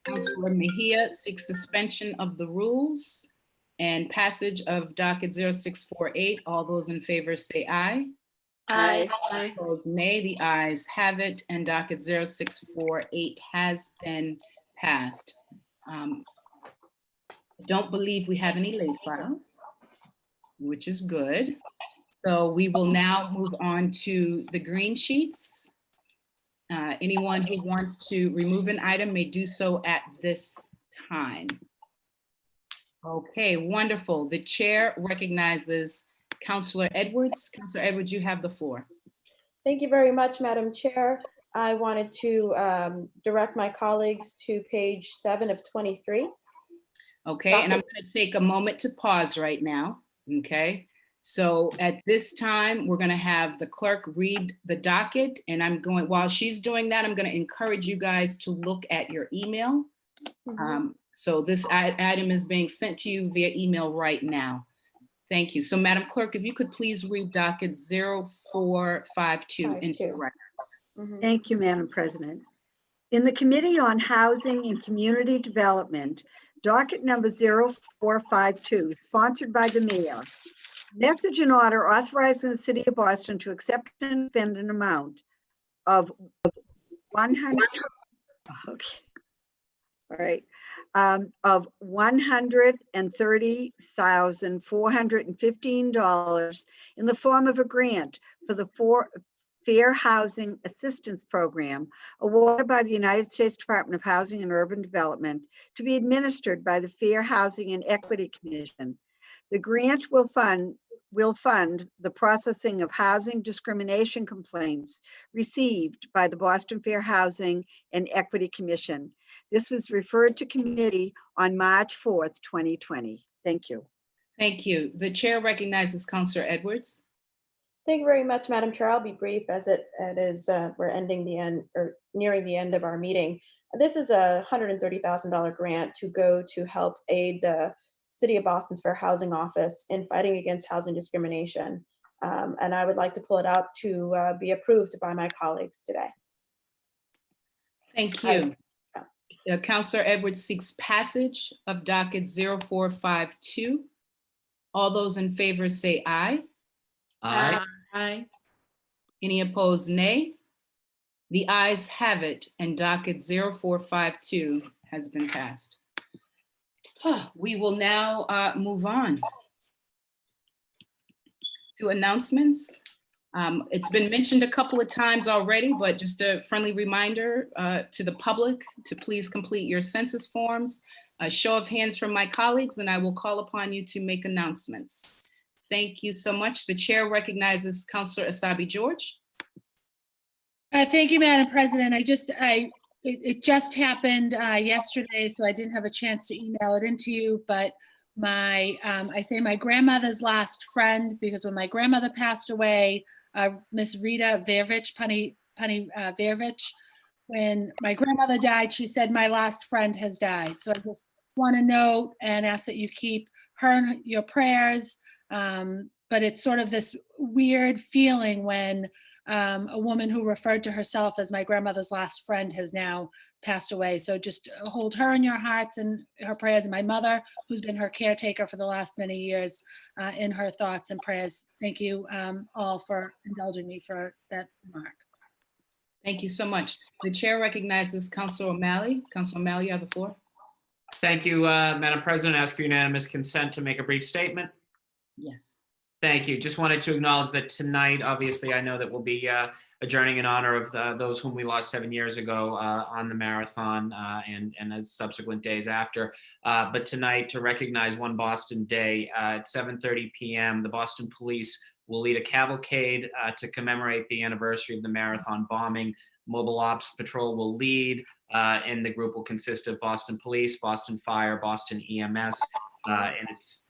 Counselor Mejia seeks suspension of the rules and passage of docket 0648. All those in favor say aye. Aye. Opposed, nay. The ayes have it, and docket 0648 has been passed. I don't believe we have any late files, which is good. So we will now move on to the green sheets. Anyone who wants to remove an item may do so at this time. Okay, wonderful. The chair recognizes Counselor Edwards. Counselor Edwards, you have the floor. Thank you very much, Madam Chair. I wanted to direct my colleagues to page 7 of 23. Okay, and I'm going to take a moment to pause right now. Okay, so at this time, we're going to have the clerk read the docket, and while she's doing that, I'm going to encourage you guys to look at your email. So this item is being sent to you via email right now. Thank you. So Madam Clerk, if you could please read docket 0452 into the record. Thank you, Madam President. In the Committee on Housing and Community Development, docket number 0452, sponsored by the mayor. Message and order authorizing the City of Boston to accept and spend an amount of 100, okay, all right, of $130,415 in the form of a grant for the Fair Housing Assistance Program awarded by the United States Department of Housing and Urban Development to be administered by the Fair Housing and Equity Commission. The grant will fund the processing of housing discrimination complaints received by the Boston Fair Housing and Equity Commission. This was referred to committee on March 4th, 2020. Thank you. Thank you. The chair recognizes Counselor Edwards. Thank you very much, Madam Chair. I'll be brief as it is, we're ending the end or nearing the end of our meeting. This is a $130,000 grant to go to help aid the City of Boston's Fair Housing Office in fighting against housing discrimination. And I would like to pull it out to be approved by my colleagues today. Thank you. Counselor Edwards seeks passage of docket 0452. All those in favor say aye. Aye. Aye. Any opposed, nay? The ayes have it, and docket 0452 has been passed. We will now move on to announcements. It's been mentioned a couple of times already, but just a friendly reminder to the public to please complete your census forms. A show of hands from my colleagues, and I will call upon you to make announcements. Thank you so much. The chair recognizes Counselor Asabi George. Thank you, Madam President. It just happened yesterday, so I didn't have a chance to email it into you, but I say my grandmother's last friend, because when my grandmother passed away, Miss Rita Vervich, Punny Vervich, when my grandmother died, she said, "My last friend has died." So I just want to note and ask that you keep her in your prayers. But it's sort of this weird feeling when a woman who referred to herself as my grandmother's last friend has now passed away. So just hold her in your hearts and her prayers, and my mother, who's been her caretaker for the last many years, in her thoughts and prayers. Thank you all for indulging me for that remark. Thank you so much. The chair recognizes Councilor O'Malley. Councilor O'Malley, you have the floor. Thank you, Madam President. Ask for unanimous consent to make a brief statement. Yes. Thank you. Just wanted to acknowledge that tonight, obviously, I know that we'll be adjourning in honor of those whom we lost 7 years ago on the marathon and as subsequent days after. But tonight, to recognize One Boston Day at 7:30 p.m., the Boston Police will lead a cavalcade to commemorate the anniversary of the marathon bombing. Mobile Ops Patrol will lead, and the group will consist of Boston Police, Boston Fire, Boston EMS, and it's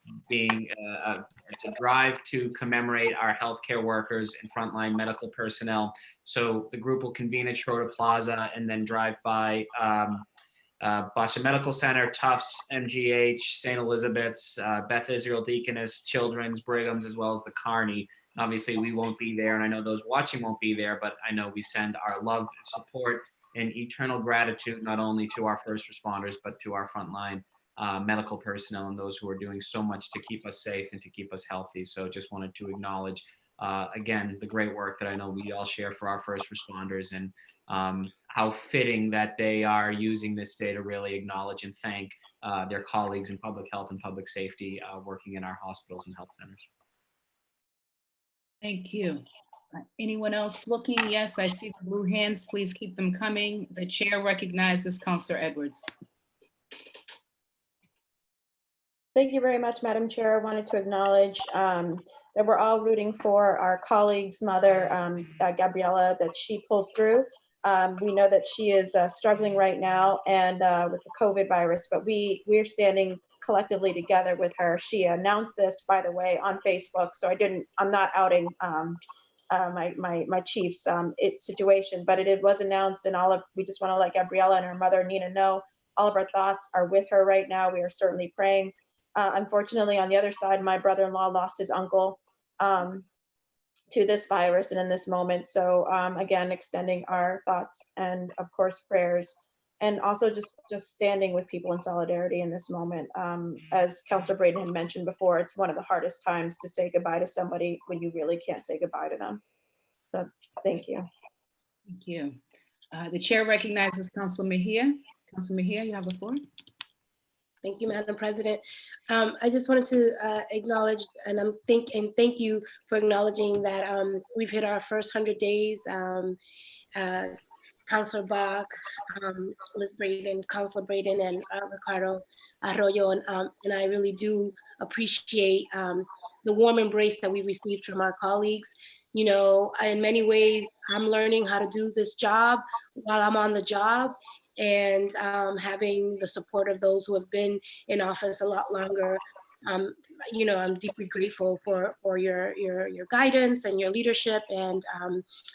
a drive to commemorate our healthcare workers and frontline medical personnel. So the group will convene at Schroeder Plaza and then drive by Boston Medical Center, Tufts, MGH, St. Elizabeth's, Beth Israel Deaconess, Children's, Brigham's, as well as the Carney. Obviously, we won't be there, and I know those watching won't be there, but I know we send our love, support, and eternal gratitude not only to our first responders, but to our frontline medical personnel and those who are doing so much to keep us safe and to keep us healthy. So just wanted to acknowledge, again, the great work that I know we all share for our first responders, and how fitting that they are using this day to really acknowledge and thank their colleagues in public health and public safety working in our hospitals and health centers. Thank you. Anyone else looking? Yes, I see the blue hands. Please keep them coming. The chair recognizes Councillor Edwards. Thank you very much, Madam Chair. I wanted to acknowledge that we're all rooting for our colleague's mother, Gabriella, that she pulls through. We know that she is struggling right now and with the COVID virus, but we're standing collectively together with her. She announced this, by the way, on Facebook, so I'm not outing my chief's situation, but it was announced, and we just want to let Gabriella and her mother Nina know all of our thoughts are with her right now. We are certainly praying. Unfortunately, on the other side, my brother-in-law lost his uncle to this virus and in this moment. So again, extending our thoughts and of course prayers, and also just standing with people in solidarity in this moment. As Councilor Braden had mentioned before, it's one of the hardest times to say goodbye to somebody when you really can't say goodbye to them. So thank you. Thank you. The chair recognizes Councilor Mejia. Councilor Mejia, you have the floor. Thank you, Madam President. I just wanted to acknowledge and thank you for acknowledging that we've hit our first 100 days. Councilor Bach, Ms. Braden, Councilor Braden, and Ricardo Arroyo, and I really do appreciate the warm embrace that we received from our colleagues. You know, in many ways, I'm learning how to do this job while I'm on the job, and having the support of those who have been in office a lot longer. You know, I'm deeply grateful for your guidance and your leadership. And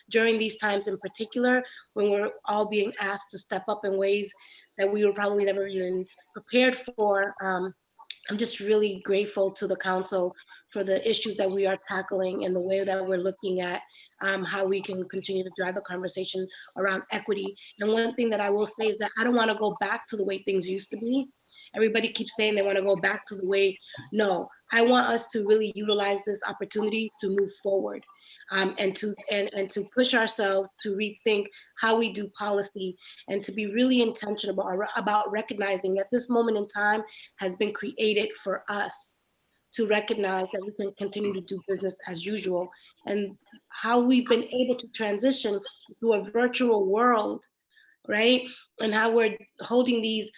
during these times in particular, when we're all being asked to step up in ways that we were probably never even prepared for, I'm just really grateful to the council for the issues that we are tackling and the way that we're looking at how we can continue to drive the conversation around equity. And one thing that I will say is that I don't want to go back to the way things used to be. Everybody keeps saying they want to go back to the way. No, I want us to really utilize this opportunity to move forward and to push ourselves to rethink how we do policy, and to be really intentional about recognizing that this moment in time has been created for us to recognize that we can continue to do business as usual, and how we've been able to transition to a virtual world, right? And how we're holding these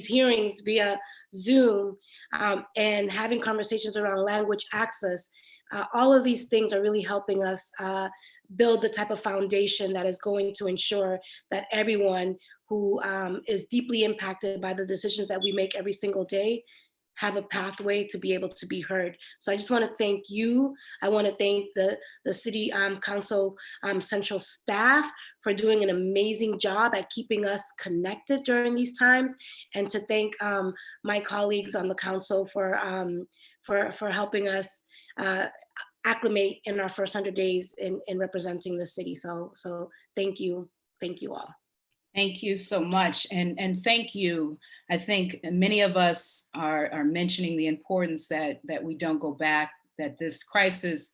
hearings via Zoom and having conversations around language access. All of these things are really helping us build the type of foundation that is going to ensure that everyone who is deeply impacted by the decisions that we make every single day have a pathway to be able to be heard. So I just want to thank you. I want to thank the City Council Central staff for doing an amazing job at keeping us connected during these times, and to thank my colleagues on the council for helping us acclimate in our first 100 days in representing the city. So thank you all. Thank you so much, and thank you. I think many of us are mentioning the importance that we don't go back, that this crisis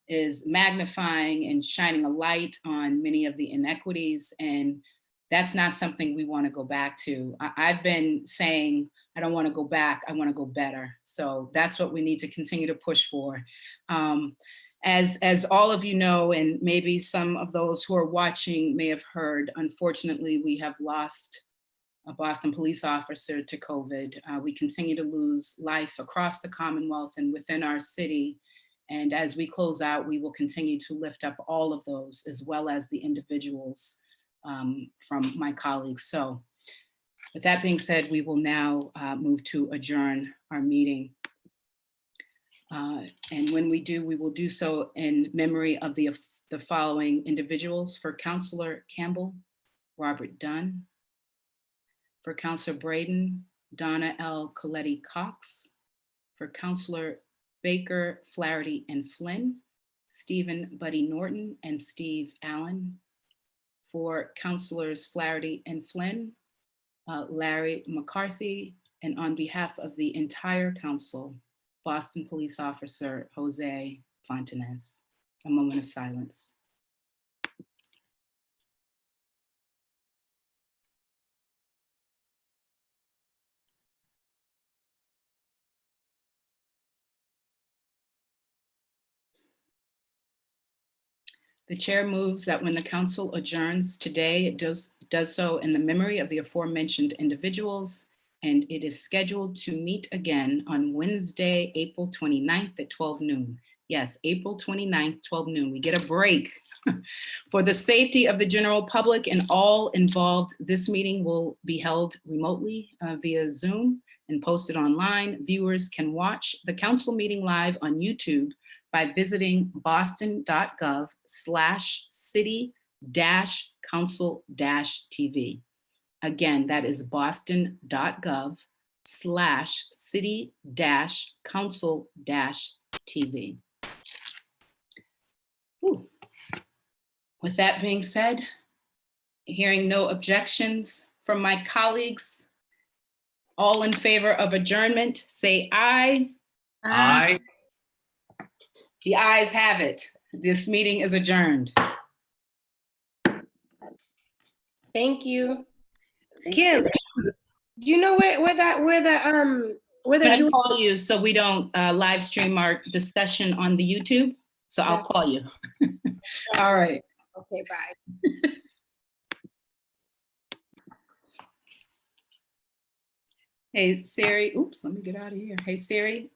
is magnifying and shining a light on many of the inequities, and that's not something we want to go back to. I've been saying, I don't want to go back, I want to go better. So that's what we need to continue to push for. As all of you know, and maybe some of those who are watching may have heard, unfortunately, we have lost a Boston police officer to COVID. We continue to lose life across the Commonwealth and within our city. And as we close out, we will continue to lift up all of those, as well as the individuals from my colleagues. So with that being said, we will now move to adjourn our meeting. And when we do, we will do so in memory of the following individuals: for Councillor Campbell, Robert Dunn; for Councillor Braden, Donna L. Coletti Cox; for Councillor Baker, Flaherty, and Flynn, Stephen Buddy Norton and Steve Allen; for Councillors Flaherty and Flynn, Larry McCarthy; and on behalf of the entire council, Boston Police Officer Jose Fontanez. A moment of silence. The chair moves that when the council adjourns today, it does so in the memory of the aforementioned individuals, and it is scheduled to meet again on Wednesday, April 29th at 12 noon. Yes, April 29th, 12 noon. We get a break. For the safety of the general public and all involved, this meeting will be held remotely via Zoom and posted online. Viewers can watch the council meeting live on YouTube by visiting boston.gov/city-council-TV. Again, that is boston.gov/city-council-TV. With that being said, hearing no objections from my colleagues, all in favor of adjournment, say aye. Aye. The ayes have it. This meeting is adjourned. Thank you. Kim, do you know where they're I'm gonna doing? call you so we don't live stream our discussion on the YouTube. So I'll call you. All right. Okay, bye. Hey Siri, oops, let me get out of here. Hey Siri,